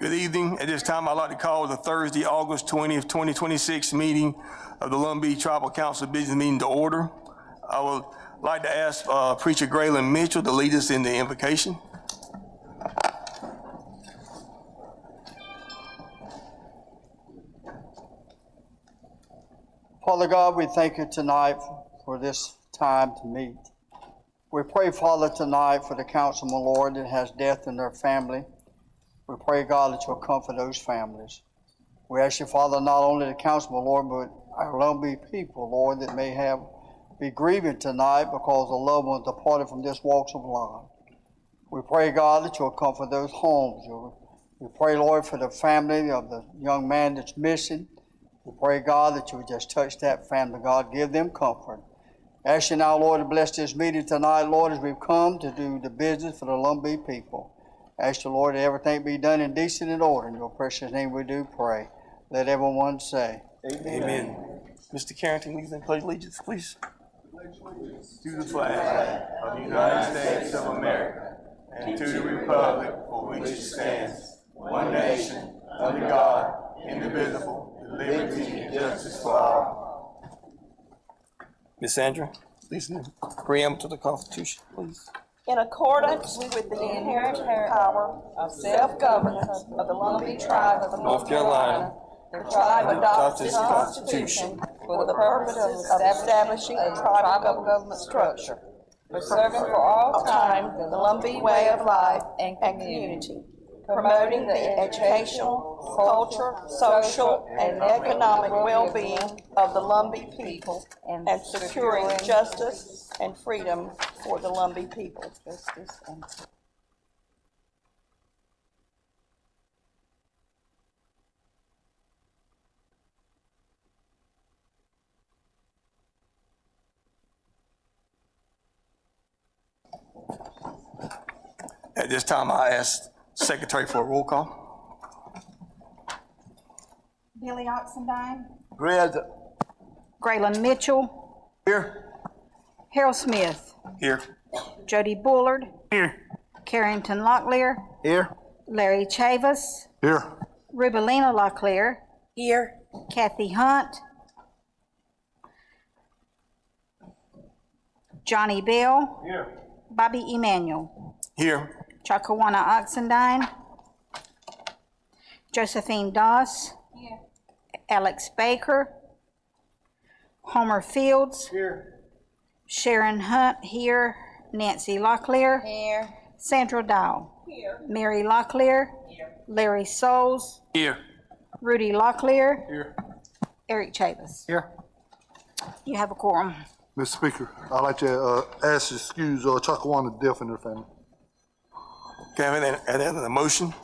Good evening. At this time, I'd like to call the Thursday, August 20th, 2026 meeting of the Long Beach Tribal Council Business Meeting to order. I would like to ask Preacher Graylin Mitchell to lead us in the invocation. Father God, we thank you tonight for this time to meet. We pray, Father, tonight for the councilman, Lord, that has death in their family. We pray, God, that you'll comfort those families. We ask you, Father, not only the councilman, Lord, but our Long Beach people, Lord, that may be grieving tonight because a loved one departed from this walks of life. We pray, God, that you'll comfort those homes. We pray, Lord, for the family of the young man that's missing. We pray, God, that you would just touch that family, God, give them comfort. Ask you now, Lord, to bless this meeting tonight, Lord, as we've come to do the business for the Long Beach people. Ask you, Lord, that everything be done in decent and order. In your precious name we do pray. Let everyone say, Amen. Amen. Mr. Carrington, lead us in pledge allegiance, please. To the flag of the United States of America and to the republic for which it stands, one nation, under God, indivisible, with liberty and justice for all. Ms. Sandra, please preamble to the Constitution, please. In accordance with the inherent power of self-governance of the Long Beach Tribe of North Carolina, the tribe adopts this Constitution for the purpose of establishing a tribal government structure, preserving for all time the Lumbee way of life and community, promoting the educational, cultural, social, and economic well-being of the Lumbee people, and securing justice and freedom for the Lumbee people. At this time, I ask Secretary for a roll call. Billy Oxendine, Present. Graylin Mitchell, Here. Harold Smith, Here. Jody Bullard, Here. Carrington Locklear, Here. Larry Chavis, Here. Rubelina Locklear, Here. Kathy Hunt, Johnny Bell, Here. Bobby Emanuel, Here. Chakawana Oxendine, Josephine Doss, Alex Baker, Homer Fields, Here. Sharon Hunt here, Nancy Locklear, Here. Sandra Dow, Here. Mary Locklear, Larry Souls, Here. Rudy Locklear, Here. Eric Chavis. Here. You have a quorum. Mr. Speaker, I'd like to ask to excuse Chakawana death in their family. Can I have a motion?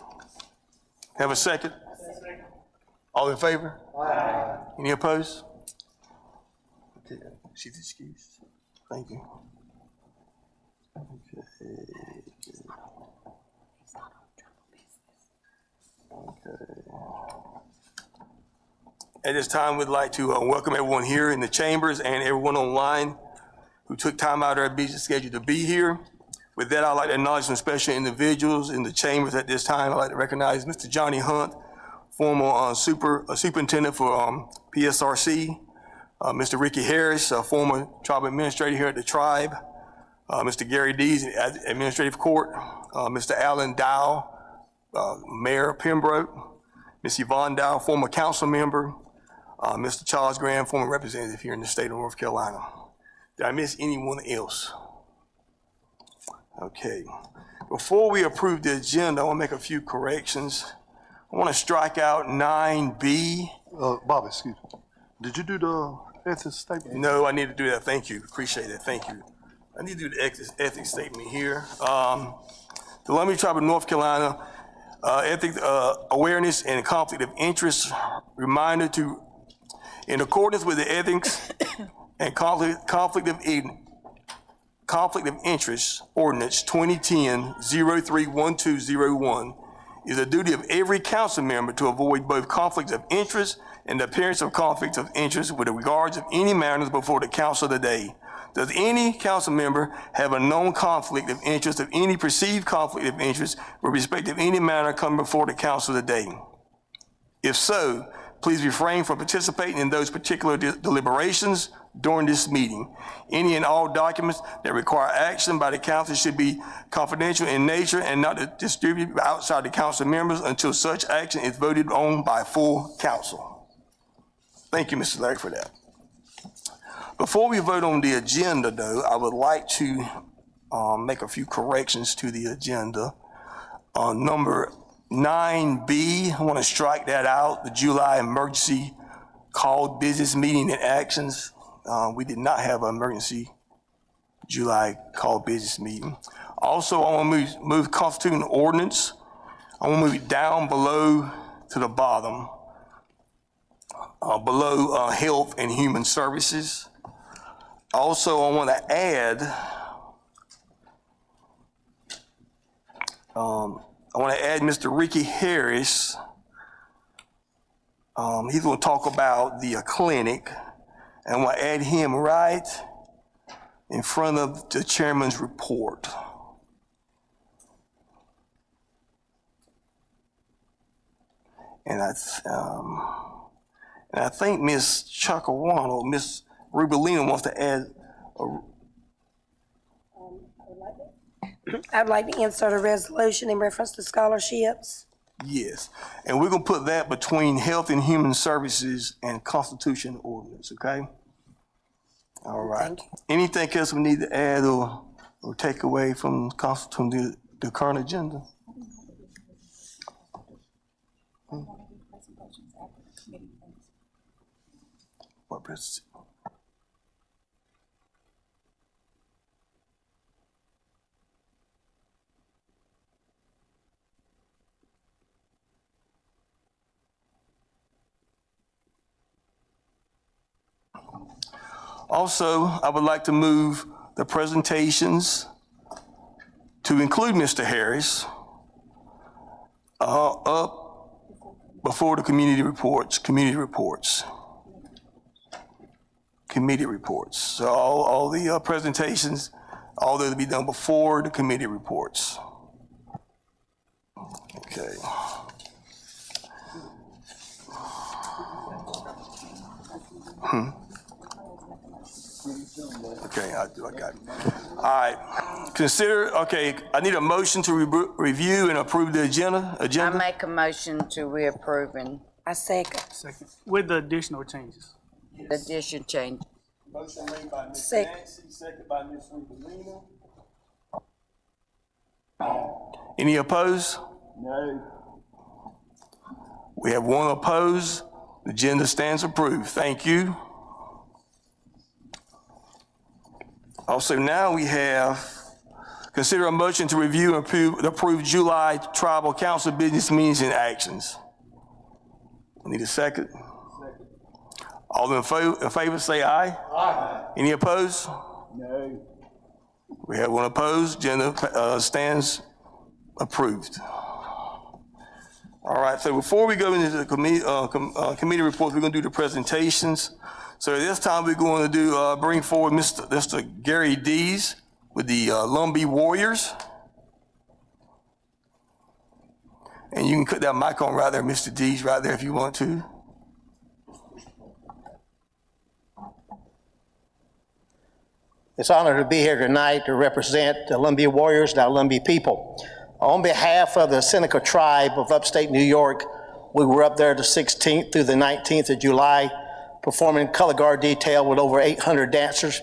Have a second? All in favor? Aye. Any opposed? Okay, she's excused. Thank you. Okay. At this time, we'd like to welcome everyone here in the chambers and everyone online who took time out of their busy schedule to be here. With that, I'd like to acknowledge some special individuals in the chambers at this time. I'd like to recognize Mr. Johnny Hunt, former superintendent for PSRC, Mr. Ricky Harris, former tribal administrator here at the tribe, Mr. Gary Dees, administrative court, Mr. Alan Dow, Mayor Pembroke, Ms. Yvonne Dow, former council member, Mr. Charles Graham, former representative here in the state of North Carolina. Did I miss anyone else? Okay. Before we approve the agenda, I want to make a few corrections. I want to strike out 9B. Bobby, excuse me. Did you do the ethics statement? No, I need to do that. Thank you. Appreciate it. Thank you. I need to do the ethics statement here. The Long Beach Tribe of North Carolina ethics awareness and conflict of interest reminder to, in accordance with the ethics and conflict of interest ordinance 2010-031201 is a duty of every council member to avoid both conflicts of interest and the appearance of conflicts of interest with regards of any matters before the council of the day. Does any council member have a known conflict of interest, of any perceived conflict of interest with respect to any matter coming before the council today? If so, please refrain from participating in those particular deliberations during this meeting. Any and all documents that require action by the council should be confidential in nature and not distributed outside the council members until such action is voted on by full council. Thank you, Mr. Larry, for that. Before we vote on the agenda, though, I would like to make a few corrections to the agenda. Number 9B, I want to strike that out, the July emergency called business meeting and actions. We did not have an emergency July called business meeting. Also, I want to move constituting ordinance. I want to move it down below to the bottom, below health and human services. Also, I want to add, Mr. Ricky Harris. He's going to talk about the clinic, and I want to add him right in front of the chairman's report. And I think Ms. Chakawana, Ms. Rubelina wants to add I'd like to insert a resolution in reference to scholarships. yes. And we're going to put that between Health and Human Services and Constitution Ordinance, okay? All right. Thank you. Anything else we need to add or take away from the current agenda? What presentation? Also, I would like to move the presentations to include Mr. Harris up before the committee reports. So all the presentations, all that will be done before the committee reports. Okay. Okay, I got it. All right. I need a motion to review and approve the agenda. I make a motion to reapprove and I second. Second, with the additional changes. the addition change. Motion made by Ms. Second. Nancy, second by Ms. Rubelina. Any opposed? No. We have one opposed. The agenda stands approved. Thank you. Also, now we have, consider a motion to review and approve July Tribal Council business meetings and actions. I need a second. All in favor say aye. Aye. Any opposed? No. We have one opposed. Agenda stands approved. All right, so before we go into the committee reports, we're going to do the presentations. So at this time, we're going to bring forward Mr. Gary Dees with the Lumbee Warriors. And you can put that mic on right there, Mr. Dees, right there if you want to. It's an honor to be here tonight to represent the Lumbee Warriors and our Lumbee people. On behalf of the Seneca Tribe of upstate New York, we were up there the 16th through the 19th of July, performing color guard detail with over 800 dancers.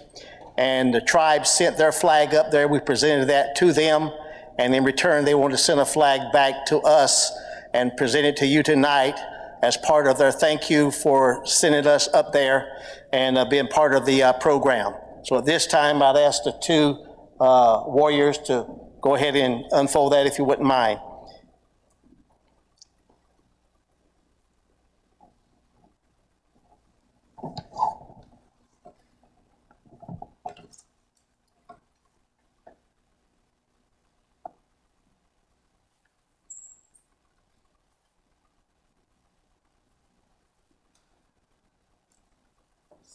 And the tribe sent their flag up there. We presented that to them. And in return, they wanted to send a flag back to us and present it to you tonight as part of their thank you for sending us up there and being part of the program. So at this time, I'd ask the two warriors to go ahead and unfold that if you wouldn't mind.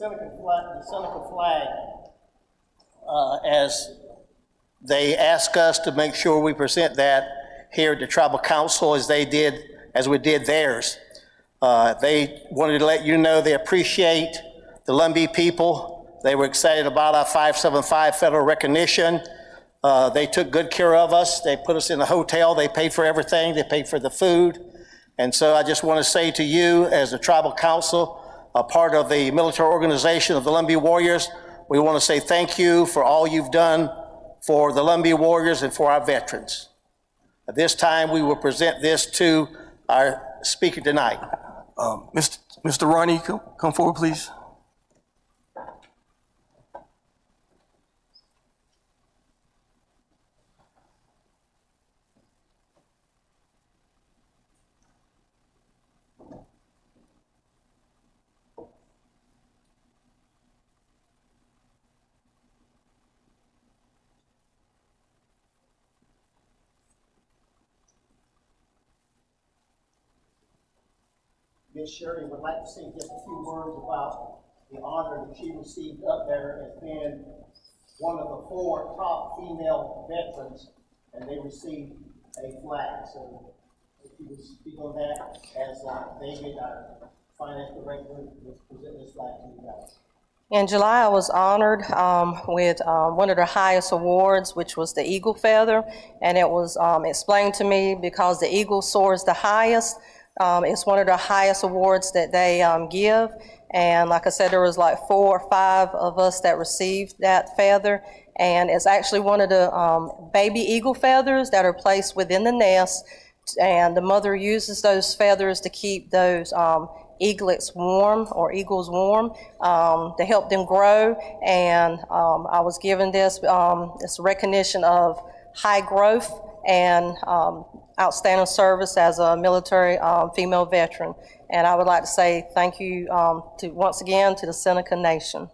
The Seneca flag as they ask us to make sure we present that here at the Tribal Council as we did theirs. They wanted to let you know they appreciate the Lumbee people. They were excited about our 575 federal recognition. They took good care of us. They put us in a hotel. They paid for everything. They paid for the food. And so I just want to say to you, as the Tribal Council, a part of the military organization of the Lumbee Warriors, we want to say thank you for all you've done for the Lumbee Warriors and for our veterans. At this time, we will present this to our speaker tonight. Mr. Ronnie, come forward, please. Ms. Sherry would like to say just a few words about the honor that she received up there as being one of the 4 top female veterans, and they received a flag. So if you would speak on that as David, our finance director, will present this flag to you guys. In July, I was honored with one of the highest awards, which was the Eagle Feather, and it was explained to me because the Eagle soars the highest. It's one of the highest awards that they give, and like I said, there was like 4 or 5 of us that received that feather, and it's actually one of the baby eagle feathers that are placed within the nest, and the mother uses those feathers to keep those eaglets warm, or eagles warm, to help them grow. And I was given this recognition of high growth and outstanding service as a military female veteran. And I would like to say thank you once again to the Seneca Nation.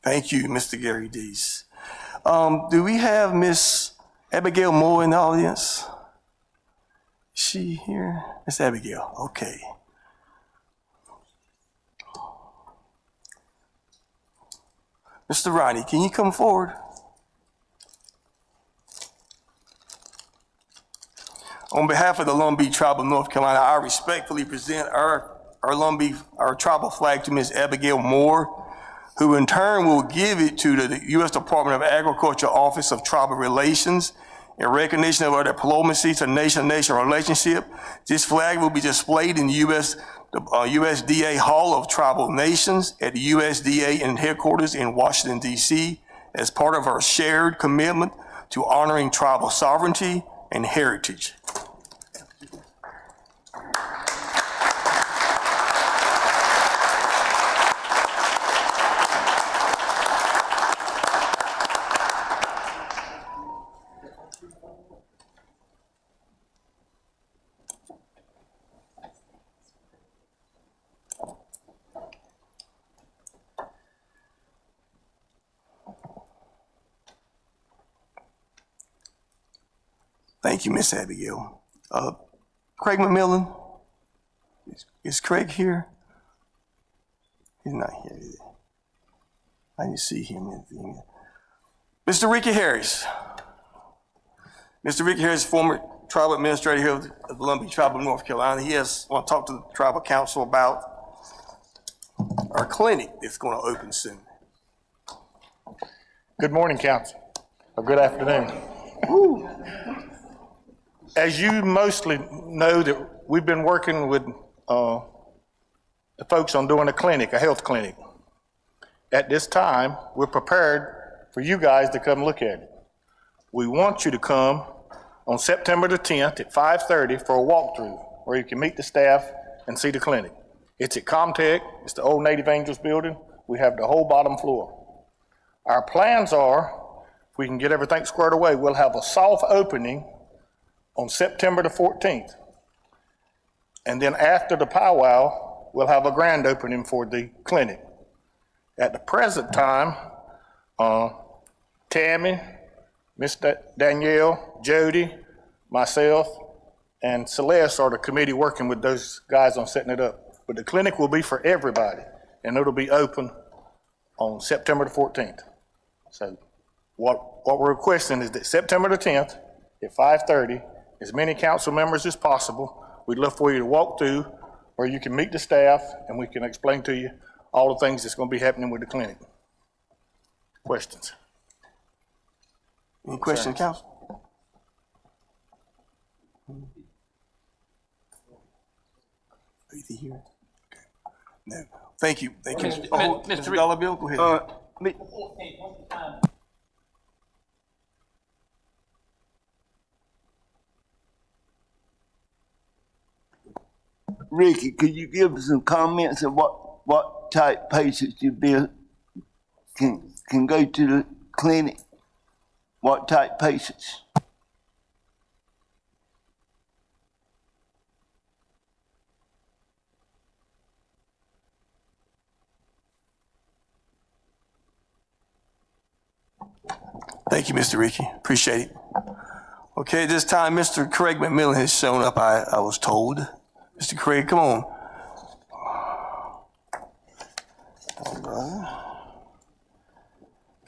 Thank you, Mr. Gary Dees. Do we have Miss Abigail Moore in the audience? Is she here? Miss Abigail, okay. Mr. Ronnie, can you come forward? On behalf of the Lumbee Tribe of North Carolina, I respectfully present our tribal flag to Ms. Abigail Moore, who in turn will give it to the U.S. Department of Agriculture Office of Tribal Relations in recognition of our diplomacy to nation-to-nation relationship. This flag will be displayed in the USDA Hall of Tribal Nations at the USDA in headquarters in Washington, D.C. as part of our shared commitment to honoring tribal sovereignty and heritage. Thank you, Miss Abigail. Craig McMillan, is Craig here? He's not here, is he? I didn't see him. Mr. Ricky Harris. Mr. Ricky Harris, former tribal administrator here of the Lumbee Tribe of North Carolina. He want to talk to the tribal council about our clinic that's going to open soon. Good morning, council. Or good afternoon. as you mostly know, that we've been working with the folks on doing a clinic, a health clinic. At this time, we're prepared for you guys to come look at it. We want you to come on September the 10th at 5:30 for a walkthrough where you can meet the staff and see the clinic. It's at Comtech. It's the old Native Angels building. We have the whole bottom floor. Our plans are, if we can get everything squared away, we'll have a soft opening on September the 14th. And then after the powwow, we'll have a grand opening for the clinic. At the present time, Tammy, Miss Danielle, Jody, myself, and Celeste are the committee working with those guys on setting it up. But the clinic will be for everybody, and it'll be open on September the 14th. So what we're requesting is that September the 10th at 5:30, as many council members as possible, we'd love for you to walk through where you can meet the staff and we can explain to you all the things that's going to be happening with the clinic. Questions? Any questions, council? Is he here? Okay. No. Thank you. Thank you. Mr. Dollar Bill, go ahead. Ricky, could you give us some comments of what type patients you can go to the clinic? What type patients? Thank you, Mr. Ricky. Appreciate it. Okay, this time, Mr. Craig McMillan has shown up, I was told. Mr. Craig, come on.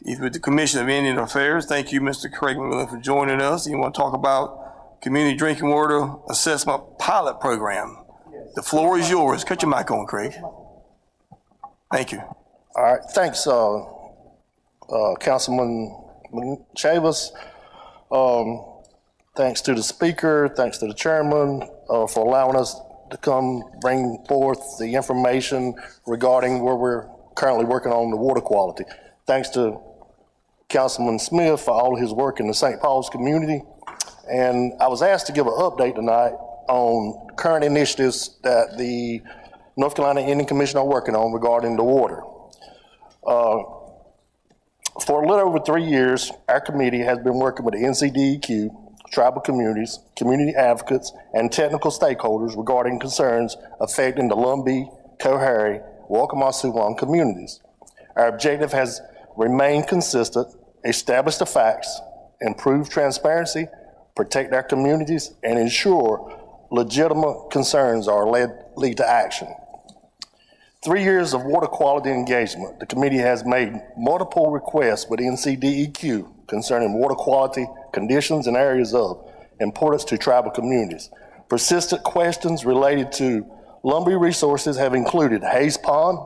He's with the Commission of Indian Affairs. Thank you, Mr. Craig McMillan, for joining us. You want to talk about Community Drinking Water Assessment Pilot Program. The floor is yours. Cut your mic on, Craig. Thank you. All right, thanks, Councilman Chavis. Thanks to the speaker, thanks to the chairman for allowing us to come bring forth the information regarding where we're currently working on the water quality. Thanks to Councilman Smith for all of his work in the St. Paul's community. And I was asked to give an update tonight on current initiatives that the North Carolina Indian Commission are working on regarding the water. For a little over 3 years, our committee has been working with the NCDEQ, tribal communities, community advocates, and technical stakeholders regarding concerns affecting the Lumbee, Coharie, Waccamaw-Suwannee communities. Our objective has remained consistent: establish the facts, improve transparency, protect our communities, and ensure legitimate concerns are lead to action. 3 years of water quality engagement, the committee has made multiple requests with NCDEQ concerning water quality conditions and areas of importance to tribal communities. Persistent questions related to Lumbee resources have included Hayes Pond,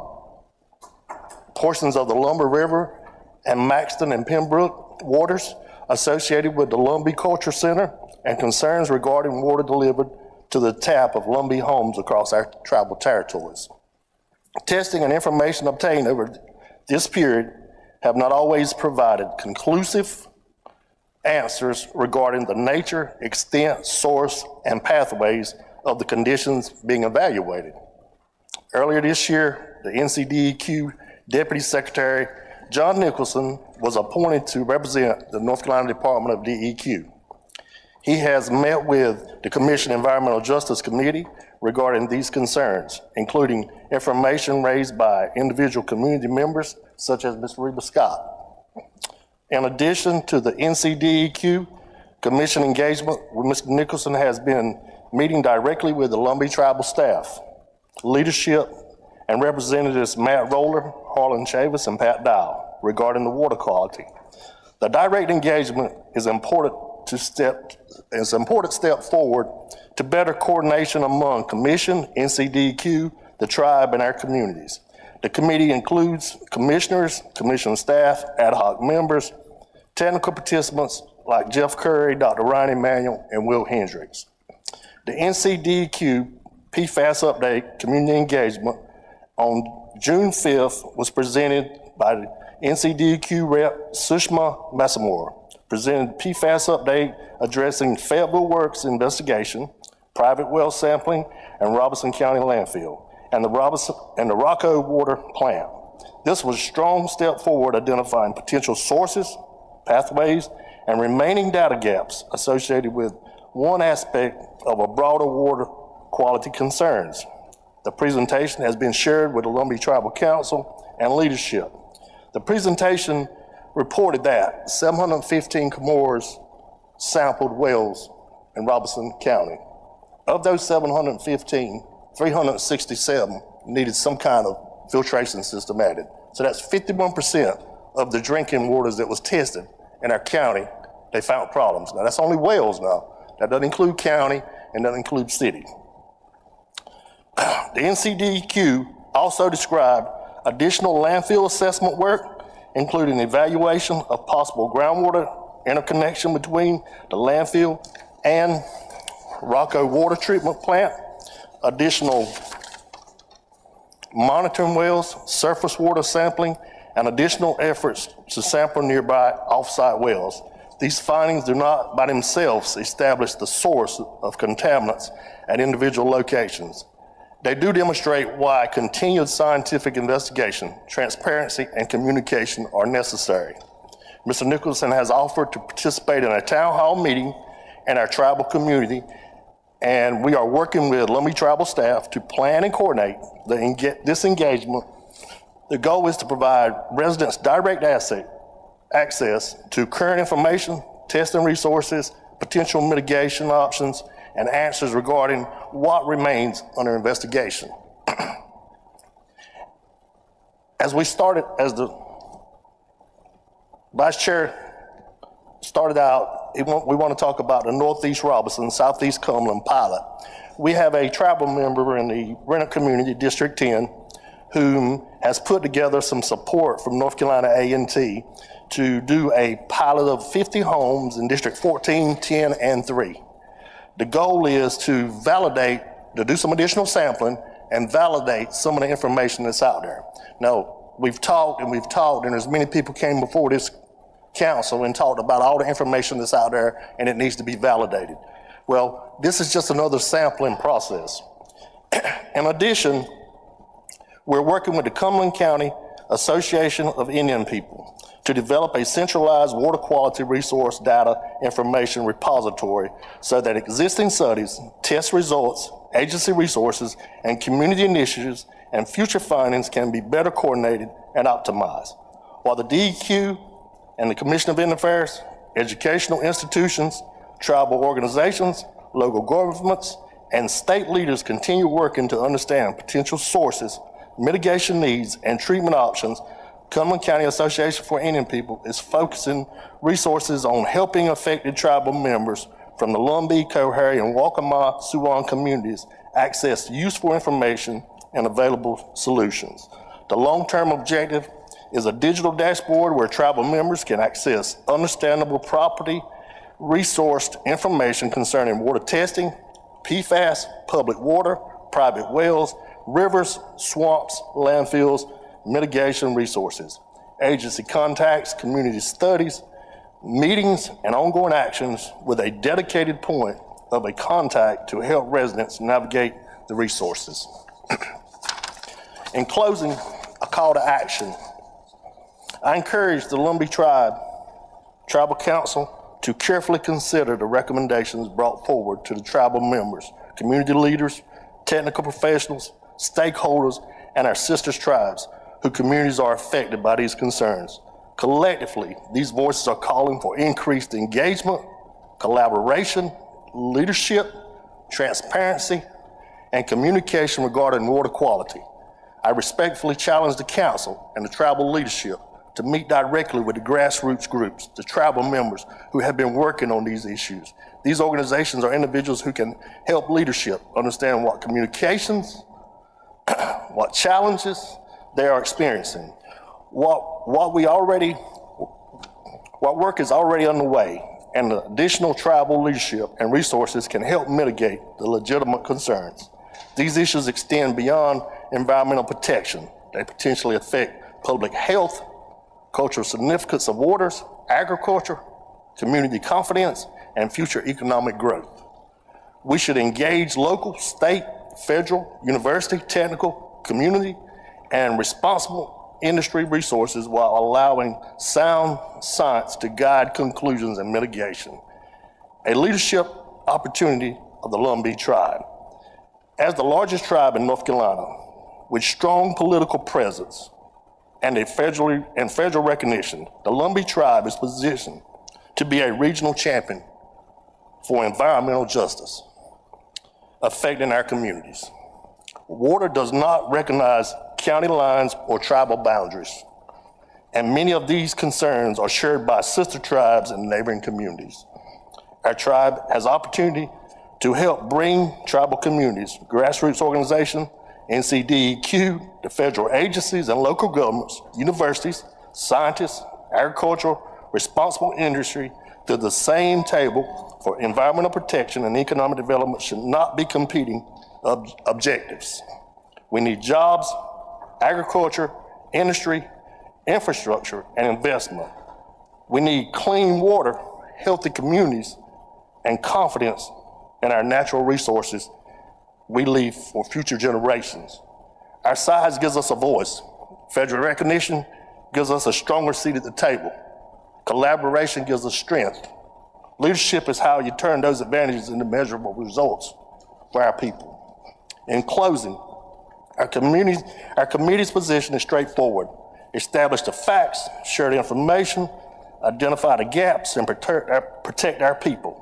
portions of the Lumber River, and Maxton and Pembroke waters associated with the Lumbee Culture Center, and concerns regarding water delivered to the tap of Lumbee homes across our tribal territories. Testing and information obtained over this period have not always provided conclusive answers regarding the nature, extent, source, and pathways of the conditions being evaluated. Earlier this year, the NCDEQ Deputy Secretary John Nicholson was appointed to represent the North Carolina Department of DEQ. He has met with the Commission Environmental Justice Committee regarding these concerns, including information raised by individual community members such as Ms. Reba Scott. In addition to the NCDEQ Commission engagement with Mr. Nicholson has been meeting directly with the Lumbee tribal staff, leadership, and Representatives Matt Roller, Harlan Chavis, and Pat Dow regarding the water quality. The direct engagement is an important step forward to better coordination among Commission, NCDEQ, the tribe, and our communities. The committee includes commissioners, commission staff, ad hoc members, technical participants, like Jeff Curry, Dr. Ryan Emanuel, and Will Hendricks. The NCDQ PFAS update community engagement on June 5th was presented by the NCDQ rep Sushma Massamore. Presented PFAS update addressing Fayetteville Works investigation, private well sampling, and Robeson County landfill, and the Rocco water plant. This was a strong step forward identifying potential sources, pathways, and remaining data gaps associated with one aspect of a broader water quality concerns. The presentation has been shared with the Lumbee Tribal Council and leadership. The presentation reported that 715 Comores sampled wells in Robeson County. Of those 715, 367 needed some kind of filtration system added. So that's 51% of the drinking waters that was tested in our county, they found problems. Now that's only wells now. That doesn't include county and doesn't include city. The NCDQ also described additional landfill assessment work, including evaluation of possible groundwater interconnection between the landfill and Rocco water treatment plant, additional monitoring wells, surface water sampling, and additional efforts to sample nearby off-site wells. These findings do not by themselves establish the source of contaminants at individual locations. They do demonstrate why continued scientific investigation, transparency, and communication are necessary. Mr. Nicholson has offered to participate in a town hall meeting in our tribal community, and we are working with Lumbee tribal staff to plan and coordinate this engagement. The goal is to provide residents direct access to current information, testing resources, potential mitigation options, and answers regarding what remains under investigation. As the Vice Chair started out, we want to talk about the Northeast Robeson, Southeast Cumberland pilot. We have a tribal member in the Renner community, District 10, who has put together some support from North Carolina A&T to do a pilot of 50 homes in District 14, 10, and 3. The goal is to do some additional sampling and validate some of the information that's out there. Now, we've talked, and as many people came before this council and talked about all the information that's out there, and it needs to be validated. Well, this is just another sampling process. In addition, we're working with the Cumberland County Association of Indian People to develop a centralized water quality resource data information repository so that existing studies, test results, agency resources, and community initiatives and future findings can be better coordinated and optimized. While the DEQ and the Commission of Indian Affairs, educational institutions, tribal organizations, local governments, and state leaders continue working to understand potential sources, mitigation needs, and treatment options, Cumberland County Association for Indian People is focusing resources on helping affected tribal members from the Lumbee, Coharie, and Waccamaw Siouan communities access useful information and available solutions. The long-term objective is a digital dashboard where tribal members can access understandable property, resourced information concerning water testing, PFAS, public water, private wells, rivers, swamps, landfills, mitigation resources, agency contacts, community studies, meetings, and ongoing actions with a dedicated point of a contact to help residents navigate the resources. In closing, a call to action. I encourage the Lumbee Tribal Council to carefully consider the recommendations brought forward to the tribal members, community leaders, technical professionals, stakeholders, and our sisters tribes whose communities are affected by these concerns. Collectively, these voices are calling for increased engagement, collaboration, leadership, transparency, and communication regarding water quality. I respectfully challenge the council and the tribal leadership to meet directly with the grassroots groups, the tribal members who have been working on these issues. These organizations are individuals who can help leadership understand what communications, what challenges they are experiencing, what work is already underway, and the additional tribal leadership and resources can help mitigate the legitimate concerns. These issues extend beyond environmental protection. They potentially affect public health, cultural significance of waters, agriculture, community confidence, and future economic growth. We should engage local, state, federal, university, technical, community, and responsible industry resources while allowing sound science to guide conclusions and mitigation. A leadership opportunity of the Lumbee tribe. As the largest tribe in North Carolina, with strong political presence and federal recognition, the Lumbee tribe is positioned to be a regional champion for environmental justice affecting our communities. Water does not recognize county lines or tribal boundaries, and many of these concerns are shared by sister tribes and neighboring communities. Our tribe has opportunity to help bring tribal communities, grassroots organizations, NCDEQ, the federal agencies and local governments, universities, scientists, agricultural, responsible industry to the same table for environmental protection and economic development should not be competing objectives. We need jobs, agriculture, industry, infrastructure, and investment. We need clean water, healthy communities, and confidence in our natural resources we leave for future generations. Our size gives us a voice. Federal recognition gives us a stronger seat at the table. Collaboration gives us strength. Leadership is how you turn those advantages into measurable results for our people. In closing, our committee's position is straightforward. Establish the facts, share the information, identify the gaps, and protect our people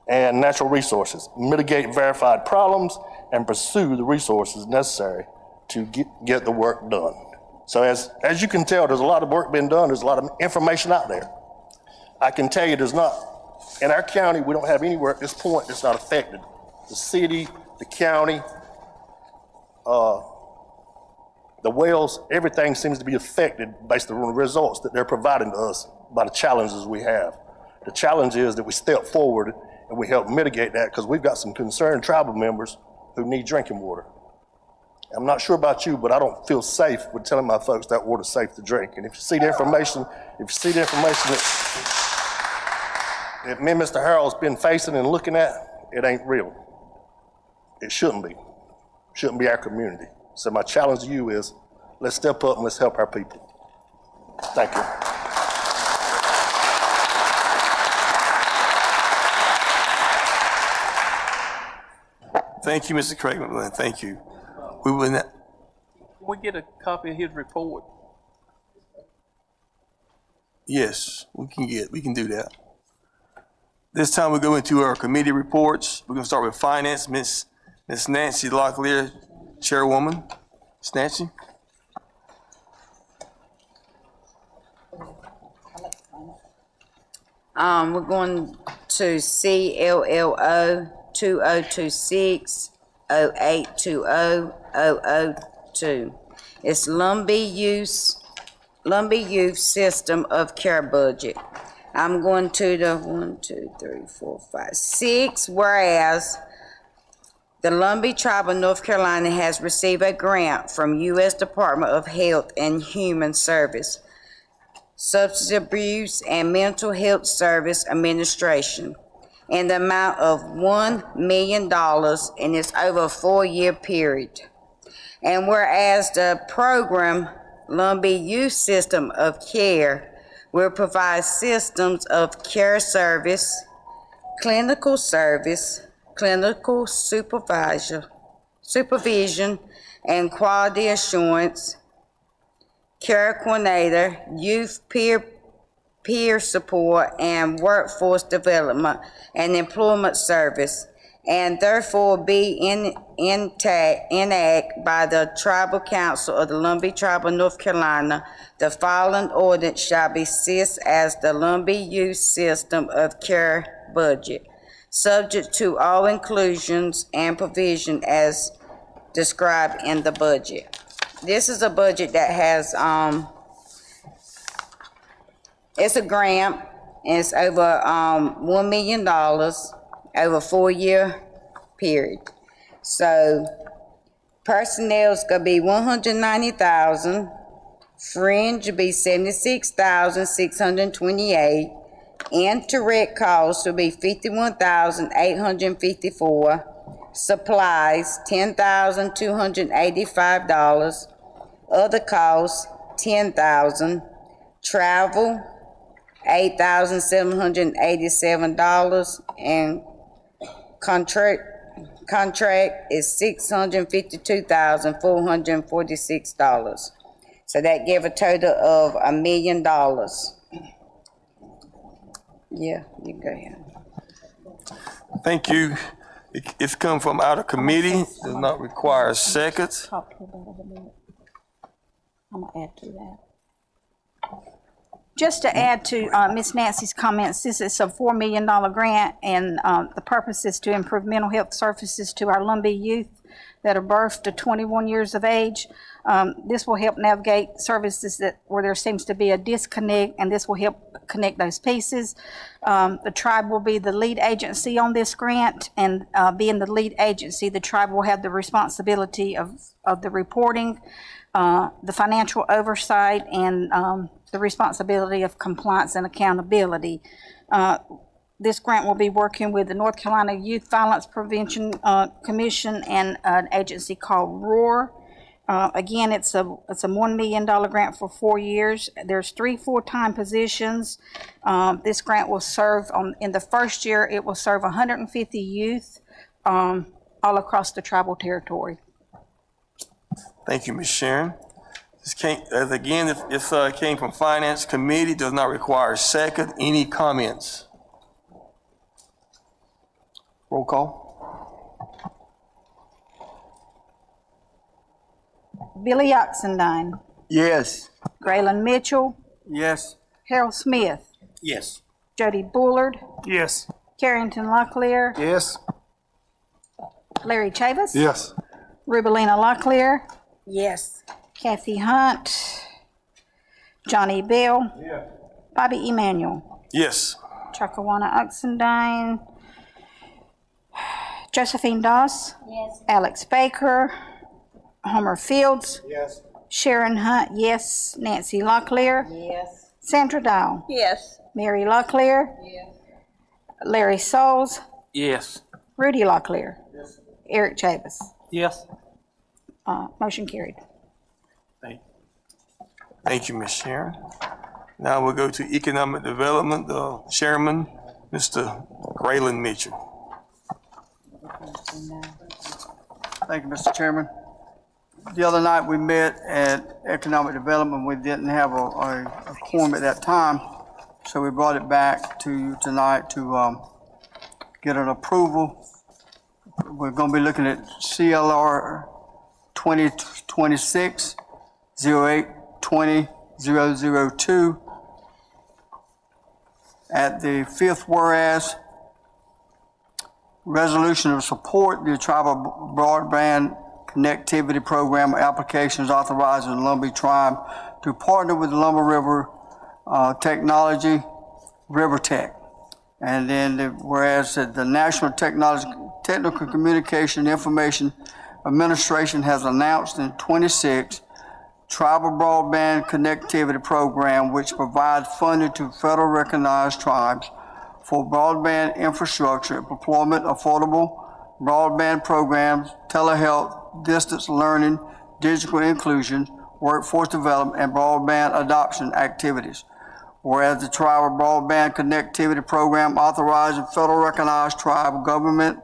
and natural resources, mitigate verified problems, and pursue the resources necessary to get the work done. So as you can tell, there's a lot of work being done. There's a lot of information out there. I can tell you in our county, we don't have anywhere at this point that's not affected. The city, the county, the wells, everything seems to be affected based on the results that they're providing to us by the challenges we have. The challenge is that we step forward and we help mitigate that because we've got some concerned tribal members who need drinking water. I'm not sure about you, but I don't feel safe with telling my folks that water's safe to drink. And if you see the information, that me and Mr. Harrell's been facing and looking at, it ain't real. It shouldn't be. It shouldn't be our community. So my challenge to you is, let's step up and let's help our people. Thank you. Thank you, Mr. Craig McMillan. Thank you. We will not. We get a copy of his report. Yes, we can do that. This time we go into our committee reports. We're gonna start with finance. Miss Nancy Locklear, Chairwoman. Miss Nancy. We're going to CLLO 2026 0820 002. It's Lumbee Youth System of Care Budget. I'm going to the 1, 2, 3, 4, 5, 6, whereas the Lumbee Tribe of North Carolina has received a grant from U.S. Department of Health and Human Service, Substance Abuse and Mental Health Service Administration, in the amount of $1 million, and it's over a 4-year period. And whereas the program Lumbee Youth System of Care will provide systems of care service, clinical service, clinical supervision, and quality assurance, care coordinator, youth peer support, and workforce development and employment service, and therefore be enacted by the Tribal Council of the Lumbee Tribe of North Carolina. The following ordinance shall be assessed as the Lumbee Youth System of Care Budget, subject to all inclusions and provision as described in the budget. This is a budget that has, it's a grant and it's over, $1 million over a 4-year period. So personnel's gonna be 190,000, fringe will be 76,628, indirect costs will be 51,854, supplies $10,285, other costs $10,000, travel $8,787, and contract is $652,446. So that give a total of $1 million. Yeah, you go ahead. Thank you. It's come from out of committee, does not require a second. Talk to her about it a minute. I'm gonna add to that. Just to add to Ms. Nancy's comments, this is a $4 million grant, and the purpose is to improve mental health services to our Lumbee youth that are birthed to 21 years of age. This will help navigate services where there seems to be a disconnect, and this will help connect those pieces. The tribe will be the lead agency on this grant, and being the lead agency, the tribe will have the responsibility of the reporting, the financial oversight, and the responsibility of compliance and accountability. This grant will be working with the North Carolina Youth Violence Prevention Commission and an agency called ROAR. Again, it's a $1 million grant for 4 years. There's 3 full-time positions. This grant will serve in the first year, it will serve 150 youth all across the tribal territory. Thank you, Ms. Sharon. This came from Finance Committee, does not require a second. Any comments? Roll call. Billy Oxendine, Yes. Graylin Mitchell, Yes. Harold Smith, Yes. Jody Bullard, Yes. Carrington Locklear, Yes. Larry Chavis. Yes. Rubelina Locklear, Yes. Kathy Hunt, Johnny Bell, Bobby Emanuel, Yes. Chakawana Oxendine, Josephine Doss, Alex Baker, Homer Fields, Yes. Sharon Hunt, yes. Nancy Locklear, Yes. Sandra Dow, Yes. Mary Locklear, Larry Souls, Yes. Rudy Locklear, Eric Chavis. Yes. Motion carried. Thank you, Ms. Sharon. Now we'll go to Economic Development, the Chairman, Mr. Graylin Mitchell. Thank you, Mr. Chairman. The other night, we met at Economic Development. We didn't have a quorum at that time, so we brought it back to you tonight to get an approval. We're going to be looking at CLR 2026-08-20-002. At the fifth whereas, resolution of support the tribal broadband connectivity program applications authorizing the Lumbee tribe to partner with the Lumber River Technology, RiverTech. And then whereas the National Technical Communication Information Administration has announced in 26 tribal broadband connectivity program which provides funding to federal recognized tribes for broadband infrastructure, deployment, affordable broadband programs, telehealth, distance learning, digital inclusion, workforce development, and broadband adoption activities. Whereas the Tribal Broadband Connectivity Program authorizing federal recognized tribal government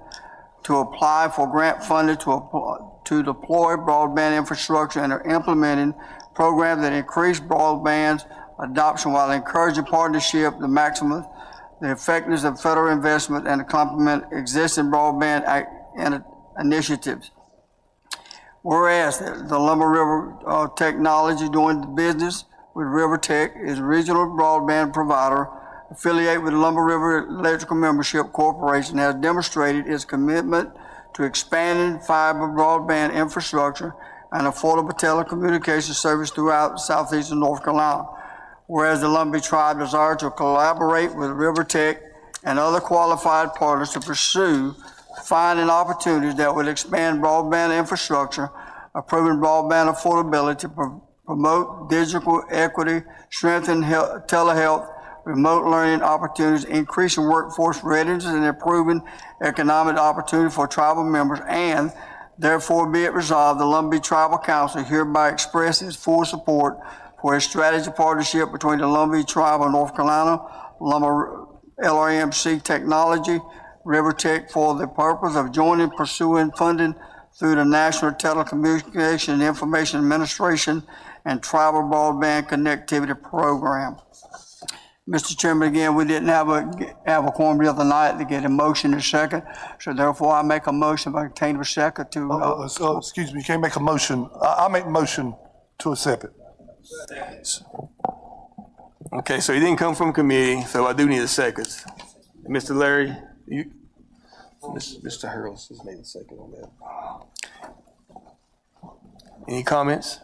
to apply for grant funding to deploy broadband infrastructure and are implementing programs that increase broadband adoption while encouraging partnership, the effectiveness of federal investment, and to complement existing broadband initiatives. Whereas the Lumber River Technology doing business with RiverTech is a regional broadband provider affiliated with the Lumber River Electrical Membership Corporation, has demonstrated its commitment to expanding fiber broadband infrastructure and affordable telecommunications service throughout southeastern North Carolina. whereas the Lumbee Tribe desires to collaborate with River Tech and other qualified partners to pursue finding opportunities that will expand broadband infrastructure, improving broadband affordability, promote digital equity, strengthen telehealth, remote learning opportunities, increasing workforce readiness, and improving economic opportunity for tribal members, and therefore be it resolved, the Lumbee Tribal Council hereby expresses full support for a strategy partnership between the Lumbee Tribe of North Carolina, LRMC Technology, River Tech for the purpose of joining pursuing funding through the National Telecommunication and Information Administration and Tribal Broadband Connectivity Program. Mr. Chairman, again, we didn't have a quorum the other night to get a motion in a second, so therefore I make a motion if I contain a second to. Excuse me, you can't make a motion. I make a motion to accept it. Okay, so he didn't come from committee, so I do need a second. Mr. Larry, Mr. Hurls has made a second on that. Any comments?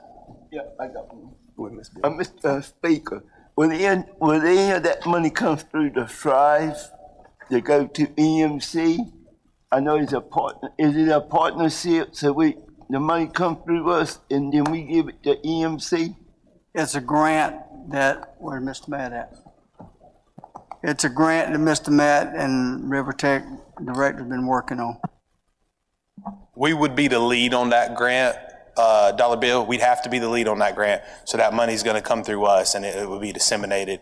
Yeah, I got one. Go ahead, Mr. Bill. Mr. Speaker, will any of that money come through the tribes to go to EMC? I know it's a partner. Is it a partnership so the money come through us and then we give it to EMC? It's a grant that, where's Mr. Matt at? It's a grant that Mr. Matt and River Tech Director's been working on. We would be the lead on that grant, Dollar Bill. We'd have to be the lead on that grant. So that money's going to come through us, and it would be disseminated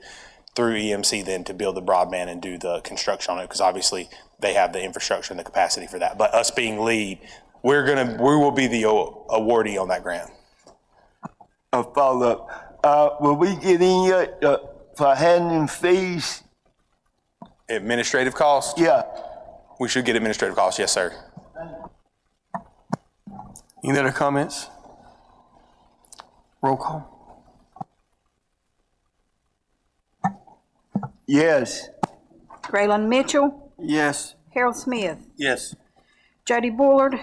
through EMC then to build the broadband and do the construction on it, because obviously they have the infrastructure and the capacity for that. But us being lead, we will be the awardee on that grant. A follow-up. Will we get any for handling fees? Administrative costs? Yeah. We should get administrative costs, yes, sir. Any other comments? Roll call. Yes. Graylin Mitchell, Yes. Harold Smith, Yes. Jody Bullard,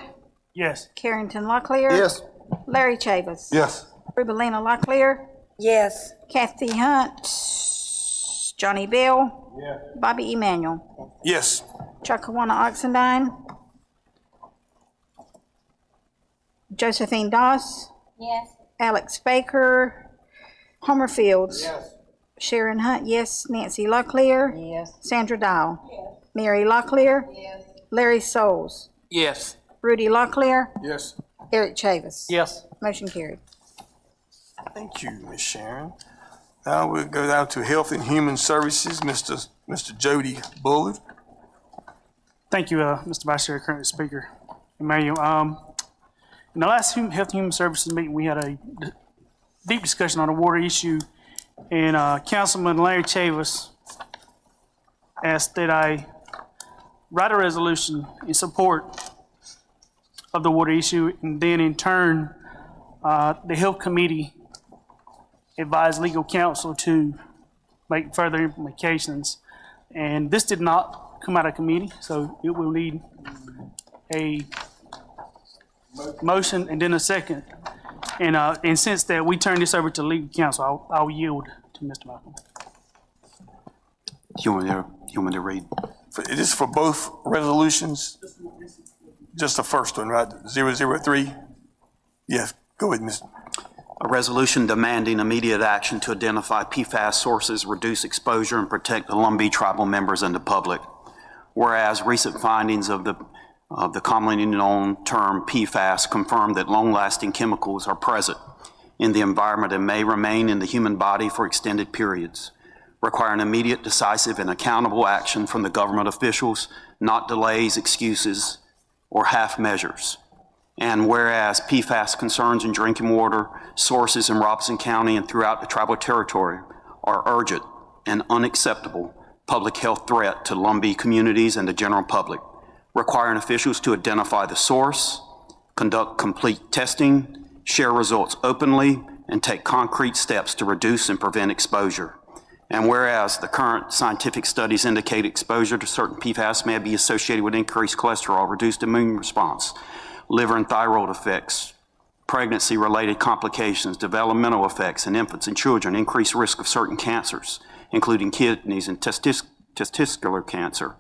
Yes. Carrington Locklear. Yes. Larry Chavis. Yes. Rubelina Locklear, Yes. Kathy Hunt, Johnny Bell. Bobby Emanuel, Yes. Chakawana Oxendine, Josephine Doss, Yes. Alex Baker, Homer Fields. Sharon Hunt, yes. Nancy Locklear. Yes. Sandra Dial. Mary Locklear. Larry Souls. Yes. Rudy Locklear. Yes. Eric Chavis. Yes. Motion carried. Thank you, Ms. Sharon. Now we'll go down to Health and Human Services, Mr. Jody Bullard. Thank you, Mr. Vice Chair, current Speaker. Mayor, in the last Health and Human Services meeting, we had a deep discussion on the water issue, and Councilman Larry Chavis asked that I write a resolution in support of the water issue, and then in turn, the Health Committee advised legal counsel to make further implementations. And this did not come out of committee, so it will need a motion and then a second. And since that we turn this over to legal counsel, I'll yield to Mr. Malcolm. You want me to read? Is this for both resolutions? Just the first one, right? 003? Yes, go ahead, Mr. A resolution demanding immediate action to identify PFAS sources, reduce exposure, and protect the Lumbee tribal members and the public. Whereas recent findings of the commonly known term PFAS confirm that long-lasting chemicals are present in the environment and may remain in the human body for extended periods, requiring immediate, decisive, and accountable action from the government officials, not delays, excuses, or half measures. And whereas PFAS concerns in drinking water sources in Robeson County and throughout the tribal territory are urgent and unacceptable public health threat to Lumbee communities and the general public, requiring officials to identify the source, conduct complete testing, share results openly, and take concrete steps to reduce and prevent exposure. And whereas the current scientific studies indicate exposure to certain PFAS may be associated with increased cholesterol, reduced immune response, liver and thyroid effects, pregnancy-related complications, developmental effects in infants and children, increased risk of certain cancers, including kidneys and testicular cancer.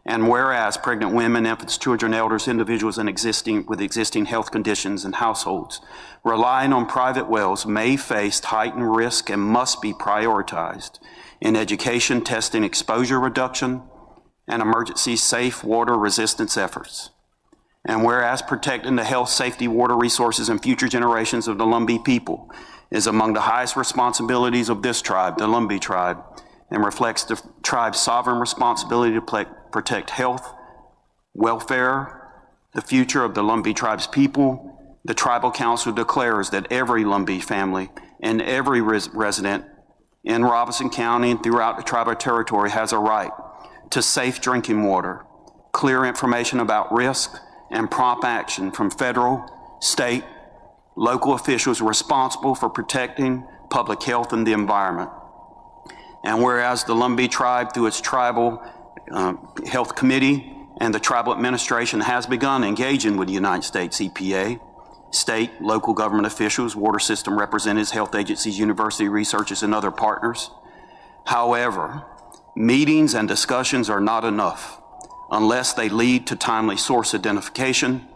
And whereas pregnant women, infants, children, elders, individuals with existing health conditions and households relying on private wells may face heightened risk and must be prioritized in education, testing, exposure reduction, and emergency safe water resistance efforts. And whereas protecting the health, safety, water resources, and future generations of the Lumbee people is among the highest responsibilities of this tribe, the Lumbee tribe, and reflects the tribe's sovereign responsibility to protect health, welfare, the future of the Lumbee tribe's people, the Tribal Council declares that every Lumbee family and every resident in Robeson County and throughout the tribal territory has a right to safe drinking water, clear information about risk, and prompt action from federal, state, local officials responsible for protecting public health and the environment. And whereas the Lumbee tribe, through its tribal health committee and the tribal administration, has begun engaging with the United States EPA, state, local government officials, water system representatives, health agencies, university researchers, and other partners. However, meetings and discussions are not enough unless they lead to timely source identification,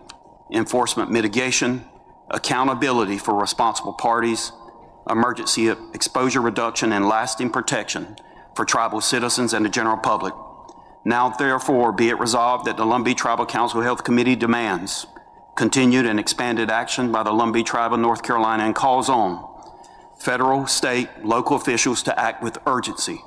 enforcement mitigation, accountability for responsible parties, emergency exposure reduction, and lasting protection for tribal citizens and the general public. Now, therefore, be it resolved that the Lumbee Tribal Council Health Committee demands continued and expanded action by the Lumbee Tribe of North Carolina and calls on federal, state, local officials to act with urgency,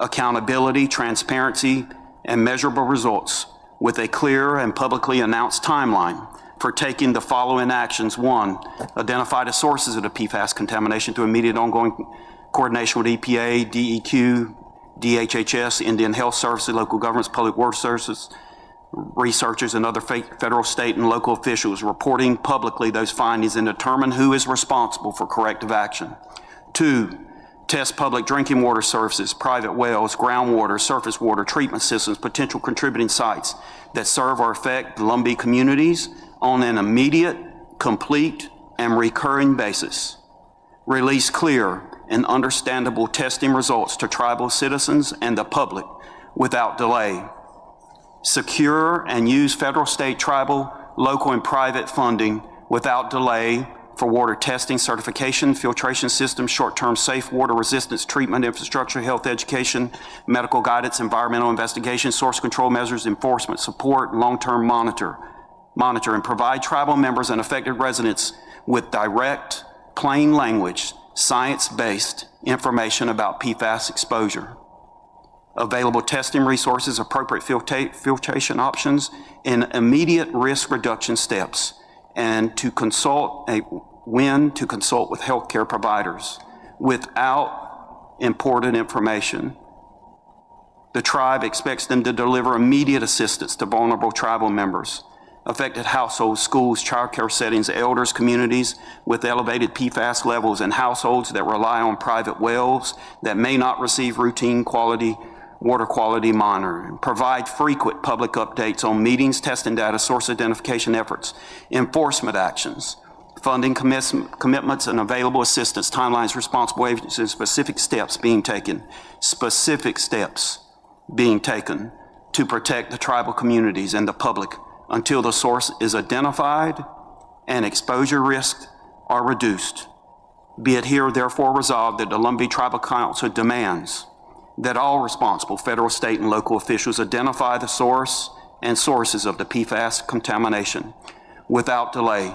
accountability, transparency, and measurable results with a clear and publicly announced timeline for taking the following actions. 1, identify the sources of the PFAS contamination through immediate ongoing coordination with EPA, DEQ, DHHS, Indian Health Services, local governments, public works services, researchers, and other federal, state, and local officials reporting publicly those findings and determine who is responsible for corrective action. 2, test public drinking water services, private wells, groundwater, surface water treatment systems, potential contributing sites that serve or affect Lumbee communities on an immediate, complete, and recurring basis. Release clear and understandable testing results to tribal citizens and the public without delay. Secure and use federal, state, tribal, local, and private funding without delay for water testing, certification, filtration systems, short-term safe water resistance treatment infrastructure, health education, medical guidance, environmental investigation, source control measures, enforcement support, long-term monitor, and provide tribal members and affected residents with direct, plain language, science-based information about PFAS exposure. Available testing resources, appropriate filtration options, and immediate risk reduction steps, and to consult when to consult with healthcare providers without important information. The tribe expects them to deliver immediate assistance to vulnerable tribal members, affected households, schools, childcare settings, elders, communities with elevated PFAS levels, and households that rely on private wells that may not receive routine water quality monitoring. Provide frequent public updates on meetings, testing data, source identification efforts, enforcement actions, funding commitments, and available assistance, timelines, responsible agencies, and specific steps being taken to protect the tribal communities and the public until the source is identified and exposure risks are reduced. Be it here therefore resolved that the Lumbee Tribal Council demands that all responsible federal, state, and local officials identify the source and sources of the PFAS contamination without delay,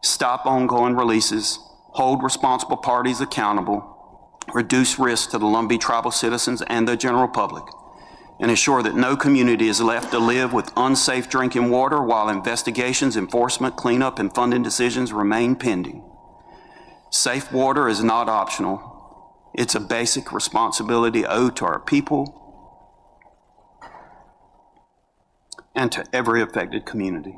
stop ongoing releases, hold responsible parties accountable, reduce risk to the Lumbee tribal citizens and the general public, and ensure that no community is left to live with unsafe drinking water while investigations, enforcement, cleanup, and funding decisions remain pending. Safe water is not optional. It's a basic responsibility owed to our people and to every affected community.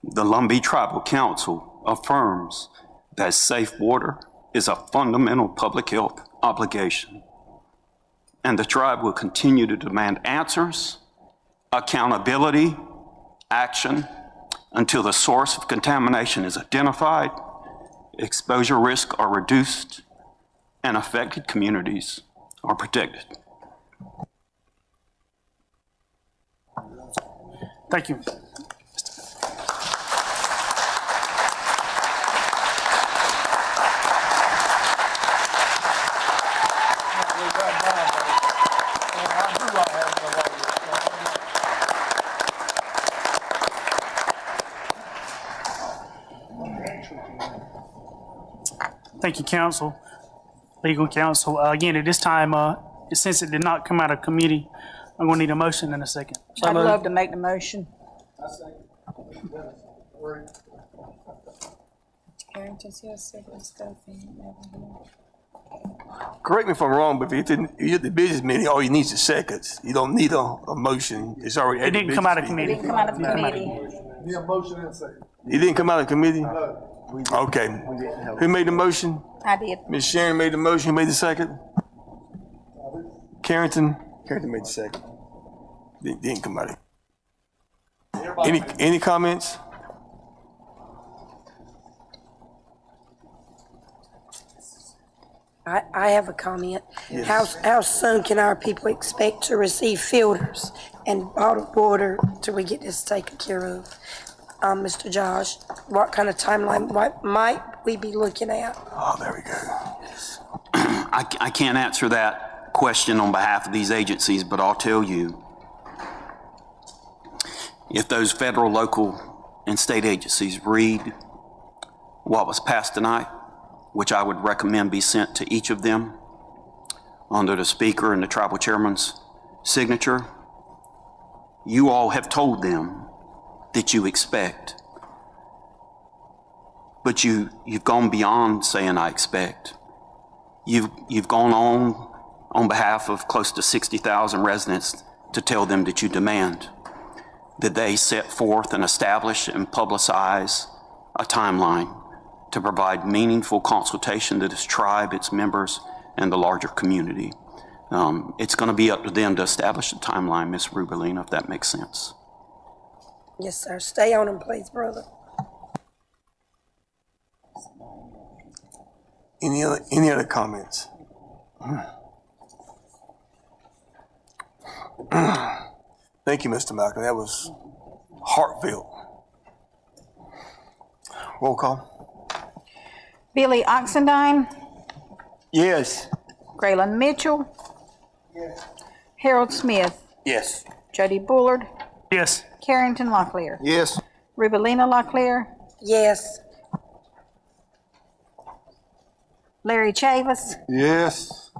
The Lumbee Tribal Council affirms that safe water is a fundamental public health obligation. and the tribe will continue to demand answers, accountability, action, until the source of contamination is identified, exposure risks are reduced, and affected communities are protected. Thank you. Thank you, counsel, legal counsel. Again, at this time, since it did not come out of committee, I'm going to need a motion in a second. I'd love to make the motion. Correct me if I'm wrong, but if you're at the business meeting, all you need is seconds. You don't need a motion. It's already at It the didn't come out of business committee. meeting. Come out of committee. Need a motion and second. It didn't come out of committee? No. Okay. Who made the motion? I did. Ms. Sharon made the motion, who made the second? Carrington made the second. Didn't come out of. Any comments? I have a comment. How soon can our people expect to receive filters and bottled water till we get this taken care of? Mr. Josh, what kind of timeline might we be looking at? Oh, there we go. I can't answer that question on behalf of these agencies, but I'll tell you, if those federal, local, and state agencies read what was passed tonight, which I would recommend be sent to each of them under the speaker and the tribal chairman's signature, you all have told them that you expect. But you've gone beyond saying I expect. You've gone on behalf of close to 60,000 residents to tell them that you demand that they set forth and establish and publicize a timeline to provide meaningful consultation to this tribe, its members, and the larger community. It's going to be up to them to establish a timeline, Ms. Rubelina, if that makes sense. Yes, sir. Stay on them, please, brother. Any other comments? Thank you, Mr. Malcolm. That was heartfelt. Roll call. Billy Oxendine, Yes. Graylin Mitchell. Harold Smith, Yes. Jody Bullard, Yes. Carrington Locklear, Yes. Rubelina Locklear, Yes. Larry Chavis, Yes.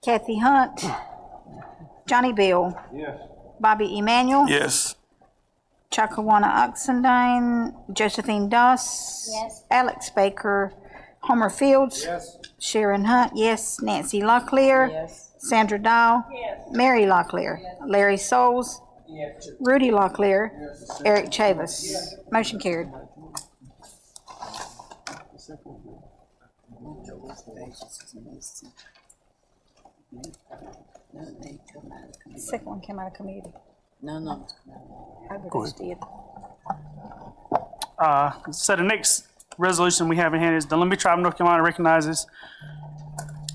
Kathy Hunt, Johnny Bill, Yes. Bobby Emanuel, Yes. Chakawana Oxendine, Josephine Doss, Alex Baker, Homer Fields, Sharon Hunt, yes, Nancy Locklear, Yes. Sandra Dahl, Mary Locklear, Larry Souls, Rudy Locklear, Eric Chavis. Motion carried. The second one came out of committee. No. Others did. So the next resolution we have in hand is the Lumbee Tribe of North Carolina recognizes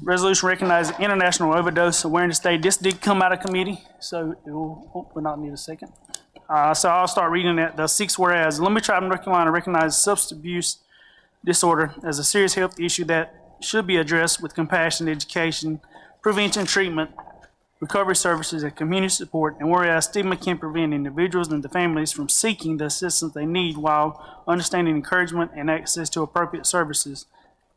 International Overdose Awareness Day. This did come out of committee, so it will not need a second. So I'll start reading it. The sixth whereas, Lumbee Tribe of North Carolina recognizes substance abuse disorder as a serious health issue that should be addressed with compassion, education, prevention, treatment, recovery services, and community support. And whereas stigma can prevent individuals and the families from seeking the assistance they need, while understanding encouragement and access to appropriate services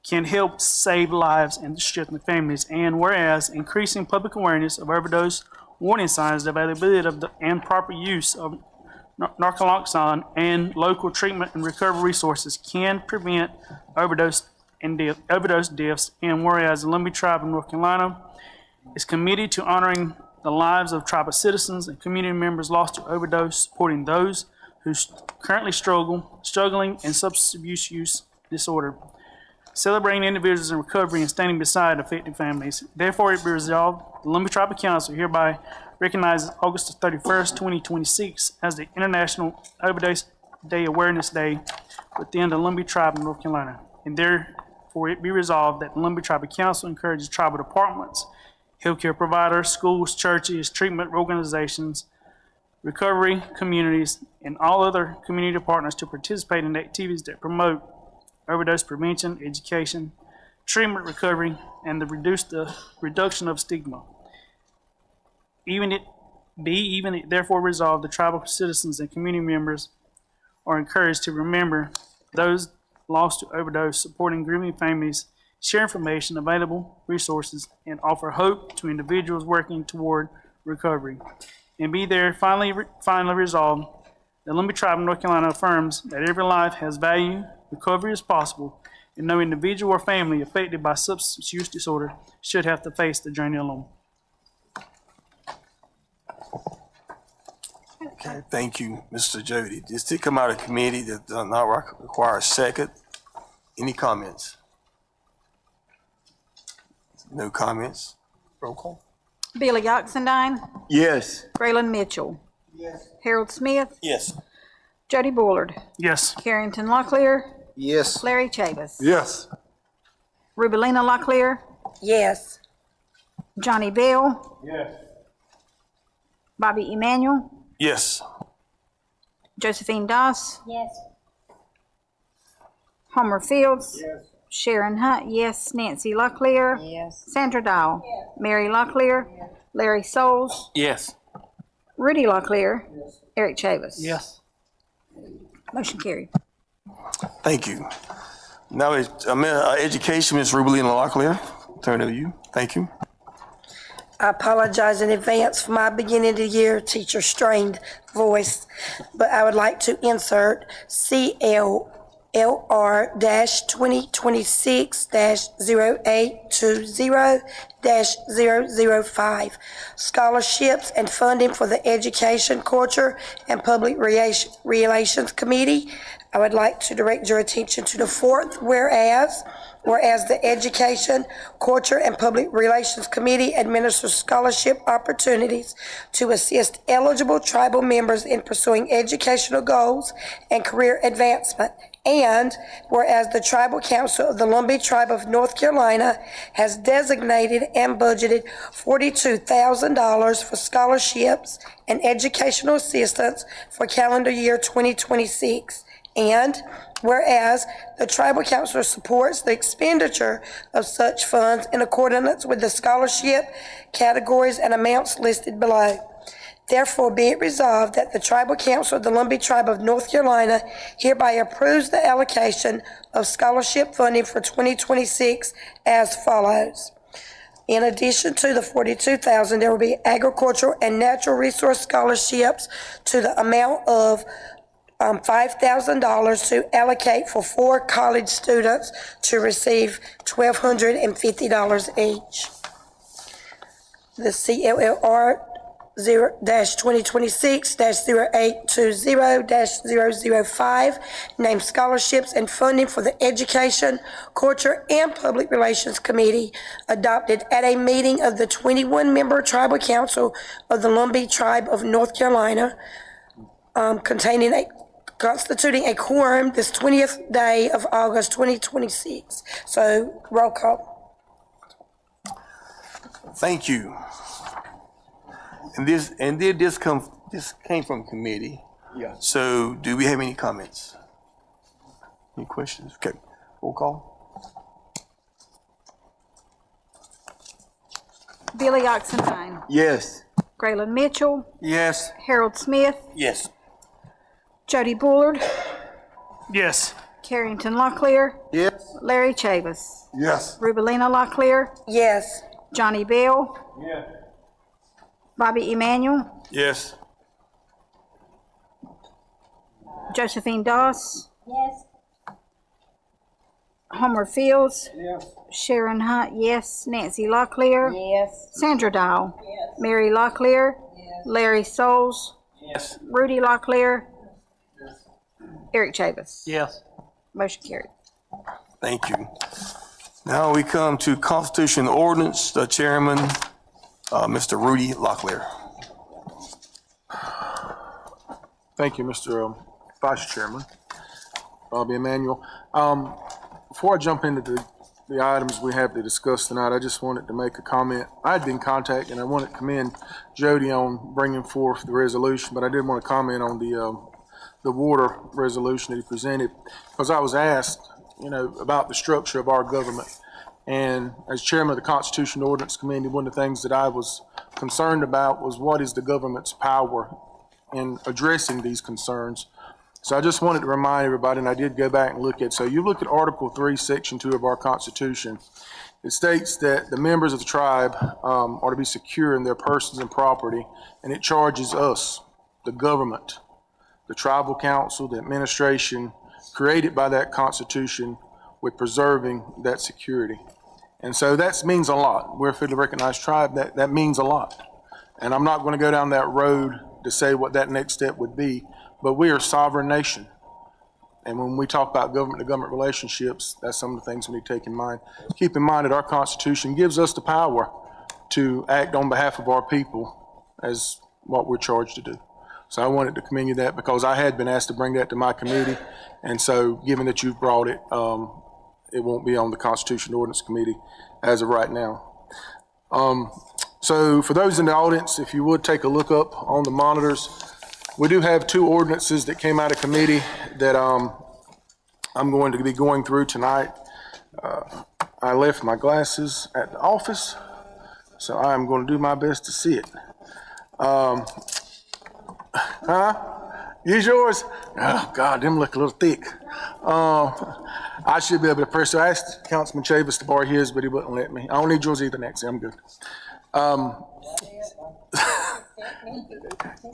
can help save lives and strengthen families. And whereas increasing public awareness of overdose warning signs, the availability of and proper use of narcolepsone and local treatment and recovery resources can prevent overdose deaths. And whereas the Lumbee Tribe of North Carolina is committed to honoring the lives of tribal citizens and community members lost to overdose, supporting those who currently struggling in substance abuse use disorder. celebrating individuals in recovery and standing beside affected families. Therefore, it be resolved, the Lumbee Tribal Council hereby recognizes August 31st, 2026 as the International Overdose Day Awareness Day within the Lumbee Tribe of North Carolina. And therefore, it be resolved that the Lumbee Tribal Council encourages tribal departments, healthcare providers, schools, churches, treatment organizations, recovery communities, and all other community partners to participate in activities that promote overdose prevention, education, treatment recovery, and the reduction of stigma. Therefore resolved, the tribal citizens and community members are encouraged to remember those lost to overdose, supporting grieving families, share information, available resources, and offer hope to individuals working toward recovery. And be there finally resolved, the Lumbee Tribe of North Carolina affirms that every life has value, recovery is possible, and no individual or family affected by substance use disorder should have to face the journey alone. Okay, thank you, Mr. Jody. This did come out of committee that does not require a second. Any comments? No comments. Roll call. Billy Oxendine, Yes. Braylon Mitchell. Harold Smith, Yes. Jody Bullard, Yes. Carrington Locklear, Yes. Larry Chavis. Yes. Rubelina Locklear, Yes. Johnny Bell. Yes. Bobby Emanuel, Yes. Josephine Doss, Yes. Homer Fields. Yes. Sharon Hunt, yes. Nancy Locklear. Yes. Sandra Dahl. Mary Locklear. Larry Souls. Yes. Rudy Locklear. Eric Chavis. Yes. Motion carried. Thank you. Now, education, Ms. Rubelina Locklear, turn to you. Thank you. I apologize in advance for my beginning of the year teacher strained voice, but I would like to insert CLLR-2026-0820-005, scholarships and funding for the Education, Culture, and Public Relations Committee. I would like to direct your attention to the fourth whereas the Education, Culture, and Public Relations Committee administers scholarship opportunities to assist eligible tribal members in pursuing educational goals and career advancement. And whereas the Tribal Council of the Lumbee Tribe of North Carolina has designated and budgeted $42,000 for scholarships and educational assistance for calendar year 2026. And whereas the Tribal Council supports the expenditure of such funds in accordance with the scholarship categories and amounts listed below. Therefore, be it resolved that the Tribal Council of the Lumbee Tribe of North Carolina hereby approves the allocation of scholarship funding for 2026 as follows. In addition to the $42,000, there will be agricultural and natural resource scholarships to the amount of $5,000 to allocate for 4 college students to receive $1,250 each. The CLLR 0-2026-0820-005 named scholarships and funding for the Education, Culture, and Public Relations Committee adopted at a meeting of the 21-member Tribal Council of the Lumbee Tribe of North Carolina, constituting a quorum this 20th day of August 2026. So, roll call. Thank you. And this came from committee. Yeah. So do we have any comments? Any questions? Okay, roll call. Billy Oxendine, Yes. Braylon Mitchell, Yes. Harold Smith, Yes. Jody Bullard, Yes. Carrington Locklear, Yes. Larry Chavis, Yes. Rubelina Locklear, Yes. Johnny Bell. Bobby Emanuel, Yes. Josephine Doss, Yes. Homer Fields. Sharon Hunt, yes. Nancy Locklear. Yes. Sandra Dahl. Mary Locklear. Larry Souls. Yes. Rudy Locklear. Eric Chavis. Yes. Motion carried. Thank you. Now we come to Constitution Ordinance, the Chairman, Mr. Rudy Locklear. Thank you, Mr. Vice Chairman, Bobby Emanuel. Before I jump into the items we have to discuss tonight, I just wanted to make a comment. I had been contacted, and I want to commend Jody on bringing forth the resolution, but I did want to comment on the water resolution that he presented, because I was asked, about the structure of our government. And as chairman of the Constitution Ordinance Committee, one of the things that I was concerned about was what is the government's power in addressing these concerns. So I just wanted to remind everybody, and I did go back and look at, so you look at Article 3, Section 2 of our Constitution. It states that the members of the tribe are to be secure in their persons and property, and it charges us, the government, the tribal council, the administration created by that Constitution, with preserving that security. And so that means a lot. We're a federally recognized tribe. That means a lot. And I'm not going to go down that road to say what that next step would be, but we are a sovereign nation. And when we talk about government-to-government relationships, that's some of the things we need to take in mind. Keep in mind that our Constitution gives us the power to act on behalf of our people as what we're charged to do. So I wanted to commend you that, because I had been asked to bring that to my committee. And so given that you've brought it, it won't be on the Constitution Ordinance Committee as of right now. So for those in the audience, if you would take a look up on the monitors, we do have 2 ordinances that came out of committee that I'm going to be going through tonight. I left my glasses at the office, so I am going to do my best to see it. Use yours? Oh, God, them look a little thick. I should be able to press. So I asked Councilman Chavis to borrow his, but he wouldn't let me. I don't need yours either, Nancy. I'm good.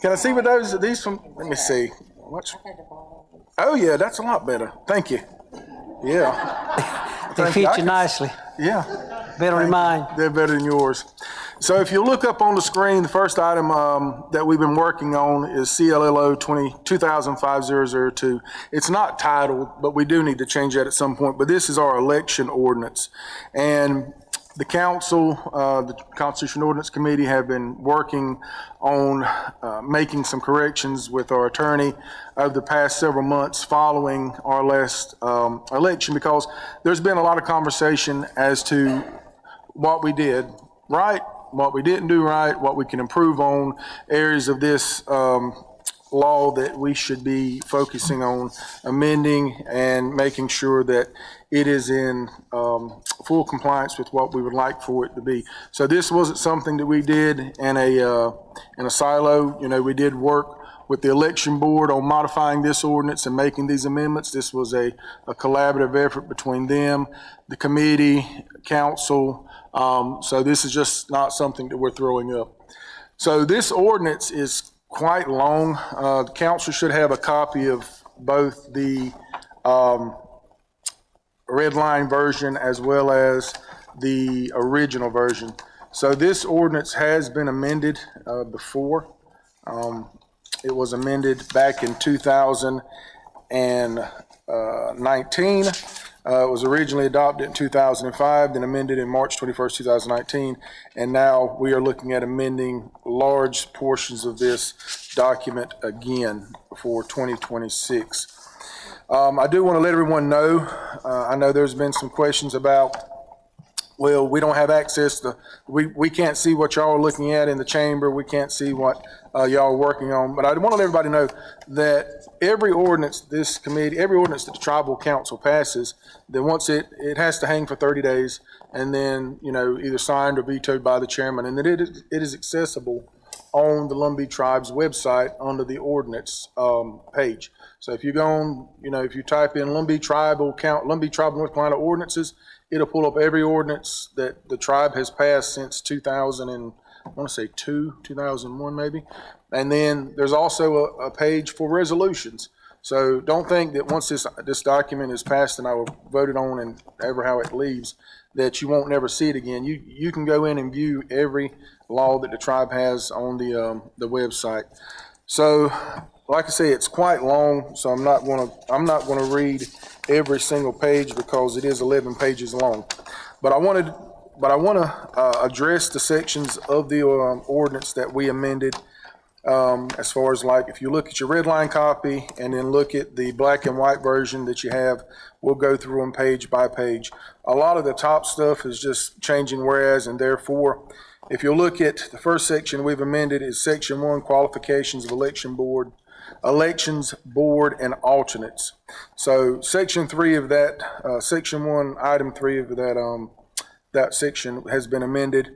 Can I see what these from? Let me see. Oh, yeah, that's a lot better. Thank you. Yeah. They fit you nicely. Yeah. Better than mine. They're better than yours. So if you look up on the screen, the first item that we've been working on is CLLO 2005-002. It's not titled, but we do need to change that at some point. But this is our election ordinance. And the council, the Constitution Ordinance Committee, have been working on making some corrections with our attorney over the past several months following our last election, because there's been a lot of conversation as to what we did right, what we didn't do right, what we can improve on, areas of this law that we should be focusing on amending and making sure that it is in full compliance with what we would like for it to be. So this wasn't something that we did in a silo. We did work with the election board on modifying this ordinance and making these amendments. This was a collaborative effort between them, the committee, council. So this is just not something that we're throwing up. So this ordinance is quite long. The council should have a copy of both the red line version as well as the original version. So this ordinance has been amended before. It was amended back in 2019. It was originally adopted in 2005, then amended in March 21st, 2019, and now we are looking at amending large portions of this document again for 2026. I do want to let everyone know, I know there's been some questions about, well, we don't have access to, we can't see what y'all are looking at in the chamber, we can't see what y'all are working on, but I want to let everybody know that every ordinance this committee, every ordinance that the tribal council passes, then once it has to hang for 30 days and then, either signed or vetoed by the chairman, and that it is accessible on the Lumbee Tribe's website under the ordinance page. So if you go on, if you type in Lumbee Tribe North Carolina ordinances, it'll pull up every ordinance that the tribe has passed since 2001 maybe. And then there's also a page for resolutions. So don't think that once this document is passed and I will vote it on and ever how it leaves, that you won't never see it again. You can go in and view every law that the tribe has on the website. So like I say, it's quite long, so I'm not gonna read every single page because it is 11 pages long. But I wanna address the sections of the ordinance that we amended. As far as like, if you look at your red line copy and then look at the black and white version that you have, we'll go through them page by page. A lot of the top stuff is just changing whereas and therefore. If you look at the first section we've amended is section 1, qualifications of elections board and alternates. So section 3 of that, section 1, item 3 of that section has been amended.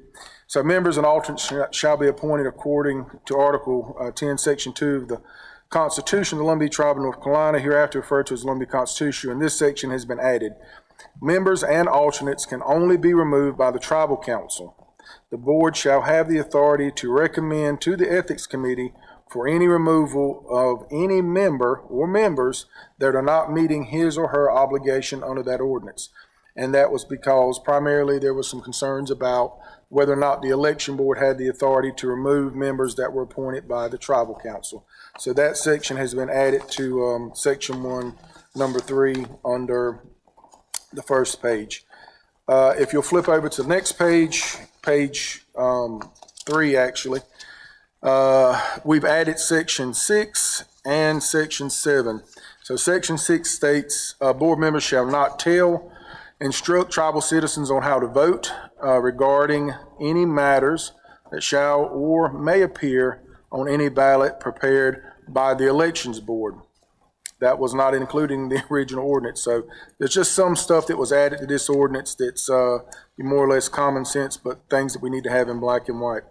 So members and alternates shall be appointed according to Article 10, Section 2 of the Constitution of the Lumbee Tribe of North Carolina, hereafter referred to as the Lumbee Constitution, and this section has been added. Members and alternates can only be removed by the tribal council. The board shall have the authority to recommend to the Ethics Committee for any removal of any member or members that are not meeting his or her obligation under that ordinance. And that was because primarily there was some concerns about whether or not the election board had the authority to remove members that were appointed by the tribal council. So that section has been added to section 1, number 3 under the first page. If you'll flip over to the next page, page 3 actually, we've added section 6 and section 7. So section 6 states, board members shall not instruct tribal citizens on how to vote regarding any matters that shall or may appear on any ballot prepared by the elections board. That was not including the original ordinance. So there's just some stuff that was added to this ordinance that's more or less common sense, but things that we need to have in black and white.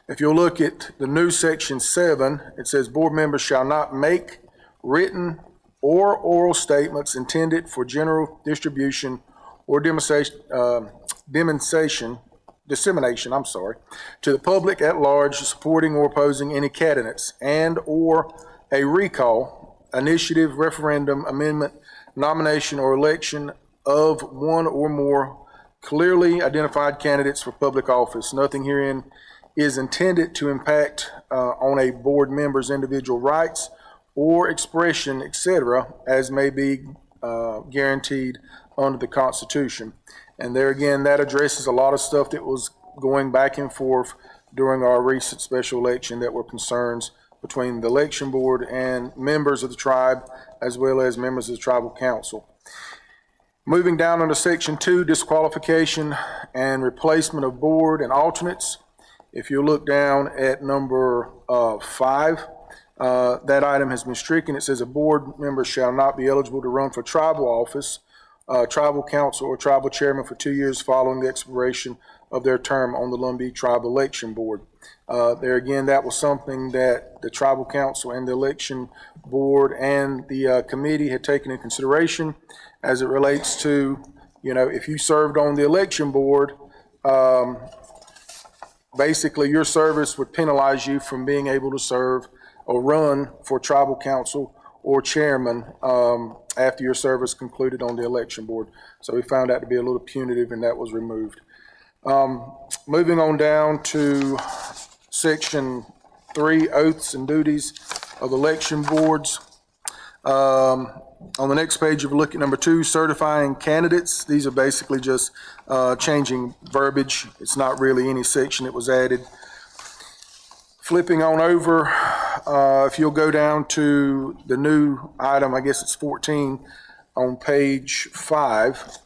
If you'll look at the new section 7, it says board members shall not make written or oral statements intended for general distribution or dissemination to the public at large supporting or opposing any candidates and or a recall, initiative, referendum, amendment, nomination, or election of one or more clearly identified candidates for public office. Nothing herein is intended to impact on a board member's individual rights or expression, etc., as may be guaranteed under the Constitution. And there again, that addresses a lot of stuff that was going back and forth during our recent special election that were concerns between the election board and members of the tribe, as well as members of the tribal council. Moving down under section 2, disqualification and replacement of board and alternates. If you look down at number 5, that item has been stricken. It says a board member shall not be eligible to run for tribal office, tribal council, or tribal chairman for 2 years following the expiration of their term on the Lumbee Tribe Election Board. There again, that was something that the tribal council and the election board and the committee had taken in consideration as it relates to, if you served on the election board, basically your service would penalize you from being able to serve or run for tribal council or chairman after your service concluded on the election board. So we found that to be a little punitive, and that was removed. Moving on down to section 3, oaths and duties of election boards. On the next page, if you look at number 2, certifying candidates. These are basically just changing verbiage. It's not really any section that was added. Flipping on over, if you'll go down to the new item, I guess it's 14 on page 5,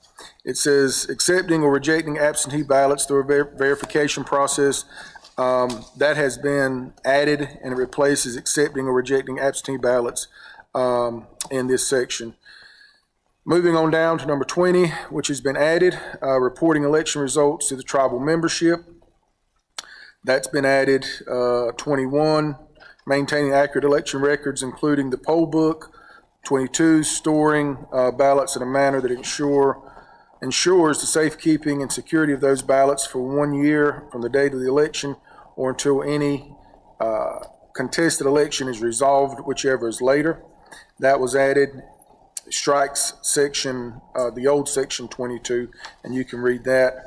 it says accepting or rejecting absentee ballots through a verification process. That has been added and it replaces accepting or rejecting absentee ballots in this section. Moving on down to number 20, which has been added, reporting election results to the tribal membership. That's been added. 21, maintaining accurate election records, including the poll book. 22, storing ballots in a manner that ensures the safekeeping and security of those ballots for 1 year from the date of the election or until any contested election is resolved, whichever is later. That was added. Strikes section, the old section 22, and you can read that.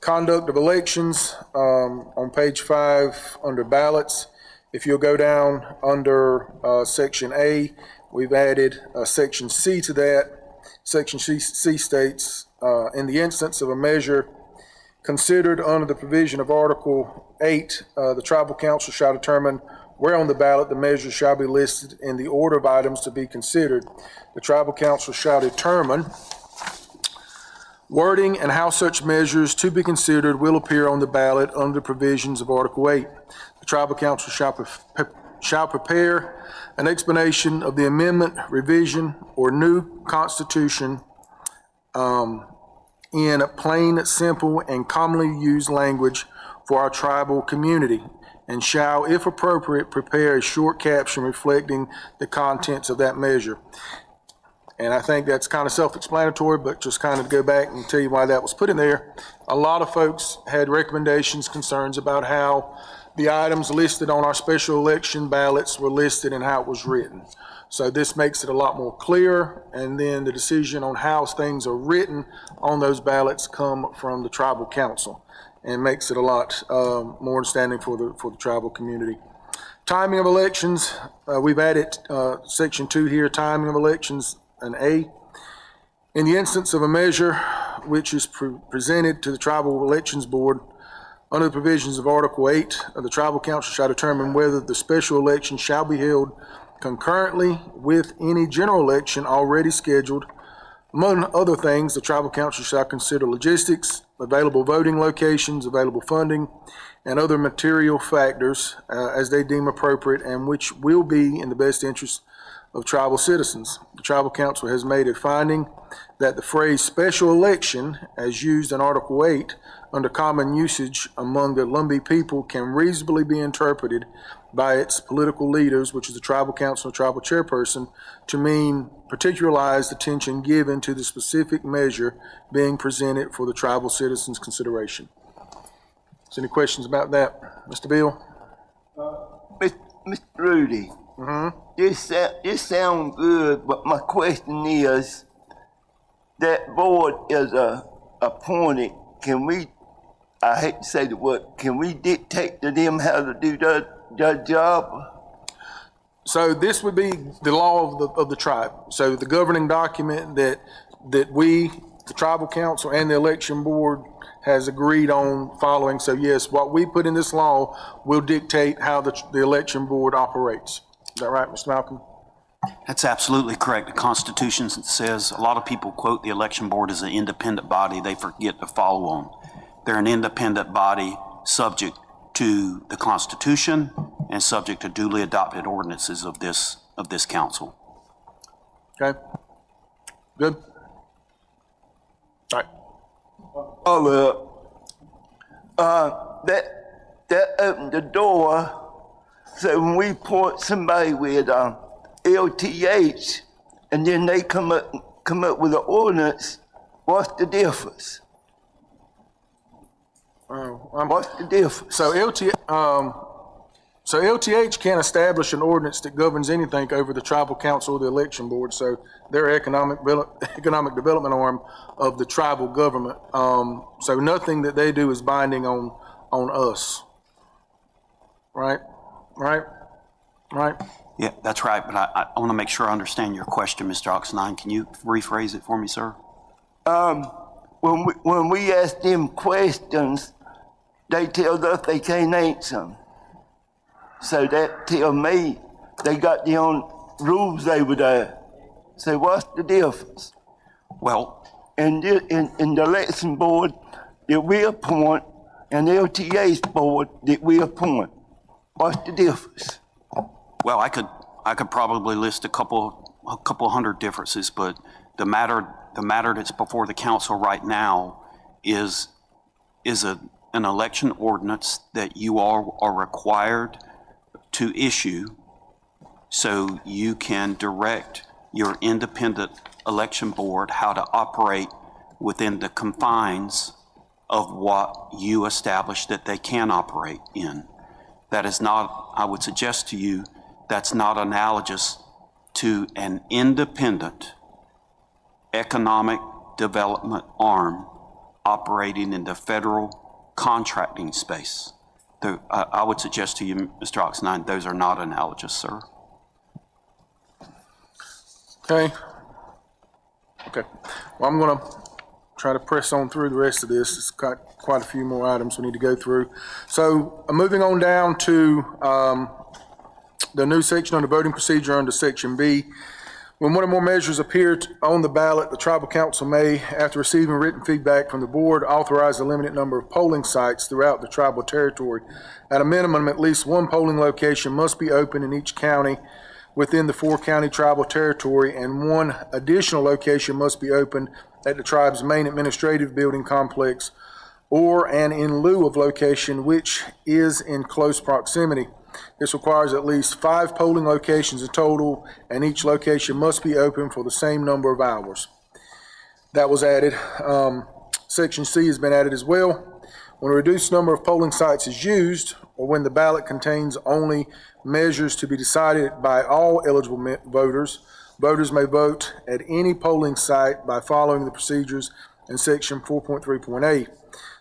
Conduct of elections, on page 5, under ballots, If you'll go down under Section A, we've added Section C to that. Section C states, in the instance of a measure considered under the provision of Article 8, the tribal council shall determine where on the ballot the measure shall be listed in the order of items to be considered. The tribal council shall determine wording and how such measures to be considered will appear on the ballot under the provisions of Article 8. The tribal council shall prepare an explanation of the amendment, revision, or new constitution in plain, simple, and commonly used language for our tribal community, and shall, if appropriate, prepare a short caption reflecting the contents of that measure. And I think that's kind of self-explanatory, but just kind of go back and tell you why that was put in there. A lot of folks had recommendations, concerns about how the items listed on our special election ballots were listed and how it was written. So this makes it a lot more clear, and then the decision on how things are written on those ballots come from the tribal council, and makes it a lot more understanding for the tribal community. Timing of elections, we've added Section 2 here, timing of elections, an A. In the instance of a measure which is presented to the Tribal Elections Board under the provisions of Article 8, the Tribal Council shall determine whether the special election shall be held concurrently with any general election already scheduled. Among other things, the Tribal Council shall consider logistics, available voting locations, available funding, and other material factors as they deem appropriate and which will be in the best interest of tribal citizens. The Tribal Council has made a finding that the phrase special election, as used in Article 8 under common usage among the Lumbee people, can reasonably be interpreted by its political leaders, which is the Tribal Council and Tribal Chairperson, to mean particularized attention given to the specific measure being presented for the tribal citizens' consideration. Is there any questions about that? Mr. Bill? Mr. Rudy, this sounds good, but my question is, that board is appointed, can we, I hate to say the word, can we dictate to them how to do their job? So this would be the law of the tribe. So the governing document that we, the tribal council and the election board has agreed on following. So yes, what we put in this law will dictate how the election board operates. Is that right, Mr. Malcolm? That's absolutely correct. The Constitution says, a lot of people quote the election board as an independent body they forget to follow on. They're an independent body subject to the Constitution and subject to duly adopted ordinances of this council. Okay. Good. All right. That opened the door, so when we point somebody with LTH, and then they come up with an ordinance, what's the difference? What's the difference? So LTH can't establish an ordinance that governs anything over the tribal council or the election board. So they're economic development arm of the tribal government. So nothing that they do is binding on us. Right? Yeah, that's right, but I want to make sure I understand your question, Mr. Oxenine. Can you rephrase it for me, sir? When we ask them questions, they tell us they can't answer them. So that tell me they got their own rules over there. So what's the difference? Well, in the election board that we appoint and the LTA's board that we appoint, what's the difference? well, I could probably list a couple hundred differences, but the matter that's before the council right now is an election ordinance that you all are required to issue so you can direct your independent election board how to operate within the confines of what you establish that they can operate in. That is not, I would suggest to you, that's not analogous to an independent economic development arm operating in the federal contracting space. I would suggest to you, Mr. Oxnine, those are not analogous, sir. Okay. Okay. Well, I'm going to try to press on through the rest of this. It's got quite a few more items we need to go through. So moving on down to the new section on the voting procedure under Section B. When one or more measures appear on the ballot, the tribal council may, after receiving written feedback from the board, authorize a limited number of polling sites throughout the tribal territory. At a minimum, at least one polling location must be open in each county within the 4-county tribal territory, and one additional location must be opened at the tribe's main administrative building complex or an in lieu of location which is in close proximity. This requires at least 5 polling locations in total, and each location must be open for the same number of hours. That was added. Section C has been added as well. When a reduced number of polling sites is used, or when the ballot contains only measures to be decided by all eligible voters, voters may vote at any polling site by following the procedures in Section 4.3.8.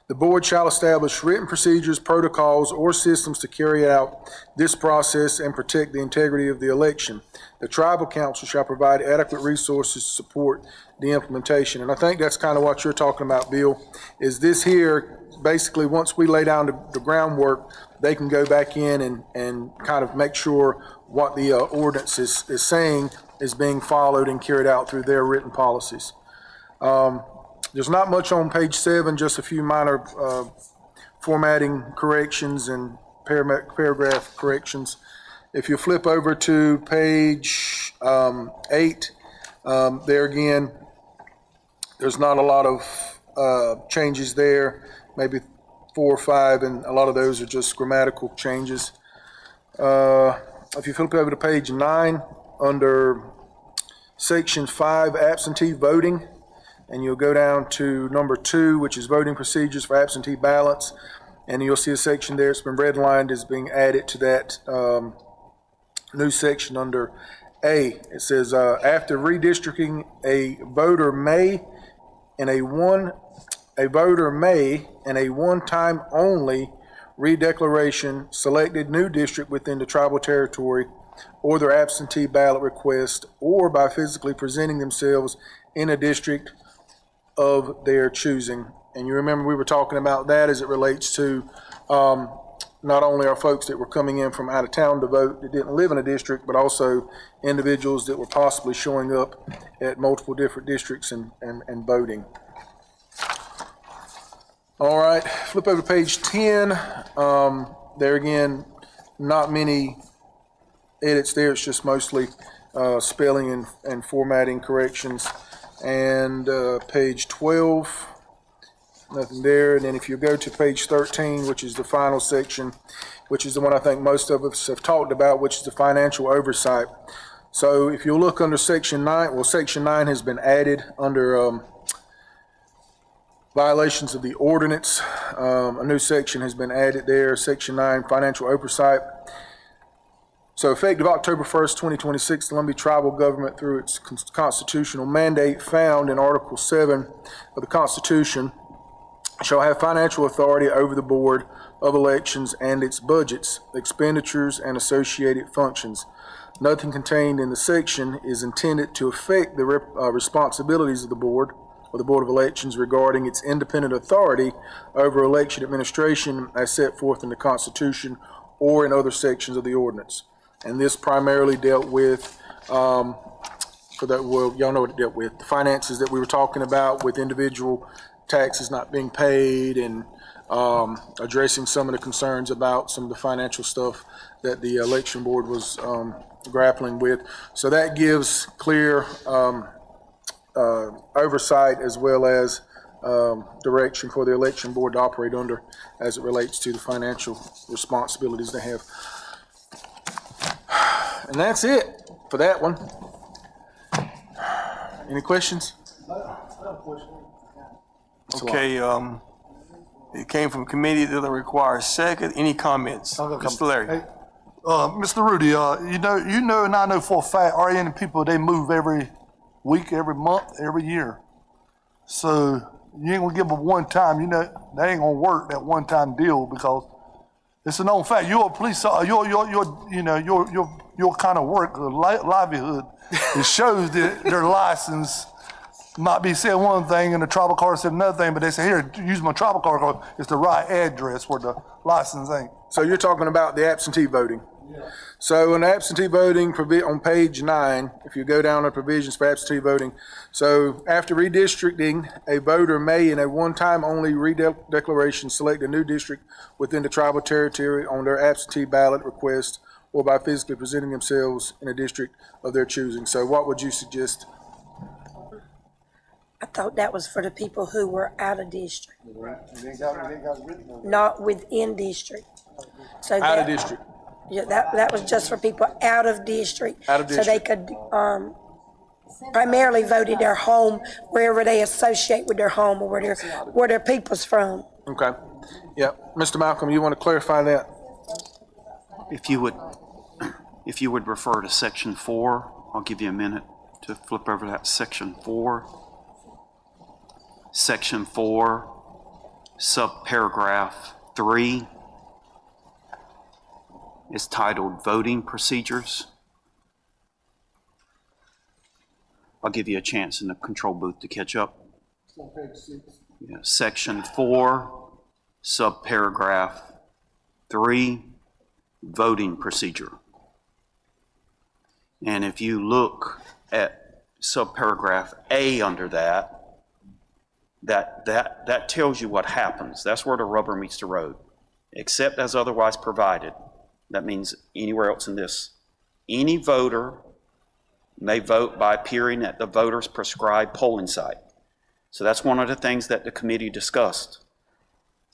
The board shall establish written procedures, protocols, or systems to carry out this process and protect the integrity of the election. The tribal council shall provide adequate resources to support the implementation. And I think that's kind of what you're talking about, Bill, is this here, basically, once we lay down the groundwork, they can go back in and kind of make sure what the ordinance is saying is being followed and carried out through their written policies. There's not much on page 7, just a few minor formatting corrections and paragraph corrections. If you flip over to page 8, there again, there's not a lot of changes there, maybe 4 or 5, and a lot of those are just grammatical changes. If you flip over to page 9, under Section 5, absentee voting, and you'll go down to number 2, which is voting procedures for absentee ballots, and you'll see a section there, it's been redlined as being added to that new section under A. It says, after redistricting, a voter may, in a one-time only redeclaration, selected new district within the tribal territory or their absentee ballot request, or by physically presenting themselves in a district of their choosing. And you remember we were talking about that as it relates to not only our folks that were coming in from out of town to vote that didn't live in a district, but also individuals that were possibly showing up at multiple different districts and voting. All right, flip over to page 10. There again, not many edits there. It's just mostly spelling and formatting corrections. And page 12, nothing there. And then if you go to page 13, which is the final section, which is the one I think most of us have talked about, which is the financial oversight. So if you look under Section 9, well, Section 9 has been added under violations of the ordinance. A new section has been added there, Section 9, financial oversight. So effective October 1st, 2026, the Lumbee Tribal Government, through its constitutional mandate found in Article 7 of the Constitution, shall have financial authority over the Board of Elections and its budgets, expenditures, and associated functions. Nothing contained in the section is intended to affect the responsibilities of the Board or the Board of Elections regarding its independent authority over election administration as set forth in the Constitution or in other sections of the ordinance. And this primarily dealt with, y'all know what it dealt with, the finances that we were talking about with individual taxes not being paid and addressing some of the concerns about some of the financial stuff that the election board was grappling with. So that gives clear oversight as well as direction for the election board to operate under as it relates to the financial responsibilities they have. And that's it for that one. Any questions? Okay, it came from committee that require a second. Any comments? Mr. Larry? Hey, Mr. Rudy, you know, and I know for a fact, RN people, they move every week, every month, every year. So you ain't gonna give them one time, you know, they ain't gonna work that one-time deal because It's a known fact. You're a police, your kind of work, livelihood, it shows that their license might be saying one thing and the tribal card said another thing, but they say, here, use my tribal card, it's the right address where the license ain't. So you're talking about the absentee voting? So in absentee voting, on page 9, if you go down to provisions for absentee voting, so after redistricting, a voter may, in a one-time only redeclaration, select a new district within the tribal territory on their absentee ballot request or by physically presenting themselves in a district of their choosing. So what would you suggest? I thought that was for the people who were out of district, not within district. So Out of that- district? Yeah, that was just for people out of district. Out of So they could, primarily vote in their home, wherever they associate with their home or where their people's from. Okay. Yeah. Mr. Malcolm, you want to clarify that? If you would refer to section 4, I'll give you a minute to flip over that section 4. Section 4, subparagraph 3 is titled Voting Procedures. I'll give you a chance in the control booth to catch up. Yeah, section 4, subparagraph 3, voting procedure. And if you look at subparagraph A under that tells you what happens. That's where the rubber meets the road. Except as otherwise provided. That means anywhere else in this. Any voter may vote by appearing at the voter's prescribed polling site. So that's one of the things that the committee discussed.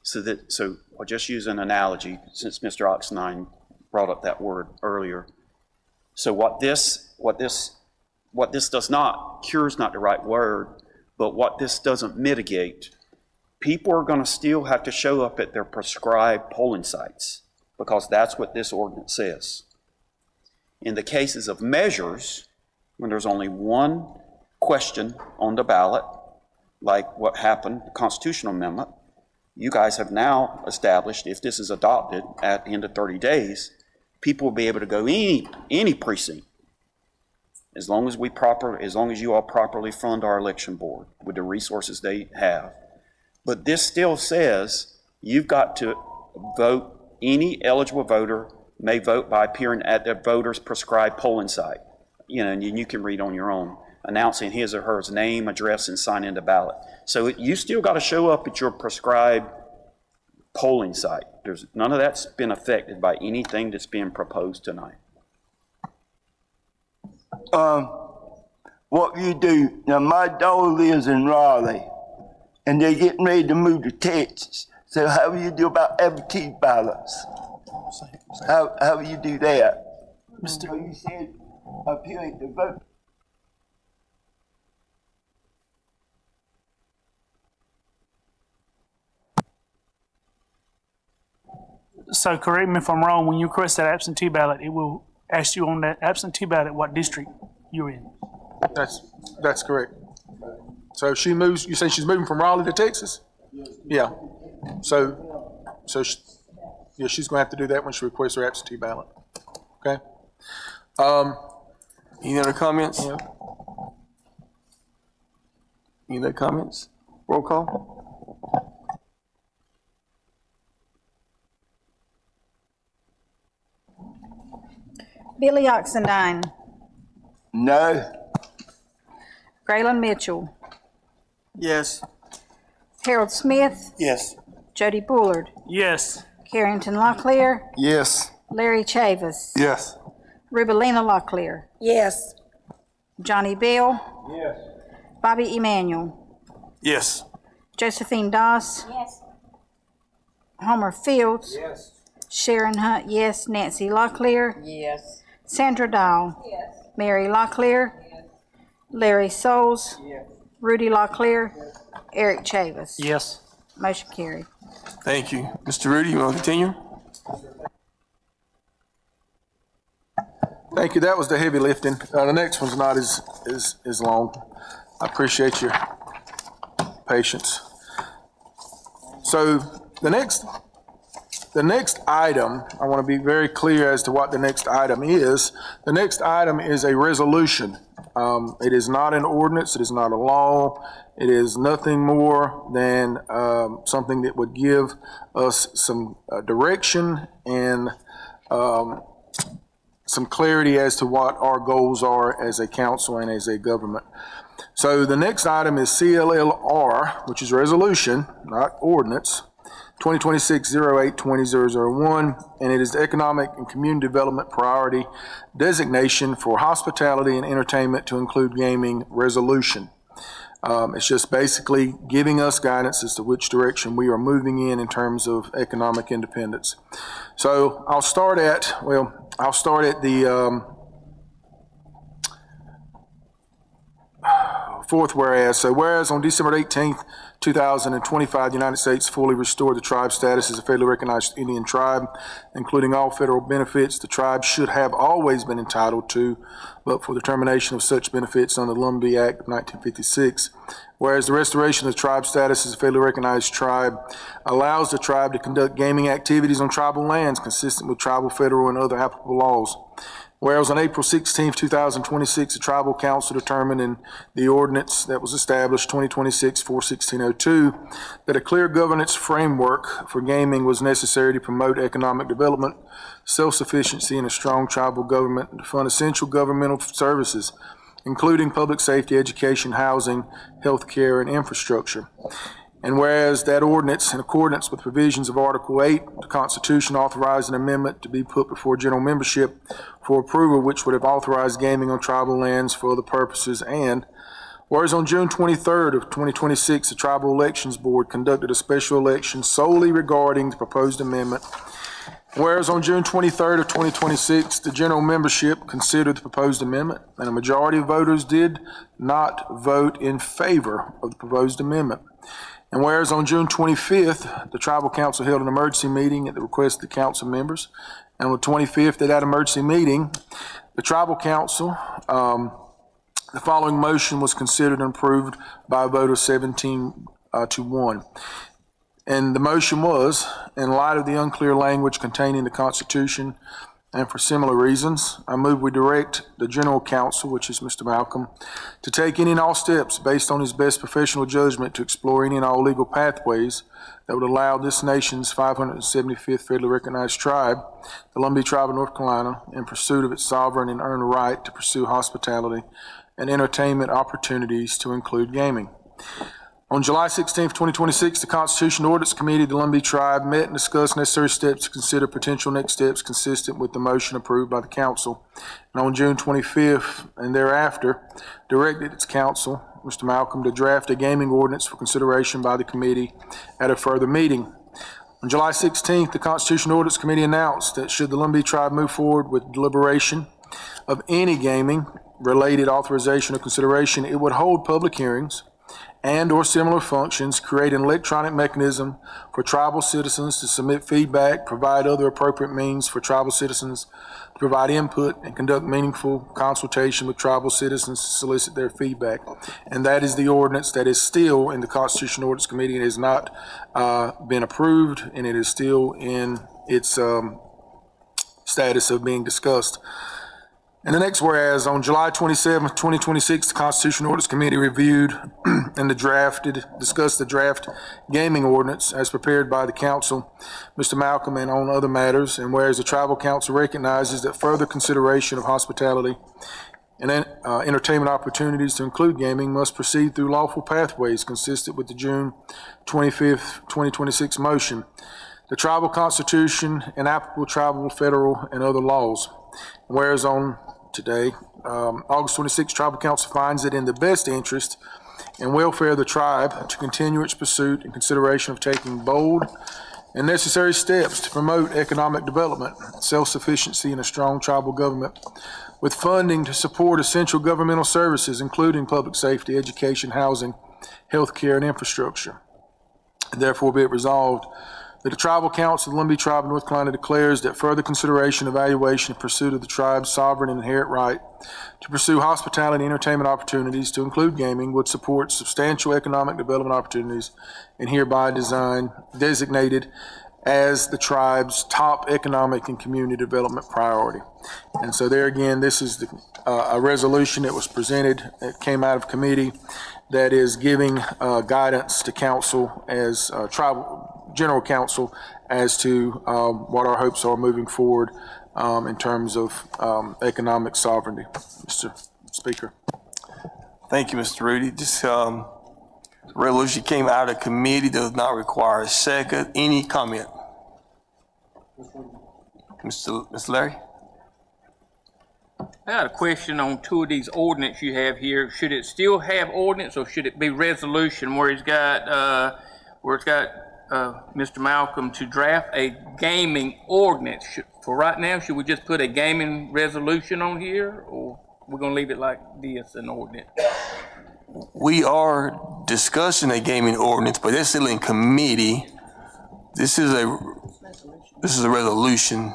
So I'll just use an analogy since Mr. Oxnine brought up that word earlier. So what this does not, cure is not the right word, but what this doesn't mitigate, people are going to still have to show up at their prescribed polling sites because that's what this ordinance says. In the cases of measures, when there's only one question on the ballot, like what happened, the constitutional amendment, you guys have now established, if this is adopted at the end of 30 days, people will be able to go any precinct as long as you all properly fund our election board with the resources they have. But this still says you've got to vote, any eligible voter may vote by appearing at the voter's prescribed polling site. And you can read on your own, announcing his or her name, address, and sign in the ballot. So you still got to show up at your prescribed polling site. None of that's been affected by anything that's being proposed tonight. What you do, now my daughter lives in Raleigh, and they're getting ready to move to Texas. So how do you do about absentee ballots? How do you do that? So you said appearing to vote. So correct me if I'm wrong, when you request that absentee ballot, it will ask you on that absentee ballot what district you're in. That's correct. So she moves, you say she's moving from Raleigh to Texas? Yeah. So she's gonna have to do that when she requests her absentee ballot. Okay? Any other comments? Yeah. Any other comments? Roll call? Billy Oxendine, No. Graylin Mitchell, Yes. Harold Smith, Yes. Jody Bullard, Yes. Carrington Locklear, Yes. Larry Chavis, Yes. Rubelina Locklear, Yes, Johnny Bell, Yes. Bobby Emanuel, Yes. Josephine Doss, Yes. Homer Fields, Yes. Sharon Hunt, yes, Nancy Locklear, Yes. Sandra Dahl, Yes. Mary Locklear, Larry Souls, Rudy Locklear, Eric Chavis. Yes. Motion carried. Thank you. Mr. Rudy, you want to continue? Thank you. That was the heavy lifting. The next one's not as long. I appreciate your patience. So the next The next item, I want to be very clear as to what the next item is. The next item is a resolution. It is not an ordinance, it is not a law, it is nothing more than something that would give us some direction and some clarity as to what our goals are as a council and as a government. So the next item is CLLR, which is resolution, not ordinance, 2026-08-2001, and it is the Economic and Community Development Priority Designation for Hospitality and Entertainment to include gaming resolution. It's just basically giving us guidance as to which direction we are moving in terms of economic independence. So I'll start at the fourth whereas. So whereas on December 18th, 2025, the United States fully restored the tribe status as a federally recognized Indian tribe, including all federal benefits the tribe should have always been entitled to, but for the termination of such benefits under the Lumbee Act of 1956. Whereas the restoration of the tribe status as a federally recognized tribe allows the tribe to conduct gaming activities on tribal lands consistent with tribal, federal, and other applicable laws. Whereas on April 16, 2026, the Tribal Council determined in the ordinance that was established 2026-41602 that a clear governance framework for gaming was necessary to promote economic development, self-sufficiency, and a strong tribal government and to fund essential governmental services, including public safety, education, housing, health care, and infrastructure. And whereas that ordinance, in accordance with provisions of Article 8 of the Constitution, authorized an amendment to be put before general membership for approval, which would have authorized gaming on tribal lands for other purposes. And whereas on June 23rd of 2026, the Tribal Elections Board conducted a special election solely regarding the proposed amendment. Whereas on June 23rd of 2026, the general membership considered the proposed amendment, and a majority of voters did not vote in favor of the proposed amendment. And whereas on June 25th, the Tribal Council held an emergency meeting at the request of the council members, and on the 25th of that emergency meeting, the Tribal Council, the following motion was considered and approved by a vote of 17 to 1. And the motion was, in light of the unclear language contained in the Constitution and for similar reasons, I move we direct the General Counsel, which is Mr. Malcolm, to take any and all steps based on his best professional judgment to explore any and all legal pathways that would allow this nation's 575th federally recognized tribe, the Lumbee Tribe of North Carolina, in pursuit of its sovereign and earned right to pursue hospitality and entertainment opportunities to include gaming. On July 16, 2026, the Constitution Ordinance Committee of the Lumbee Tribe met and discussed necessary steps to consider potential next steps consistent with the motion approved by the council. And on June 25th and thereafter, directed its counsel, Mr. Malcolm, to draft a gaming ordinance for consideration by the committee at a further meeting. On July 16th, the Constitution Ordinance Committee announced that should the Lumbee Tribe move forward with deliberation of any gaming-related authorization or consideration, it would hold public hearings and or similar functions, create an electronic mechanism for tribal citizens to submit feedback, provide other appropriate means for tribal citizens to provide input, and conduct meaningful consultation with tribal citizens to solicit their feedback. And that is the ordinance that is still in the Constitution Ordinance Committee. It has not been approved, and it is still in its status of being discussed. And the next whereas, on July 27, 2026, the Constitutional Ordinance Committee reviewed and discussed the draft gaming ordinance as prepared by the council, Mr. Malcolm, and on other matters. And whereas the Tribal Council recognizes that further consideration of hospitality and entertainment opportunities to include gaming must proceed through lawful pathways consistent with the June 25th, 2026 motion, the Tribal Constitution, and applicable tribal, federal, and other laws. Whereas on today, August 26, Tribal Council finds it in the best interest and welfare of the tribe to continue its pursuit and consideration of taking bold and necessary steps to promote economic development, self-sufficiency, and a strong tribal government, with funding to support essential governmental services, including public safety, education, housing, health care, and infrastructure. And therefore be it resolved that the Tribal Council of the Lumbee Tribe of North Carolina declares that further consideration, evaluation, and pursuit of the tribe's sovereign and inherent right to pursue hospitality and entertainment opportunities to include gaming would support substantial economic development opportunities and hereby designated as the tribe's top economic and community development priority. And so there again, this is a resolution that was presented, it came out of committee, that is giving guidance to council as tribal general council as to what our hopes are moving forward in terms of economic sovereignty. Mr. Speaker. Thank you, Mr. Rudy. This resolution came out of committee, does not require a second. Any comment? Mr. Larry? I got a question on two of these ordinance you have here. Should it still have ordinance or should it be resolution where it's got Mr. Malcolm to draft a gaming ordinance? For right now, should we just put a gaming resolution on here, or we're gonna leave it like this, an ordinance? We are discussing a gaming ordinance, but that's still in committee. This is a resolution.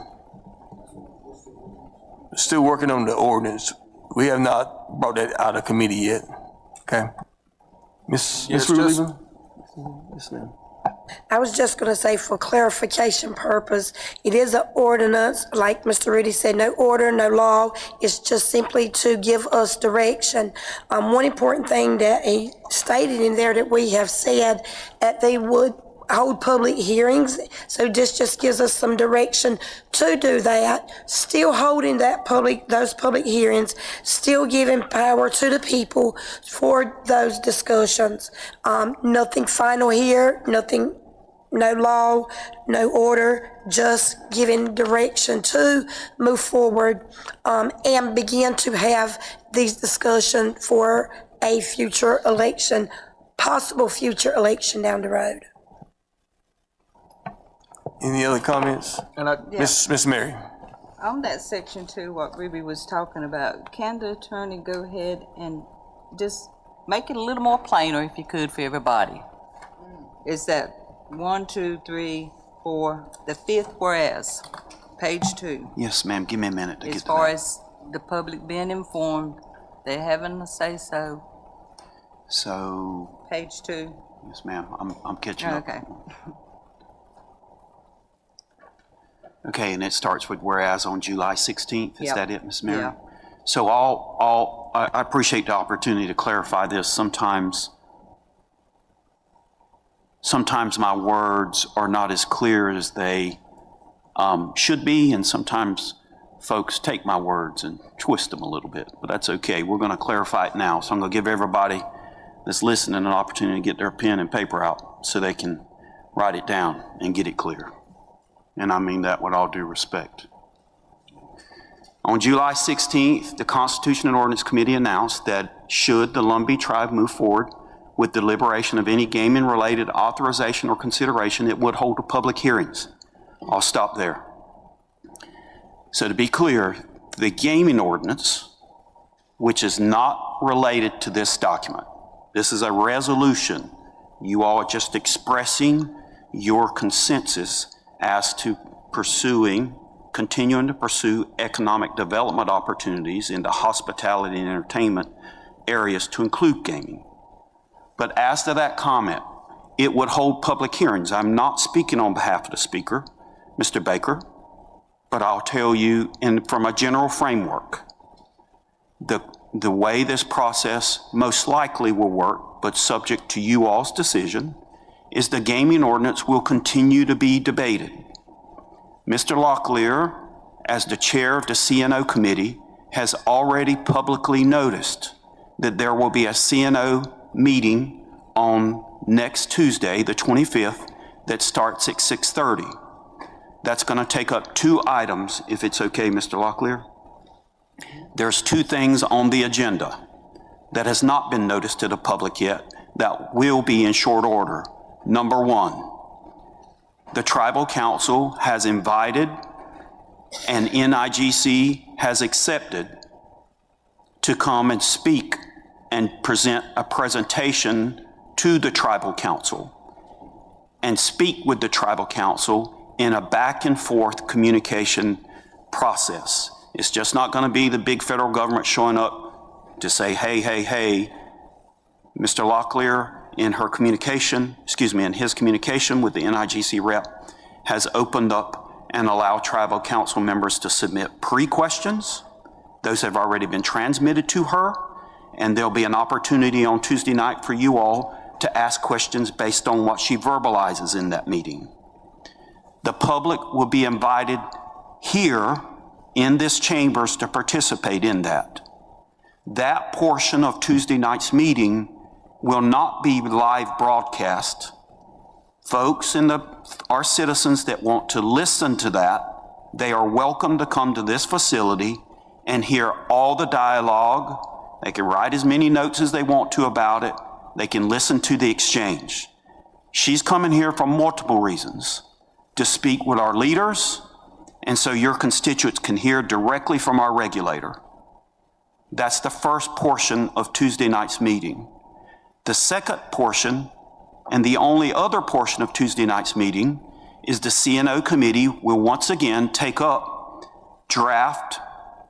Still working on the ordinance. We have not brought that out of committee yet. Okay. Ms. Ruby? Yes, ma'am. I was just going to say, for clarification purpose, it is an ordinance, like Mr. Rudy said, no order, no law. It's just simply to give us direction. One important thing that he stated in there that we have said that they would hold public hearings. So this just gives us some direction to do that, still holding those public hearings, still giving power to the people for those discussions. Nothing final here, nothing, no law, no order, just giving direction to move forward and begin to have these discussions for a future election, possible future election down the road. Any other comments? Miss Mary? On that section two, what Ruby was talking about, can the attorney go ahead and just make it a little more plainer if you could for everybody? Is that 1, 2, 3, 4, the fifth whereas, page 2. Yes, ma'am. Give me a minute to get to As far that. as the public being informed, they having a say-so, So, page 2. yes, ma'am. I'm catching up. Okay. Okay, and it starts with whereas on July 16th. Is Yep. that it, Ms. Mary? Yeah. So I appreciate the opportunity to clarify this. Sometimes my words are not as clear as they should be, and sometimes folks take my words and twist them a little bit, but that's okay. We're going to clarify it now. So I'm going to give everybody that's listening an opportunity to get their pen and paper out so they can write it down and get it clear. And I mean that with all due respect. On July 16th, the Constitution and Ordinance Committee announced that should the Lumbee tribe move forward with deliberation of any gaming-related authorization or consideration, it would hold public hearings. I'll stop there. So to be clear, the gaming ordinance, which is not related to this document, this is a resolution. You all are just expressing your consensus as to continuing to pursue economic development opportunities in the hospitality and entertainment areas to include gaming. But as to that comment, it would hold public hearings. I'm not speaking on behalf of the speaker, Mr. Baker, but I'll tell you from a general framework, the way this process most likely will work, but subject to you all's decision, is the gaming ordinance will continue to be debated. Mr. Locklear, as the chair of the CNO committee, has already publicly noticed that there will be a CNO meeting on next Tuesday, the 25th, that starts at 6:30. That's going to take up 2 items, if it's okay, Mr. Locklear. There's 2 things on the agenda that has not been noticed to the public yet that will be in short order. Number 1, the Tribal Council has invited and NIGC has accepted to come and speak and present a presentation to the Tribal Council and speak with the Tribal Council in a back and forth communication process. It's just not going to be the big federal government showing up to say, hey, hey, hey. Mr. Locklear, in his communication with the NIGC rep, has opened up and allowed tribal council members to submit pre-questions. Those have already been transmitted to her, and there'll be an opportunity on Tuesday night for you all to ask questions based on what she verbalizes in that meeting. The public will be invited here in this chambers to participate in that. That portion of Tuesday night's meeting will not be live broadcast. Folks our citizens that want to listen to that, they are welcome to come to this facility and hear all the dialogue. They can write as many notes as they want to about it. They can listen to the exchange. She's coming here for multiple reasons: to speak with our leaders, and so your constituents can hear directly from our regulator. That's the first portion of Tuesday night's meeting. The second portion, and the only other portion of Tuesday night's meeting, is the CNO committee will once again take up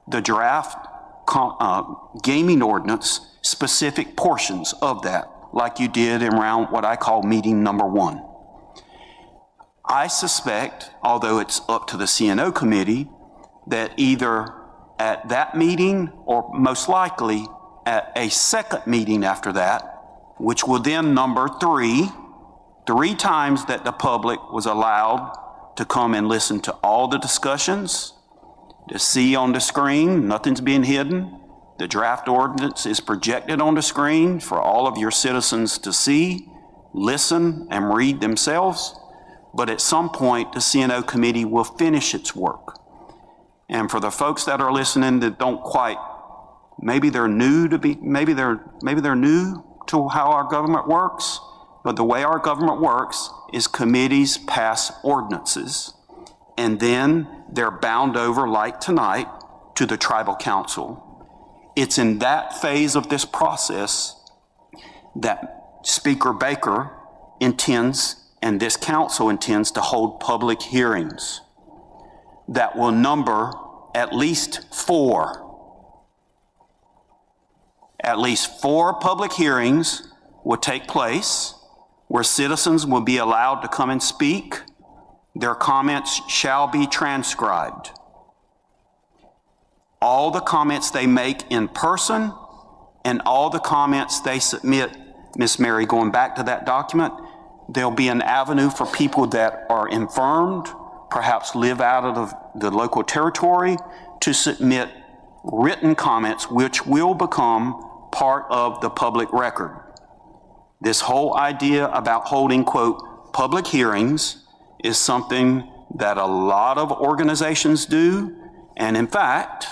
the draft gaming ordinance, specific portions of that, like you did around what I call meeting number 1. I suspect, although it's up to the CNO committee, that either at that meeting or most likely at a second meeting after that, which will then number 3 times that the public was allowed to come and listen to all the discussions, to see on the screen, nothing's being hidden. The draft ordinance is projected on the screen for all of your citizens to see, listen, and read themselves. But at some point, the CNO committee will finish its work. And for the folks that are listening that don't quite, maybe they're new to how our government works, but the way our government works is committees pass ordinances, and then they're bound over, like tonight, to the tribal council. It's in that phase of this process that Speaker Baker intends, and this council intends, to hold public hearings that will number at least 4. At least 4 public hearings will take place where citizens will be allowed to come and speak. Their comments shall be transcribed. All the comments they make in person and all the comments they submit, Miss Mary, going back to that document, there'll be an avenue for people that are infirmed, perhaps live out of the local territory, to submit written comments which will become part of the public record. This whole idea about holding, quote, public hearings is something that a lot of organizations do. And in fact,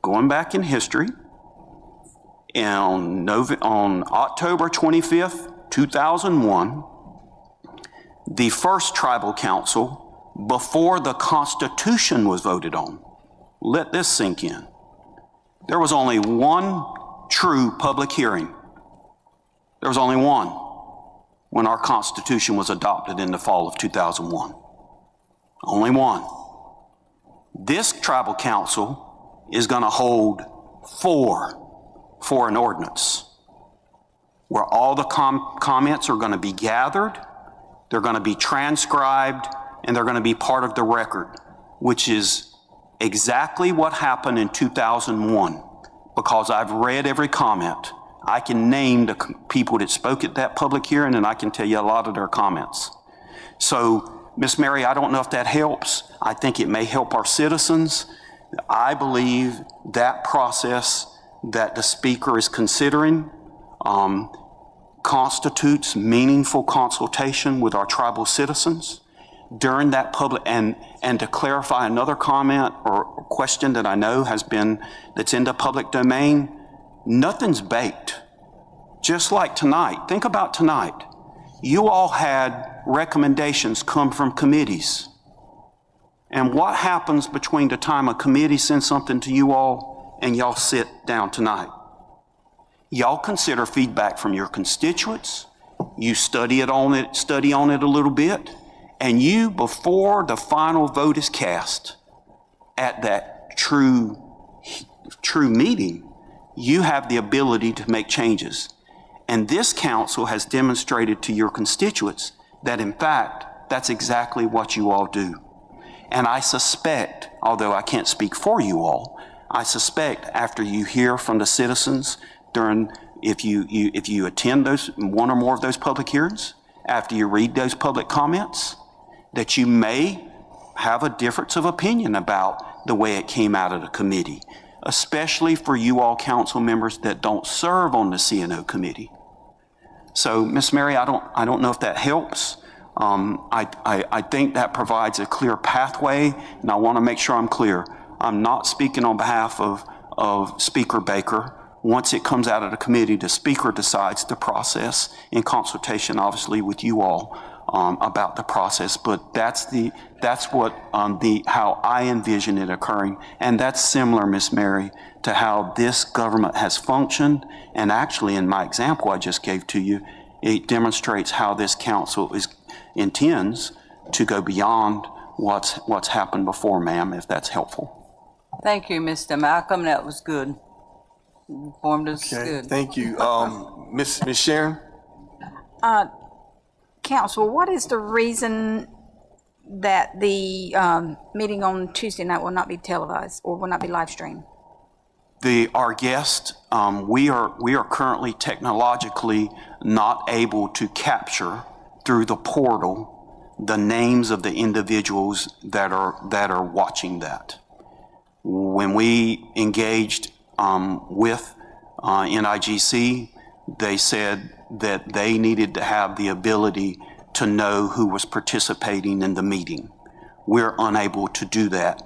going back in history, on October 25th, 2001, the first tribal council, before the Constitution was voted on, let this sink in. There was only one true public hearing. There was only one when our Constitution was adopted in the fall of 2001. Only one. This tribal council is going to hold 4 for an ordinance, where all the comments are going to be gathered, they're going to be transcribed, and they're going to be part of the record, which is exactly what happened in 2001, because I've read every comment. I can name the people that spoke at that public hearing, and I can tell you a lot of their comments. So, Miss Mary, I don't know if that helps. I think it may help our citizens. I believe that process that the speaker is considering constitutes meaningful consultation with our tribal citizens during that public, and to clarify another comment or question that I know that's in the public domain, nothing's baked. Just like tonight, think about tonight. You all had recommendations come from committees. And what happens between the time a committee sends something to you all and y'all sit down tonight? Y'all consider feedback from your constituents. You study on it a little bit. And you, before the final vote is cast at that true meeting, you have the ability to make changes. And this council has demonstrated to your constituents that, in fact, That's exactly what you all do. And I suspect, although I can't speak for you all, I suspect after you hear from the citizens during, if you attend one or more of those public hearings, after you read those public comments, that you may have a difference of opinion about the way it came out of the committee, especially for you all council members that don't serve on the CNO committee. So, Ms. Mary, I don't know if that helps. I think that provides a clear pathway, and I want to make sure I'm clear. I'm not speaking on behalf of Speaker Baker. Once it comes out of the committee, the Speaker decides the process in consultation, obviously, with you all about the process. But that's how I envision it occurring, and that's similar, Ms. Mary, to how this government has functioned. And actually, in my example I just gave to you, it demonstrates how this council intends to go beyond what's happened before, ma'am, if that's helpful. Thank you, Mr. Malcolm. That was good. Informed us Okay, good. thank you. Ms. Sharon? Council, what is the reason that the meeting on Tuesday night will not be televised or will not be live streamed? Our guest, we are currently technologically not able to capture through the portal the names of the individuals that are watching that. When we engaged with NIGC, they said that they needed to have the ability to know who was participating in the meeting. We're unable to do that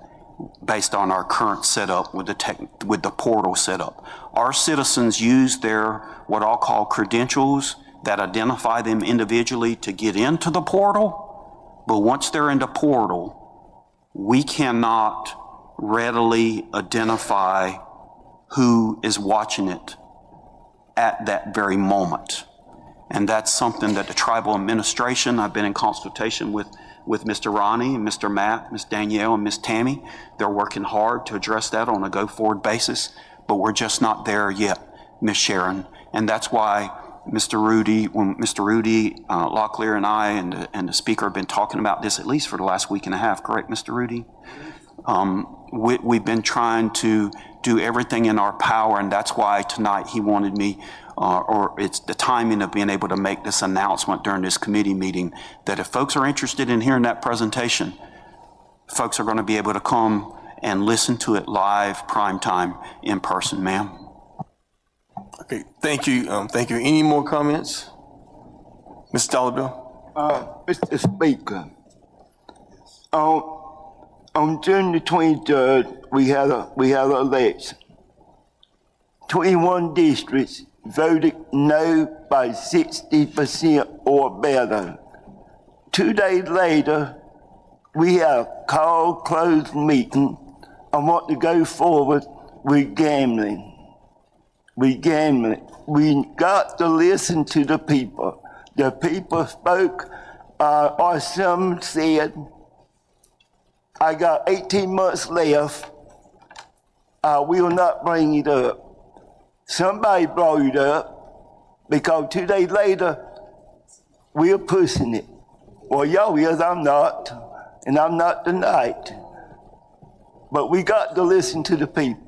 based on our current setup with the portal setup. Our citizens use their what I'll call credentials that identify them individually to get into the portal, but once they're in the portal, we cannot readily identify who is watching it at that very moment. And that's something that the tribal administration, I've been in consultation with Mr. Ronnie, and Mr. Matt, Ms. Danielle, and Ms. Tammy. They're working hard to address that on a go-forward basis, but we're just not there yet, Ms. Sharon. And that's why Mr. Rudy Locklear and I and the speaker have been talking about this at least for the last week and a half, correct, Mr. Rudy? We've been trying to do everything in our power, and that's why tonight he wanted me, or it's the timing of being able to make this announcement during this committee meeting, that if folks are interested in hearing that presentation, folks are going to be able to come and listen to it live, prime time, in person, ma'am. Okay, thank you. Thank you. Any more comments? Mr. Dollarbill? Mr. Speaker, on June the 23rd, we had an election. 21 districts voted no by 60% or better. 2 days later, we had a closed meeting. I want to go forward with gambling. We got to listen to the people. The people spoke, or some said, I got 18 months left. I will not bring it up. Somebody brought it up because 2 days later, we're pushing it. Well, y'all is, I'm not, and I'm not tonight. But we got to listen to the people.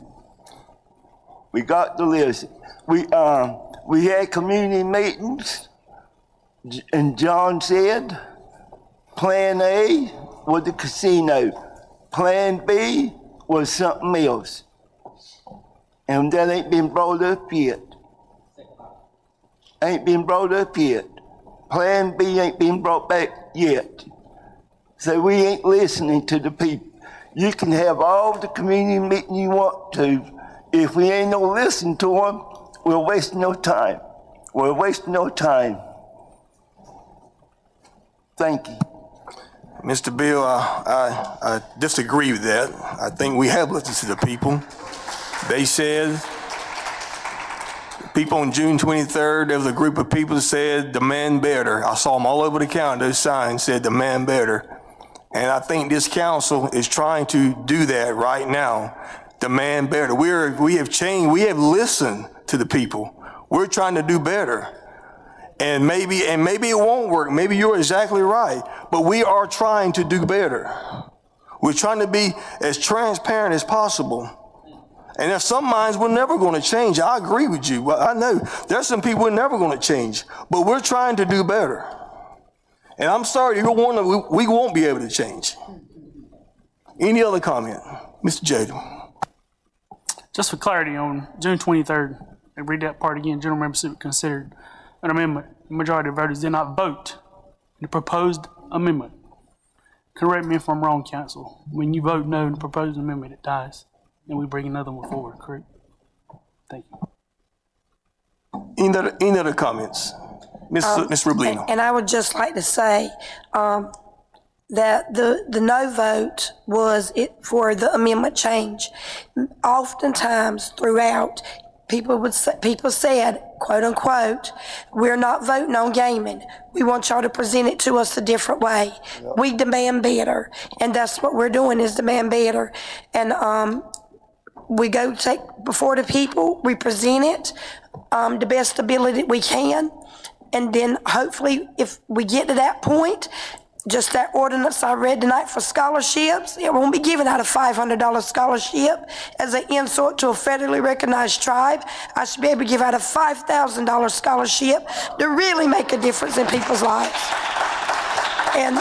We got to listen. We had community meetings, and John said, Plan A was the casino. Plan B was something else. And that ain't been brought up yet. Ain't been brought up yet. Plan B ain't been brought back yet. So we ain't listening to the people. You can have all the community meeting you want to. If we ain't no listen to them, we're wasting no time. We're wasting no time. Thank you. Mr. Bill, I disagree with that. I think we have listened to the people. They said, people on June 23rd, there was a group of people that said, demand better. I saw them all over the county, those signs said, demand better. And I think this council is trying to do that right now, demand better. We have changed, we have listened to the people. We're trying to do better. And maybe it won't work. Maybe you're exactly right. But we are trying to do better. We're trying to be as transparent as possible. And there's some minds we're never going to change. I agree with you. Well, I know there's some people we're never going to change, but we're trying to do better. And I'm sorry, you're one that we won't be able to change. Any other comment? Mr. Jaden. Just for clarity, on June 23rd, and read that part again, General Member Sibley considered an amendment. The majority of voters did not vote the proposed amendment. Correct me if I'm wrong, council. When you vote no on the proposed amendment, it dies, and we bring another one forward, correct? Thank you. Any other comments? Ms. Rubino. And I would just like to say that the no vote was for the amendment change. Oftentimes throughout, people said, quote unquote, we're not voting on gaming. We want y'all to present it to us a different way. We demand better. And that's what we're doing, is demand better. And we go take before the people, we present it the best ability we can. And then hopefully if we get to that point, just that ordinance I read tonight for scholarships, it won't be given out a $500 scholarship as an insult to a federally recognized tribe. I should be able to give out a $5,000 scholarship to really make a difference in people's lives. And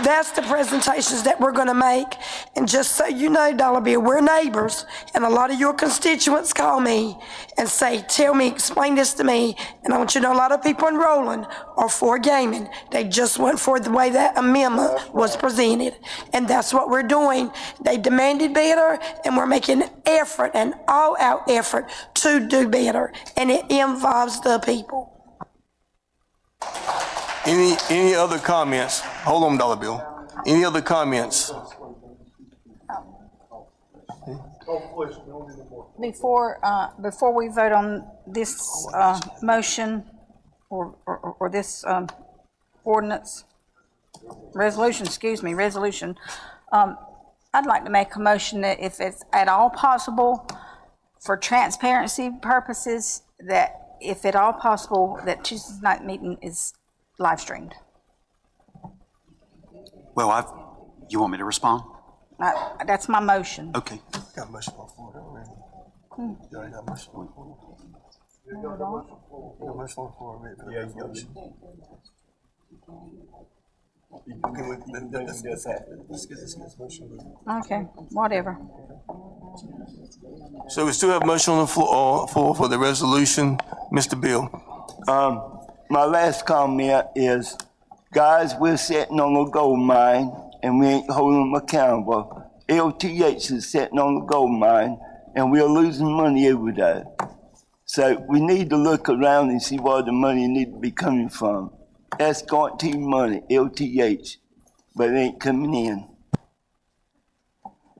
that's the presentations that we're going to make. And just so you know, Dollar Bill, we're neighbors, and a lot of your constituents call me and say, tell me, explain this to me. And I want you to know a lot of people in Roland are for gaming. They just went for the way that amendment was presented. And that's what we're doing. They demanded better, and we're making an effort, an all-out effort to do better. And it involves the people. Any other comments? Hold on, Dollar Bill. Any other comments? Before we vote on this motion or this ordinance, resolution, I'd like to make a motion that if it's at all possible, for transparency purposes, that if at all possible, that Tuesday's night meeting is live streamed. Well, you want me to respond? That's my motion. Okay. Got a motion on the floor already. You already got a motion on the floor? You got a motion on the floor already for the resolution. Let's get this motion. Okay, whatever. So we still have motion on the floor for the resolution. Mr. Bill. My last comment is, guys, we're sitting on a gold mine and we ain't holding them accountable. LTH is sitting on a gold mine and we're losing money over there. So we need to look around and see where the money need to be coming from. That's guaranteed money, LTH, but it ain't coming in.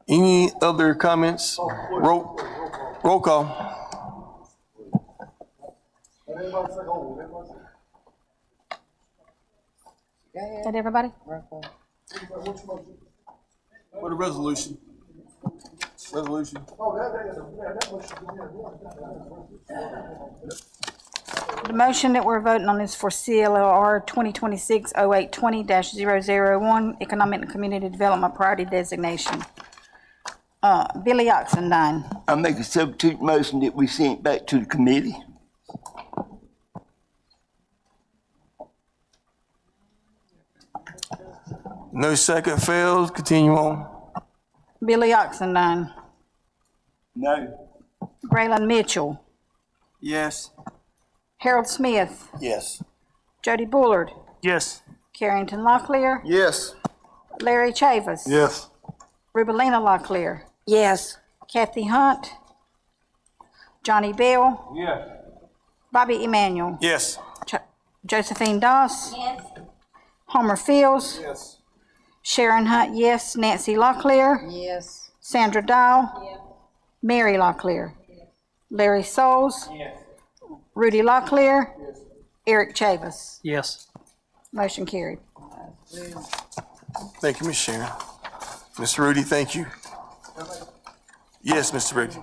Any other comments? Roll call. Is that everybody? For the resolution. The motion that we're voting on is for CLR 2026-0820-001, Economic and Community Development Priority Designation. Billy Oxendine. I make a substitute motion that we send it back to the committee. No second fails. Continue on. Billy Oxendine. No. Braylon Mitchell. Yes. Harold Smith. Yes. Jody Bullard. Yes. Carrington Locklear. Yes. Larry Chavis. Yes. Rubelina Locklear. Yes. Kathy Hunt. Johnny Bell. Yes. Bobby Emanuel. Yes. Josephine Doss. Yes. Homer Fields. Yes. Sharon Hunt, yes. Nancy Locklear. Yes. Sandra Dial. Yes. Mary Locklear. Yes. Larry Souls. Yes. Rudy Locklear. Yes. Eric Chavis. Yes. Motion carried. Thank you, Ms. Sharon. Mr. Rudy, thank you. Yes, Mr. Rudy.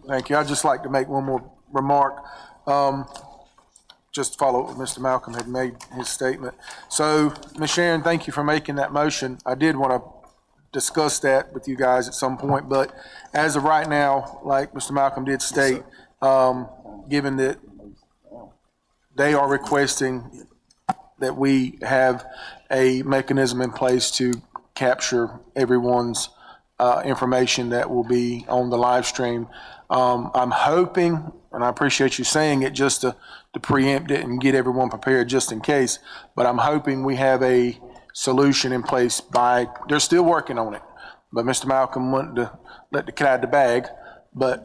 Thank you. I'd just like to make one more remark. just to follow up what Mr. Malcolm had made his statement. So, Ms. Sharon, thank you for making that motion. I did want to discuss that with you guys at some point, but as of right now, like Mr. Malcolm did state, given that they are requesting that we have a mechanism in place to capture everyone's information that will be on the live stream. I'm hoping, and I appreciate you saying it just to preempt it and get everyone prepared just in case, but I'm hoping we have a solution in place they're still working on it, but Mr. Malcolm wanted to let the cat out of the bag, but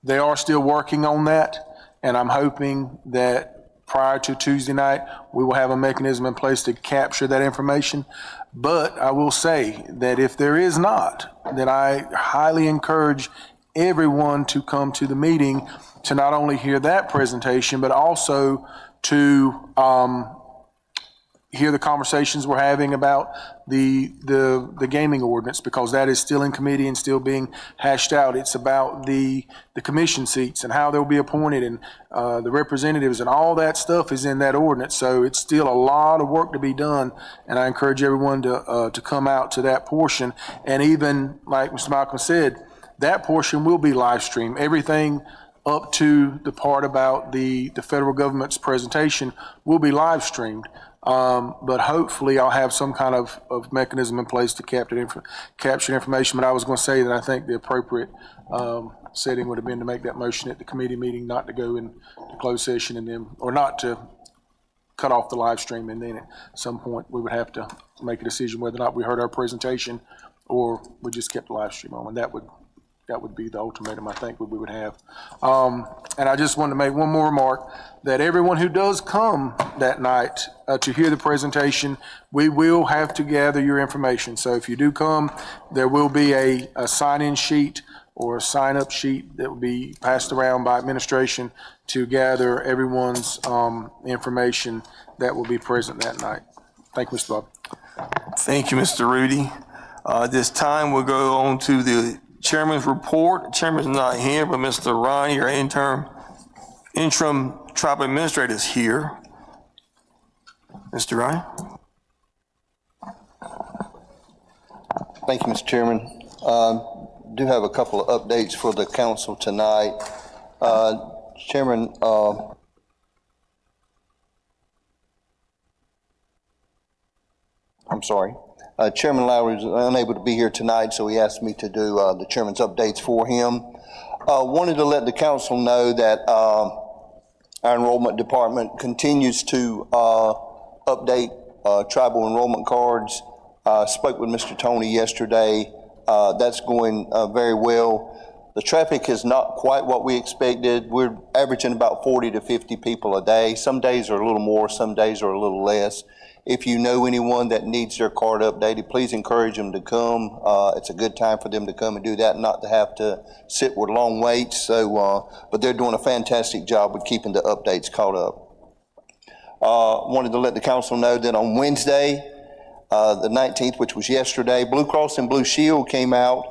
they are still working on that, and I'm hoping that prior to Tuesday night, we will have a mechanism in place to capture that information. But I will say that if there is not, then I highly encourage everyone to come to the meeting to not only hear that presentation, but also to hear the conversations we're having about the gaming ordinance, because that is still in committee and still being hashed out. It's about the commission seats and how they'll be appointed, and the representatives, and all that stuff is in that ordinance. So it's still a lot of work to be done, and I encourage everyone to come out to that portion. And even like Mr. Malcolm said, that portion will be live streamed. Everything up to the part about the federal government's presentation will be live streamed. But hopefully I'll have some kind of mechanism in place to capture information. But I was going to say that I think the appropriate setting would have been to make that motion at the committee meeting, not to go into closed session and then, or not to cut off the live stream, and then at some point we would have to make a decision whether or not we heard our presentation or we just kept the live stream on. And that would be the ultimatum I think we would have. And I just wanted to make one more remark, that everyone who does come that night to hear the presentation, we will have to gather your information. So if you do come, there will be a sign-in sheet or a sign-up sheet that will be passed around by administration to gather everyone's information that will be present that night. Thank you, Mr. Bob. Thank you, Mr. Rudy. This time we'll go on to the Chairman's report. The Chairman's not here, but Mr. Ronnie, our interim tribal administrator, is here. Mr. Ronnie? Thank you, Mr. Chairman. Do have a couple of updates for the council tonight. Chairman, I'm sorry. Chairman Lowry is unable to be here tonight, so he asked me to do the chairman's updates for him. Wanted to let the council know that our enrollment department continues to update tribal enrollment cards. Spoke with Mr. Tony yesterday. That's going very well. The traffic is not quite what we expected. We're averaging about 40 to 50 people a day. Some days are a little more, some days are a little less. If you know anyone that needs their card updated, please encourage them to come. It's a good time for them to come and do that, not to have to sit with long waits. So, but they're doing a fantastic job with keeping the updates caught up. Wanted to let the council know that on Wednesday, the 19th, which was yesterday, Blue Cross and Blue Shield came out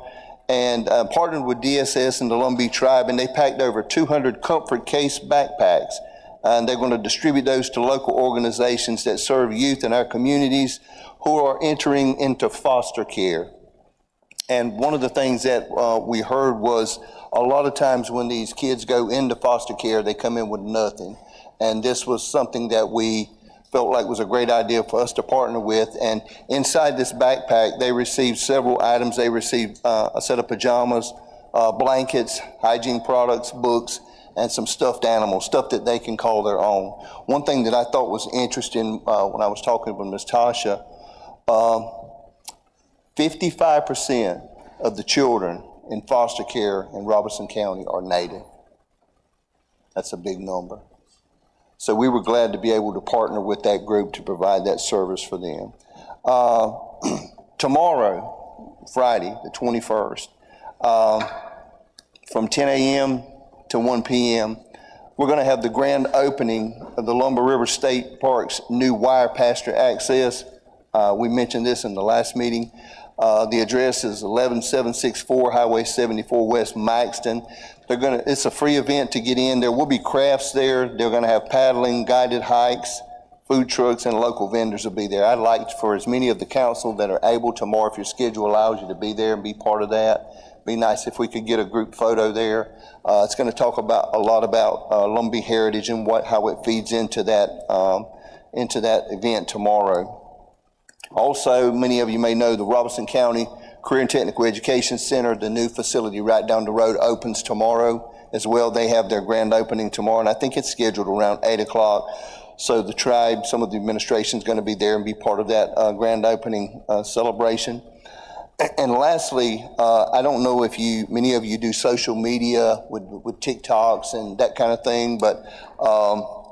and partnered with DSS and the Lumbee Tribe, and they packed over 200 Comfort Case backpacks. And they're going to distribute those to local organizations that serve youth in our communities who are entering into foster care. And one of the things that we heard was a lot of times when these kids go into foster care, they come in with nothing. And this was something that we felt like was a great idea for us to partner with. And inside this backpack, they received several items. They received a set of pajamas, blankets, hygiene products, books, and some stuffed animals, stuff that they can call their own. One thing that I thought was interesting when I was talking with Ms. Tasha, 55% of the children in foster care in Robeson County are Native. That's a big number. So we were glad to be able to partner with that group to provide that service for them. Tomorrow, Friday, the 21st, from 10 a.m. to 1 p.m., we're going to have the grand opening of the Lumber River State Park's new wire pasture access. We mentioned this in the last meeting. The address is 11764 Highway 74 West Maxton. It's a free event to get in. There will be crafts there. They're gonna have paddling, guided hikes, food trucks, and local vendors will be there. I'd like for as many of the council that are able tomorrow, if your schedule allows you to be there and be part of that. Be nice if we could get a group photo there. It's gonna talk about a lot about Lumbee heritage and how it feeds into that event tomorrow. Also, many of you may know the Robeson County Career and Technical Education Center, the new facility right down the road, opens tomorrow as well. They have their grand opening tomorrow, and I think it's scheduled around 8 o'clock. So the tribe, some of the administration is going to be there and be part of that grand opening celebration. And lastly, I don't know if many of you do social media with TikToks and that kind of thing, but our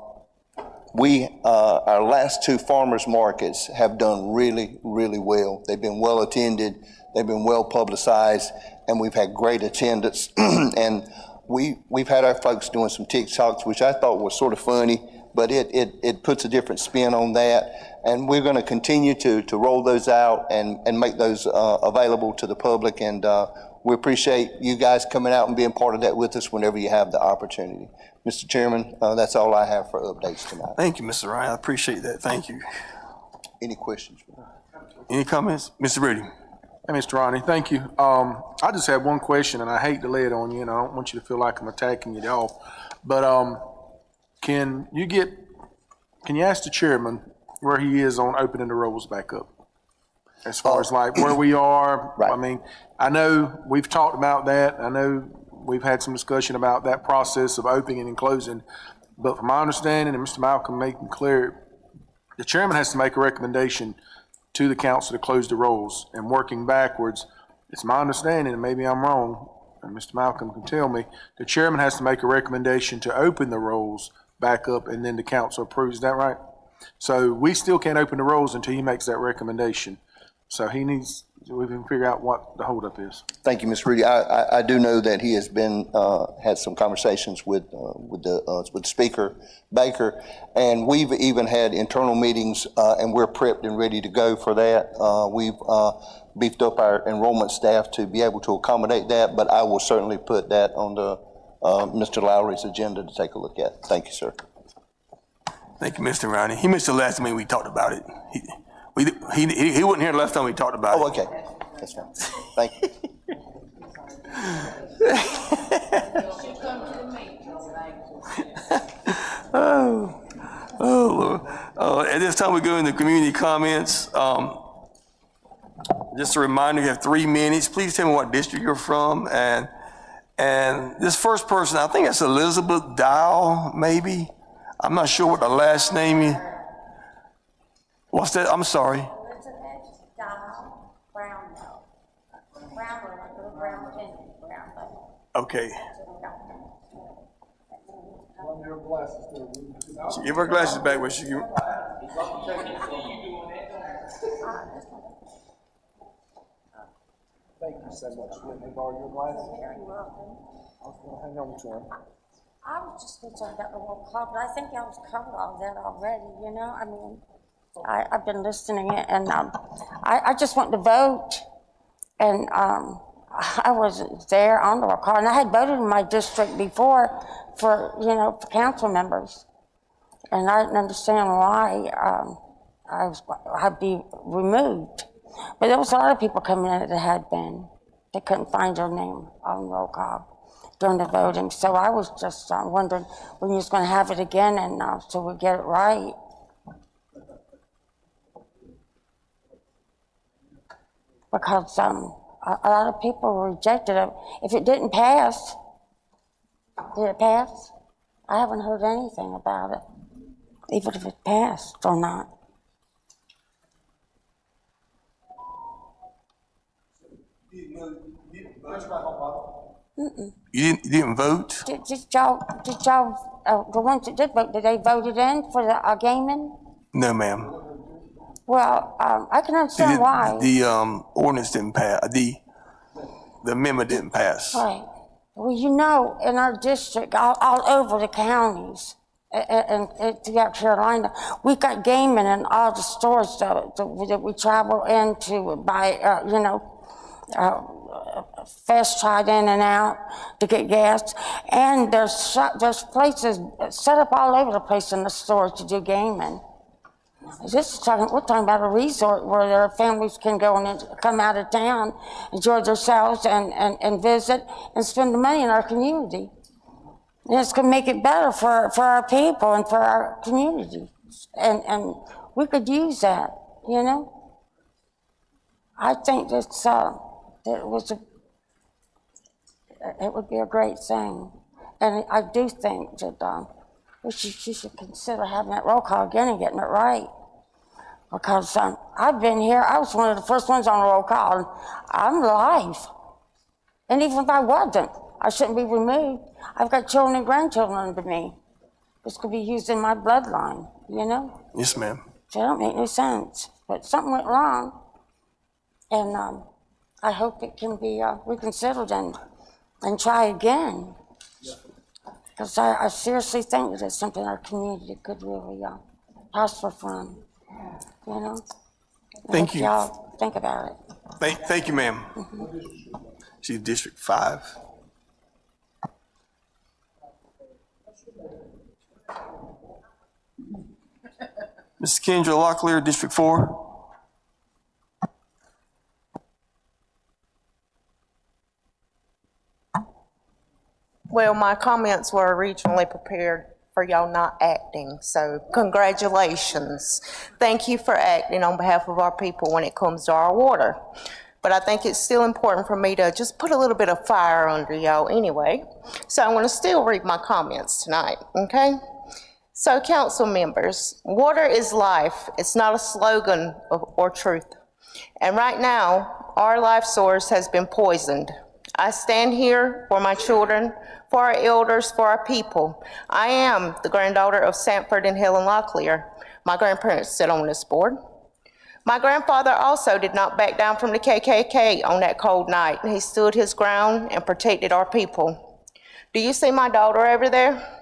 last two farmers markets have done really, really well. They've been well attended, they've been well publicized, and we've had great attendance. And we've had our folks doing some TikToks, which I thought was sort of funny, but it puts a different spin on that. And we're going to continue to roll those out and make those available to the public. And we appreciate you guys coming out and being part of that with us whenever you have the opportunity. Mr. Chairman, that's all I have for updates tonight. Thank you, Mr. Ryan. I appreciate that. Thank you. Any questions? Any comments? Mr. Brady? Hey, Mr. Ronnie, thank you. I just have one question, and I hate to lay it on you, and I don't want you to feel like I'm attacking you at all. But can you ask the chairman where he is on opening the rolls back up? As far as like where we are, Right. I mean, I know we've talked about that. I know we've had some discussion about that process of opening and closing. But from my understanding, and Mr. Malcolm making clear, the chairman has to make a recommendation to the council to close the rolls. And working backwards, it's my understanding, and maybe I'm wrong, and Mr. Malcolm can tell me, the chairman has to make a recommendation to open the rolls back up, and then the council approves. Is that right? So we still can't open the rolls until he makes that recommendation. So we can figure out what the holdup is. Thank you, Ms. Rudy. I do know that he has been, had some conversations with the Speaker Baker, and we've even had internal meetings, and we're prepped and ready to go for that. We've beefed up our enrollment staff to be able to accommodate that, but I will certainly put that on Mr. Lowry's agenda to take a look at. Thank you, sir. Thank you, Mr. Ronnie. He missed the last meeting we talked about it. He wasn't here the last time we talked about it. Oh, okay. That's fine. Thank you. Lord. At this time, we go into community comments. Just a reminder, you have 3 minutes. Please tell me what district you're from. And this first person, I think it's Elizabeth Dow, maybe. I'm not sure what the last name is. What's that? I'm sorry. Okay. She give her glasses back when she give. Thank you so much. Let me borrow your glasses. Very welcome. I was gonna hang on to them. I was just concerned about the roll call, but I think y'all was covered all that already, you know? I mean, I've been listening and I just went to vote and I wasn't there on the roll call. And I had voted in my district before for council members. And I didn't understand why I'd be removed. But there was a lot of people coming in that had been. They couldn't find their name on the roll call during the voting. So I was just wondering when you was going to have it again and so we get it right. Because a lot of people rejected it. If it didn't pass, did it pass? I haven't heard anything about it, even if it passed or not. You didn't vote? Did y'all, the ones that did vote, did they vote it in for the gaming? No, ma'am. Well, I can understand why. The ordinance didn't pass. The amendment didn't pass. Right. Well, in our district, all over the counties, and throughout Carolina. We got gaming in all the stores that we travel into buy, fast trade in and out to get gas. And there's places set up all over the place in the stores to do gaming. We're talking about a resort where their families can go and come out of town, enjoy themselves and visit and spend the money in our community. And it's gonna make it better for our people and for our community. And we could use that, you know? I think it would be a great thing. And I do think that she should consider having that roll call again and getting it right. Because I've been here, I was one of the first ones on the roll call, and I'm live. And even if I wasn't, I shouldn't be removed. I've got children and grandchildren under me. This could be used in my bloodline, you know? Yes, ma'am. So it don't make no sense. But something went wrong, and I hope it can be reconsidered and try again. Because I seriously think that it's something our community could really prosper from, you know? Thank you. Y'all think about it. Thank you, ma'am. She's District 5. Ms. Kendra Locklear, District 4. Well, my comments were originally prepared for y'all not acting, so congratulations. Thank you for acting on behalf of our people when it comes to our water. But I think it's still important for me to just put a little bit of fire under y'all anyway. So I'm gonna still read my comments tonight, okay? So council members, water is life. It's not a slogan or truth. And right now, our life source has been poisoned. I stand here for my children, for our elders, for our people. I am the granddaughter of Sanford and Helen Locklear. My grandparents sit on this board. My grandfather also did not back down from the KKK on that cold night. He stood his ground and protected our people. Do you see my daughter over there?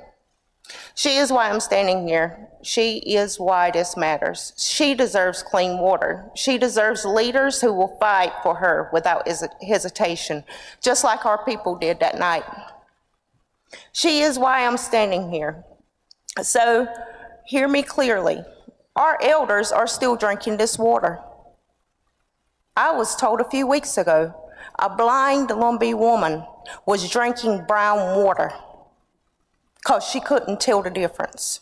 She is why I'm standing here. She is why this matters. She deserves clean water. She deserves leaders who will fight for her without hesitation, just like our people did that night. She is why I'm standing here. So hear me clearly. Our elders are still drinking this water. I was told a few weeks ago, a blind Lumbee woman was drinking brown water because she couldn't tell the difference.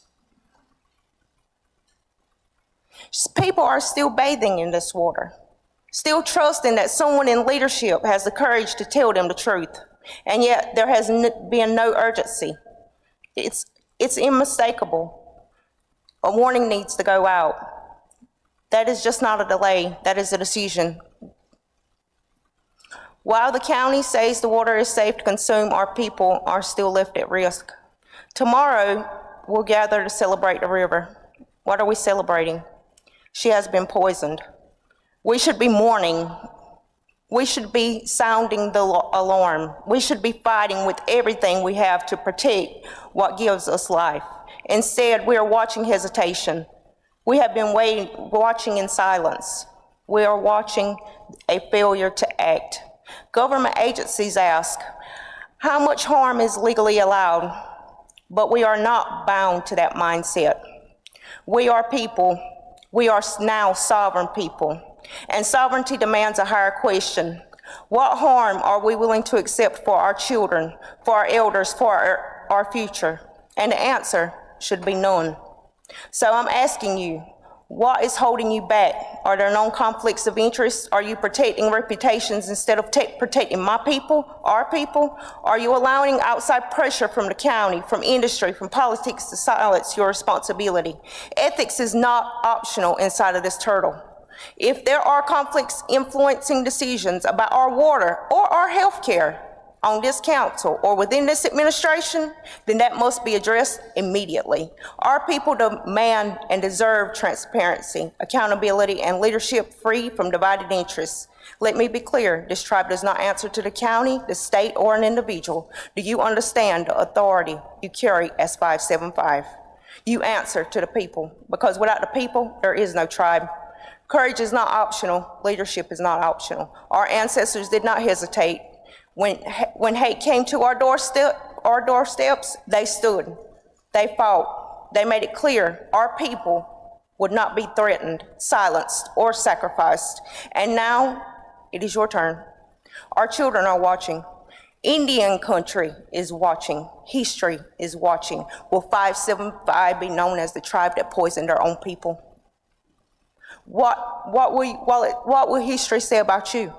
People are still bathing in this water, still trusting that someone in leadership has the courage to tell them the truth. And yet there has been no urgency. It's unmistakable. A warning needs to go out. That is just not a delay, that is a decision. While the county says the water is safe to consume, our people are still left at risk. Tomorrow, we'll gather to celebrate the river. What are we celebrating? She has been poisoned. We should be mourning. We should be sounding the alarm. We should be fighting with everything we have to protect what gives us life. Instead, we are watching hesitation. We have been watching in silence. We are watching a failure to act. Government agencies ask, how much harm is legally allowed? But we are not bound to that mindset. We are people. We are now sovereign people. And sovereignty demands a higher question. What harm are we willing to accept for our children, for our elders, for our future? And the answer should be none. So I'm asking you, what is holding you back? Are there known conflicts of interest? Are you protecting reputations instead of protecting my people, our people? Are you allowing outside pressure from the county, from industry, from politics to silence your responsibility? Ethics is not optional inside of this turtle. If there are conflicts influencing decisions about our water or our health care on this council or within this administration, then that must be addressed immediately. Our people demand and deserve transparency, accountability, and leadership free from divided interests. Let me be clear, this tribe does not answer to the county, the state, or an individual. Do you understand the authority you carry as 575? You answer to the people, because without the people, there is no tribe. Courage is not optional. Leadership is not optional. Our ancestors did not hesitate. When hate came to our doorsteps, they stood. They fought. They made it clear our people would not be threatened, silenced, or sacrificed. And now it is your turn. Our children are watching. Indian country is watching. History is watching. Will 575 be known as the tribe that poisoned their own people? What will history say about you?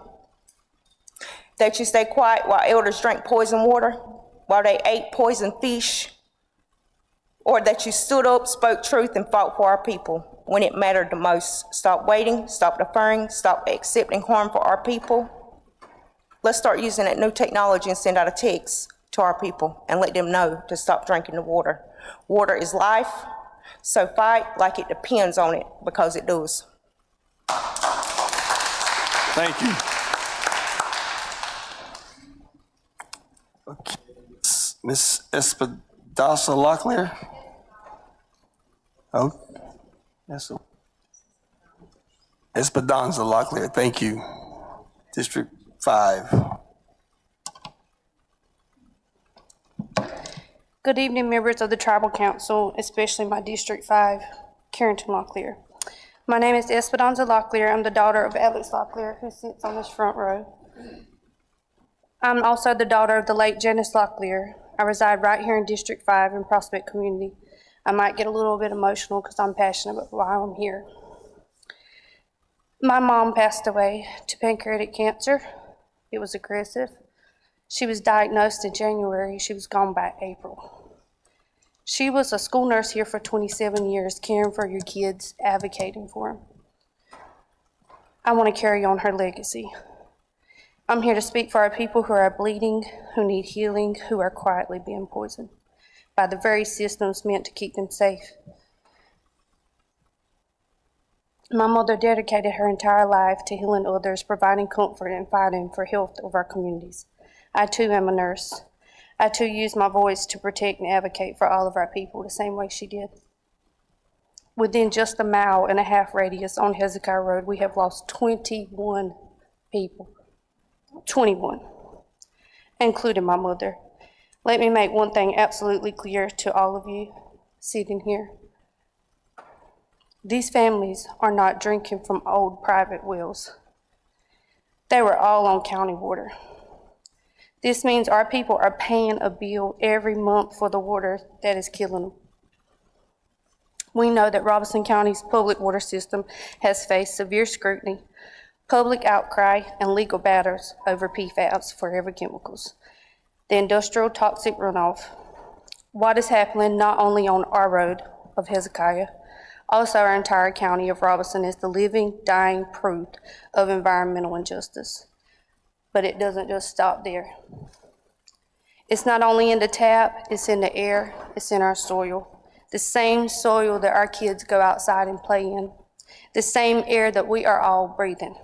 That you stay quiet while elders drank poison water, while they ate poison fish, or that you stood up, spoke truth, and fought for our people when it mattered the most? Stop waiting, stop deferring, stop accepting harm for our people. Let's start using that new technology and send out a text to our people and let them know to stop drinking the water. Water is life, so fight like it depends on it, because it does. Thank you. Okay. Ms. Espadasa Locklear? Oh, that's a Esperanza Locklear, thank you. District 5. Good evening, members of the Tribal Council, especially my District 5, Carrington Locklear. My name is Esperanza Locklear. I'm the daughter of Alex Locklear, who sits on this front row. I'm also the daughter of the late Janice Locklear. I reside right here in District 5 in Prospect Community. I might get a little bit emotional because I'm passionate about why I'm here. My mom passed away to pancreatic cancer. It was aggressive. She was diagnosed in January. She was gone by April. She was a school nurse here for 27 years, caring for your kids, advocating for them. I want to carry on her legacy. I'm here to speak for our people who are bleeding, who need healing, who are quietly being poisoned by the very systems meant to keep them safe. My mother dedicated her entire life to healing others, providing comfort and fighting for health of our communities. I too am a nurse. I too use my voice to protect and advocate for all of our people the same way she did. Within just a 1.5 mile radius on Hezekiah Road, we have lost 21 people. 21, including my mother. Let me make one thing absolutely clear to all of you sitting here. These families are not drinking from old private wells. They were all on county water. This means our people are paying a bill every month for the water that is killing them. We know that Robeson County's public water system has faced severe scrutiny, public outcry, and legal battles over PFAS, forever chemicals, the industrial toxic runoff. What is happening not only on our road of Hezekiah, also our entire county of Robeson is the living, dying proof of environmental injustice. But it doesn't just stop there. It's not only in the tap, it's in the air, it's in our soil. The same soil that our kids go outside and play in, the same air that we are all breathing.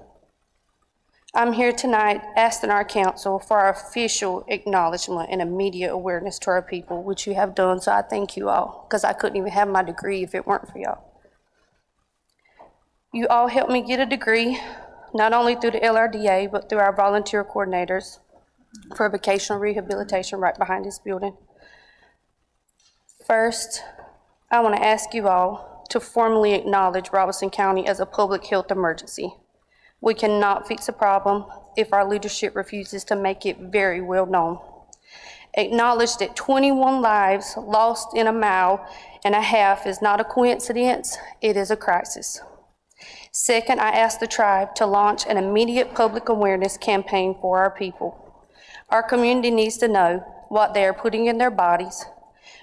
I'm here tonight asking our council for our official acknowledgement and immediate awareness to our people, which you have done, so I thank you all, because I couldn't even have my degree if it weren't for y'all. You all helped me get a degree, not only through the LRDA, but through our volunteer coordinators for vocational rehabilitation right behind this building. First, I want to ask you all to formally acknowledge Robeson County as a public health emergency. We cannot fix a problem if our leadership refuses to make it very well known. Acknowledge that 21 lives lost in 1.5 miles is not a coincidence, it is a crisis. Second, I ask the tribe to launch an immediate public awareness campaign for our people. Our community needs to know what they are putting in their bodies.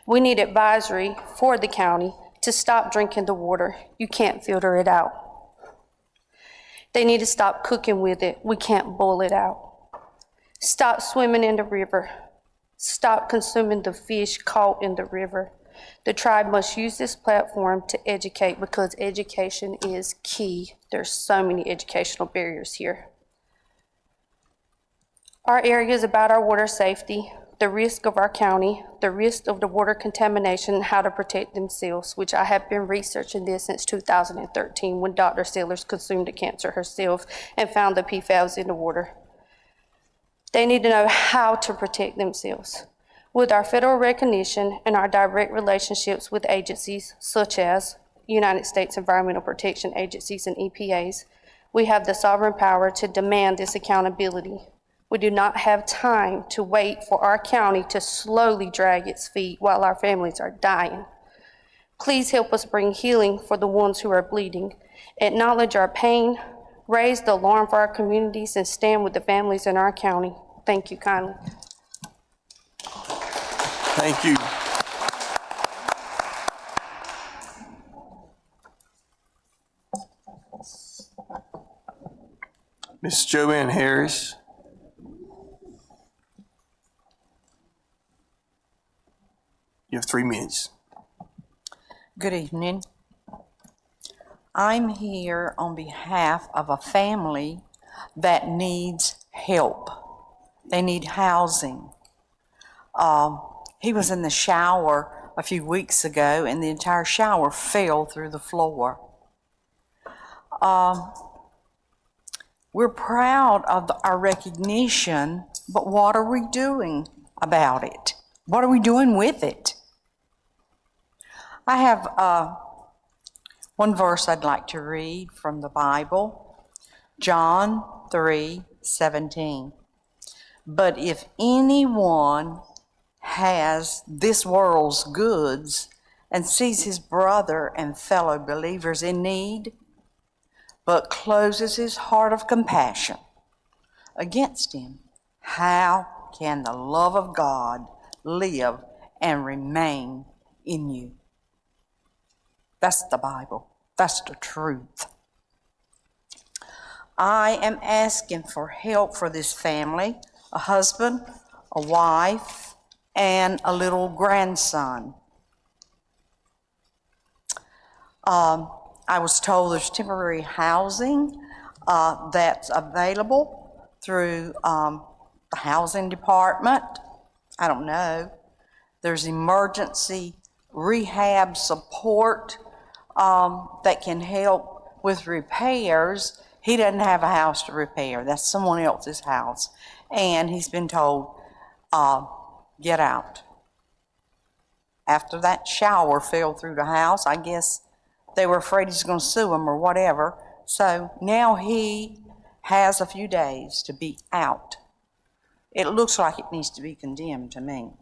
We need advisory for the county to stop drinking the water. You can't filter it out. They need to stop cooking with it. We can't boil it out. Stop swimming in the river. Stop consuming the fish caught in the river. The tribe must use this platform to educate, because education is key. There's so many educational barriers here. Our area is about our water safety, the risk of our county, the risk of the water contamination, how to protect themselves, which I have been researching this since 2013 when Dr. Sellers consumed the cancer herself and found the PFAS in the water. They need to know how to protect themselves. With our federal recognition and our direct relationships with agencies such as United States Environmental Protection Agencies and EPAs, we have the sovereign power to demand this accountability. We do not have time to wait for our county to slowly drag its feet while our families are dying. Please help us bring healing for the ones who are bleeding, acknowledge our pain, raise the alarm for our communities, and stand with the families in our county. Thank you kindly. Thank you. Ms. Joanne Harris. You have 3 minutes. Good evening. I'm here on behalf of a family that needs help. They need housing. He was in the shower a few weeks ago and the entire shower fell through the floor. We're proud of our recognition, but what are we doing about it? What are we doing with it? I have one verse I'd like to read from the Bible, John 3:17. But if anyone has this world's goods and sees his brother and fellow believers in need, but closes his heart of compassion against him, how can the love of God live and remain in you? That's the Bible. That's the truth. I am asking for help for this family, a husband, a wife, and a little grandson. I was told there's temporary housing that's available through the housing department. I don't know. There's emergency rehab support that can help with repairs. He doesn't have a house to repair. That's someone else's house. And he's been told, get out. After that shower fell through the house, I guess they were afraid he's going to sue him or whatever. So now he has a few days to be out. It looks like it needs to be condemned to me.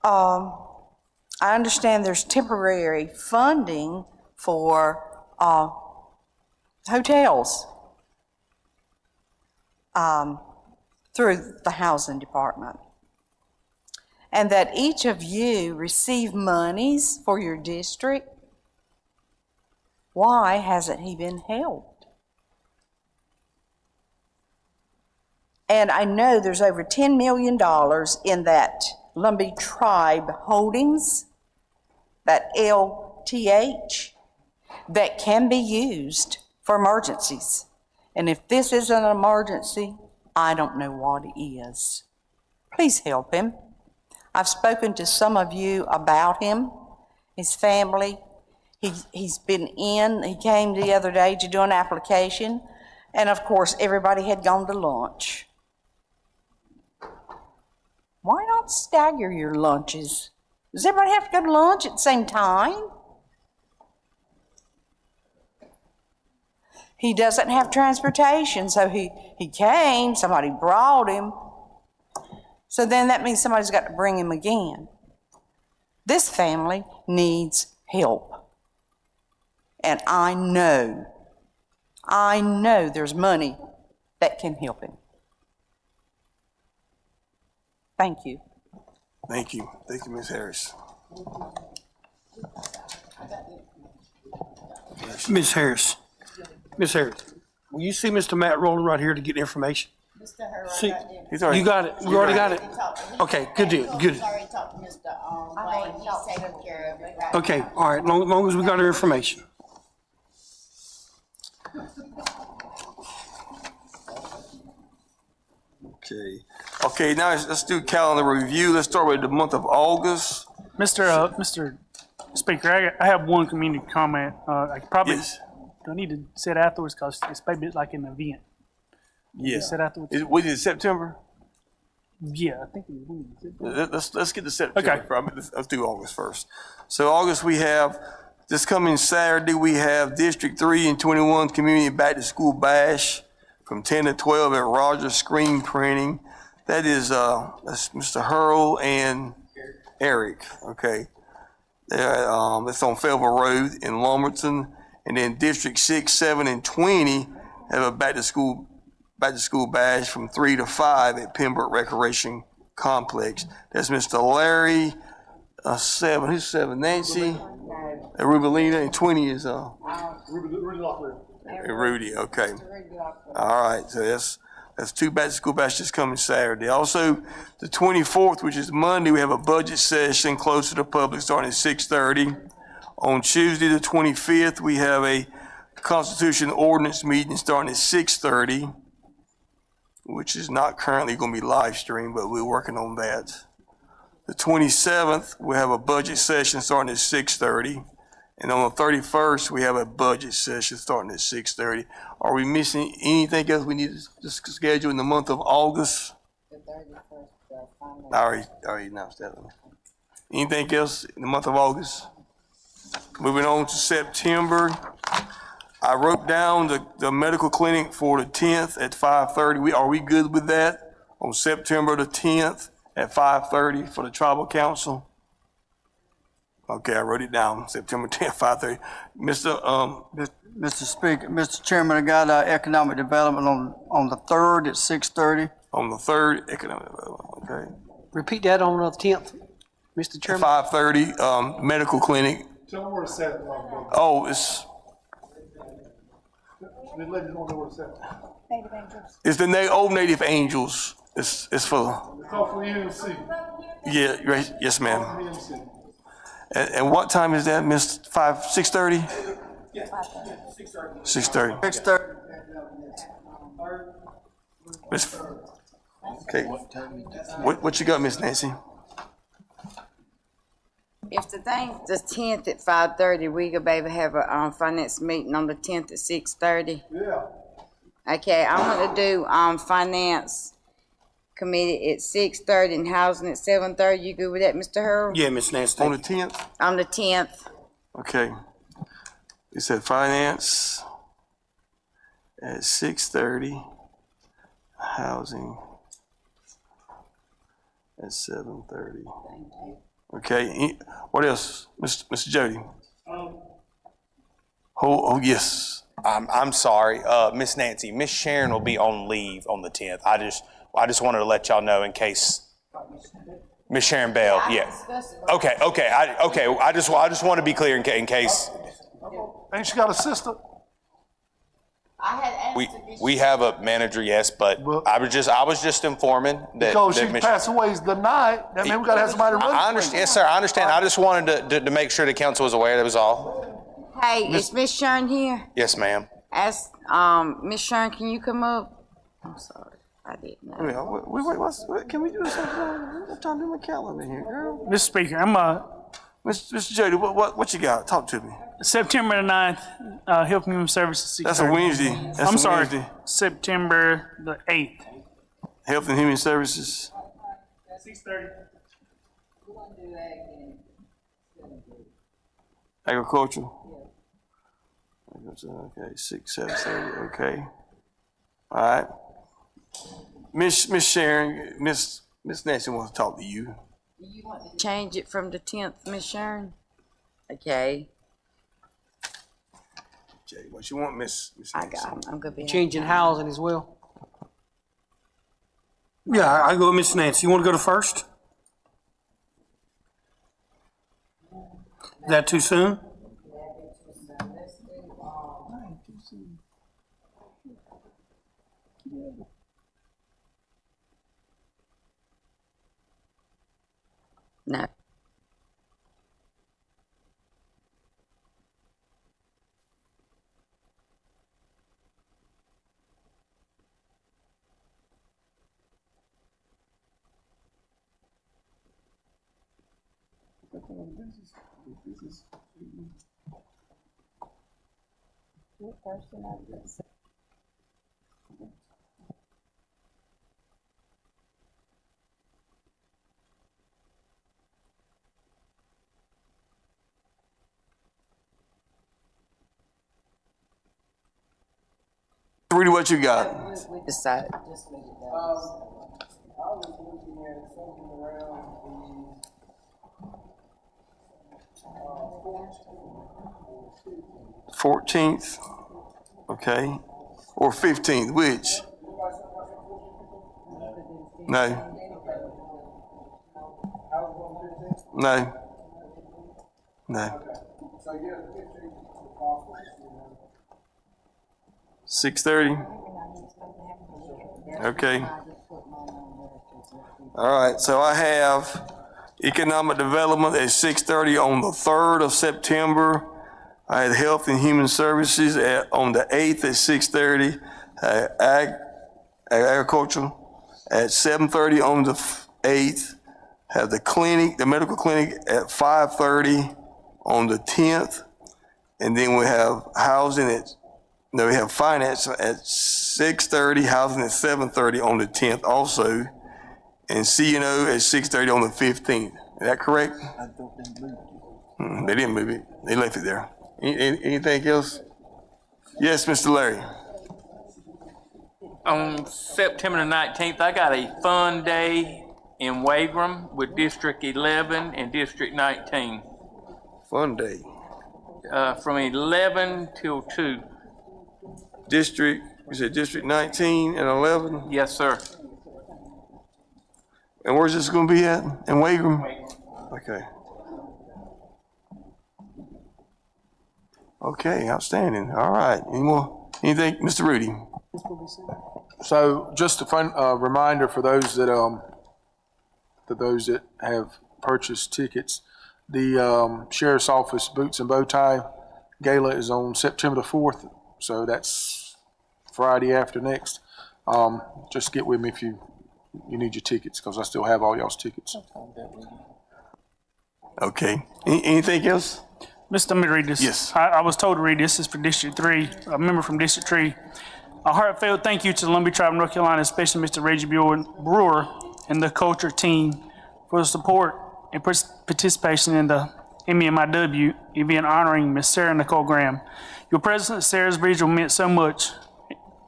I understand there's temporary funding for hotels through the housing department. And that each of you receive monies for your district. Why hasn't he been helped? And I know there's over $10 million in that Lumbee Tribe Holdings, that LTH, that can be used for emergencies. And if this isn't an emergency, I don't know what it is. Please help him. I've spoken to some of you about him, his family. He's been in, he came the other day to do an application, and of course everybody had gone to lunch. Why not stagger your lunches? Does everybody have to go to lunch at the same time? He doesn't have transportation, so he came, somebody brought him. So then that means somebody's got to bring him again. This family needs help. And I know there's money that can help him. Thank you. Thank you. Thank you, Ms. Harris. Ms. Harris, will you see Mr. Matt Rowland right here to get information? See, you got it. We already got it. Okay, good deal. Good. Already talked to Mr. Wayne. He's taking care of it. Right? Okay, all right. Long as we got our information. Okay. Okay, now let's do calendar review. Let's start with the month of August. Mr. Speaker, I have one community comment. I probably Yes. don't need to say it afterwards because it's maybe like an event. Yeah. Set afterwards. Was it September? Yeah, I think it was. Let's get to September. Okay. Let's do August first. So August, we have, this coming Saturday, we have District 3 and 21 Community Back to School Bash from 10 to 12 at Rogers Screen Printing. That is, that's Mr. Hurl and Eric, okay. It's on Fayetteville Road in Lumberton. And then District 6, 7, and 20 have a back to school bash from 3 to 5 at Pembroke Recreation Complex. That's Mr. Larry, 7, who's 7? Nancy, Rubelina, and 20 is Rudy, okay. All right, so that's 2 back to school bashes coming Saturday. Also, the 24th, which is Monday, we have a budget session close to the public starting at 6:30. On Tuesday, the 25th, we have a Constitution ordinance meeting starting at 6:30, which is not currently going to be live streamed, but we're working on that. The 27th, we have a budget session starting at 6:30. And on the 31st, we have a budget session starting at 6:30. Are we missing anything else we need to schedule in the month of August? I already announced that. Anything else in the month of August? Moving on to September, I wrote down the medical clinic for the 10th at 5:30. Are we good with that? On September the 10th at 5:30 for the tribal council? Okay, I wrote it down, September 10th, 5:30. Mr. Speaker, Mr. Chairman, I got economic development on the 3rd at 6:30. On the 3rd, economic development, okay. Repeat that on the 10th, Mr. At Chairman. 5:30, medical clinic. Tell them where it's at. Oh, it's the Old Native Angels. It's for, It's all for UMC. yeah, right, yes, ma'am. And what time is that, Miss? 6:30? Yeah, 6:30. 6:30. Okay. What you got, Miss Nancy? If the thing's the 10th at 5:30, we could maybe have a, finance meeting on the 10th at 6:30. Yeah. Okay, I'm gonna do, finance committee at 6:30 and housing at 7:30. You good with that, Mr. Hurl? Yeah, Ms. Nasty. On the 10th? On the 10th. Okay. It said finance at 6:30, housing at 7:30. Okay, what else, Mr. Jody? Oh, yes. I'm sorry, Miss Nancy, Miss Sharon will be on leave on the 10th. I just wanted to let y'all know in case. Miss Sharon Bell, yeah. Okay. I just want to be clear in case. Ain't she got a sister? We have a manager, yes, but I was just informing that. Because she that Miss- passed away tonight, that means we gotta have somebody to run. I understand, yes, sir, I understand. I just wanted to make sure the council was aware, that was all. Hey, is Miss Sharon here? Yes, ma'am. Ask, Miss Sharon, can you come up? I'm sorry, I didn't know. Wait, can we do something? I'm trying to do my calendar here, girl. Mr. Speaker, Mr. Jody, what you got? Talk to me. September the 9th, Health and Human Services. That's a Wednesday. I'm sorry, September the 8th. Health and Human Services. 6:30. Agriculture. Okay, 6, 7:30. Okay. All right. Miss Sharon, Miss Nancy wants to talk to you. Do you want to change it from the 10th, Miss Sharon? Okay. Jay, what you want, Miss I got it. I'm gonna be. Changing housing as well. Yeah, I go with Miss Nancy. You want to go to first? Is that too soon? No. Rudy, what you got? Decide. $14th, okay, or 15th, which? No. No. No. 6:30? Okay. All right, so I have economic development at 6:30 on the 3rd of September. I had Health and Human Services on the 8th at 6:30, agriculture at 7:30 on the 8th, have the clinic, the medical clinic at 5:30 on the 10th, and then we have housing we have finance at 6:30, housing at 7:30 on the 10th also, and C&O at 6:30 on the 15th. Is that correct? They didn't move it. They left it there. Anything else? Yes, Mr. Larry. On September the 19th, I got a fun day in Wagram with District 11 and District 19. Fun day. From 11 till 2. You said District 19 and 11? Yes, sir. And where's this gonna be at? In Wagram? Okay. Okay, outstanding. All right. Anything, Mr. Rudy? So just a reminder for those that have purchased tickets, the Sheriff's Office Boots and Bow Tie Gala is on September the 4th, so that's Friday after next. Just get with me if you need your tickets, because I still have all y'all's tickets. Okay. Anything else? Mr. Let me read this. Yes. I was told to read this. This is for District 3, a member from District 3. A heartfelt thank you to the Lumbee Tribe of North Carolina, especially Mr. Reggie Brewer and the culture team for the support and participation in the MEMIW event honoring Miss Sarah Nicole Graham. Your presence at Sarah's vigil meant so much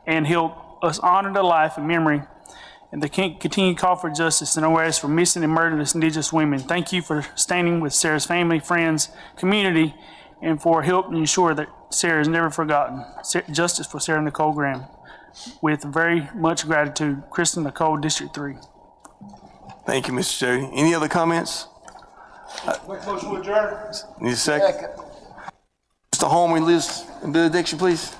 and helped us honor the life and memory and the continued call for justice and awareness for missing and murderless Indigenous women. Thank you for standing with Sarah's family, friends, community, and for helping ensure that Sarah is never forgotten. Justice for Sarah Nicole Graham. With very much gratitude, Kristen Nicole, District 3. Thank you, Mr. Jody. Any other comments? Motion to adjourn. Need a second? Mr. Holman, list and benediction, please.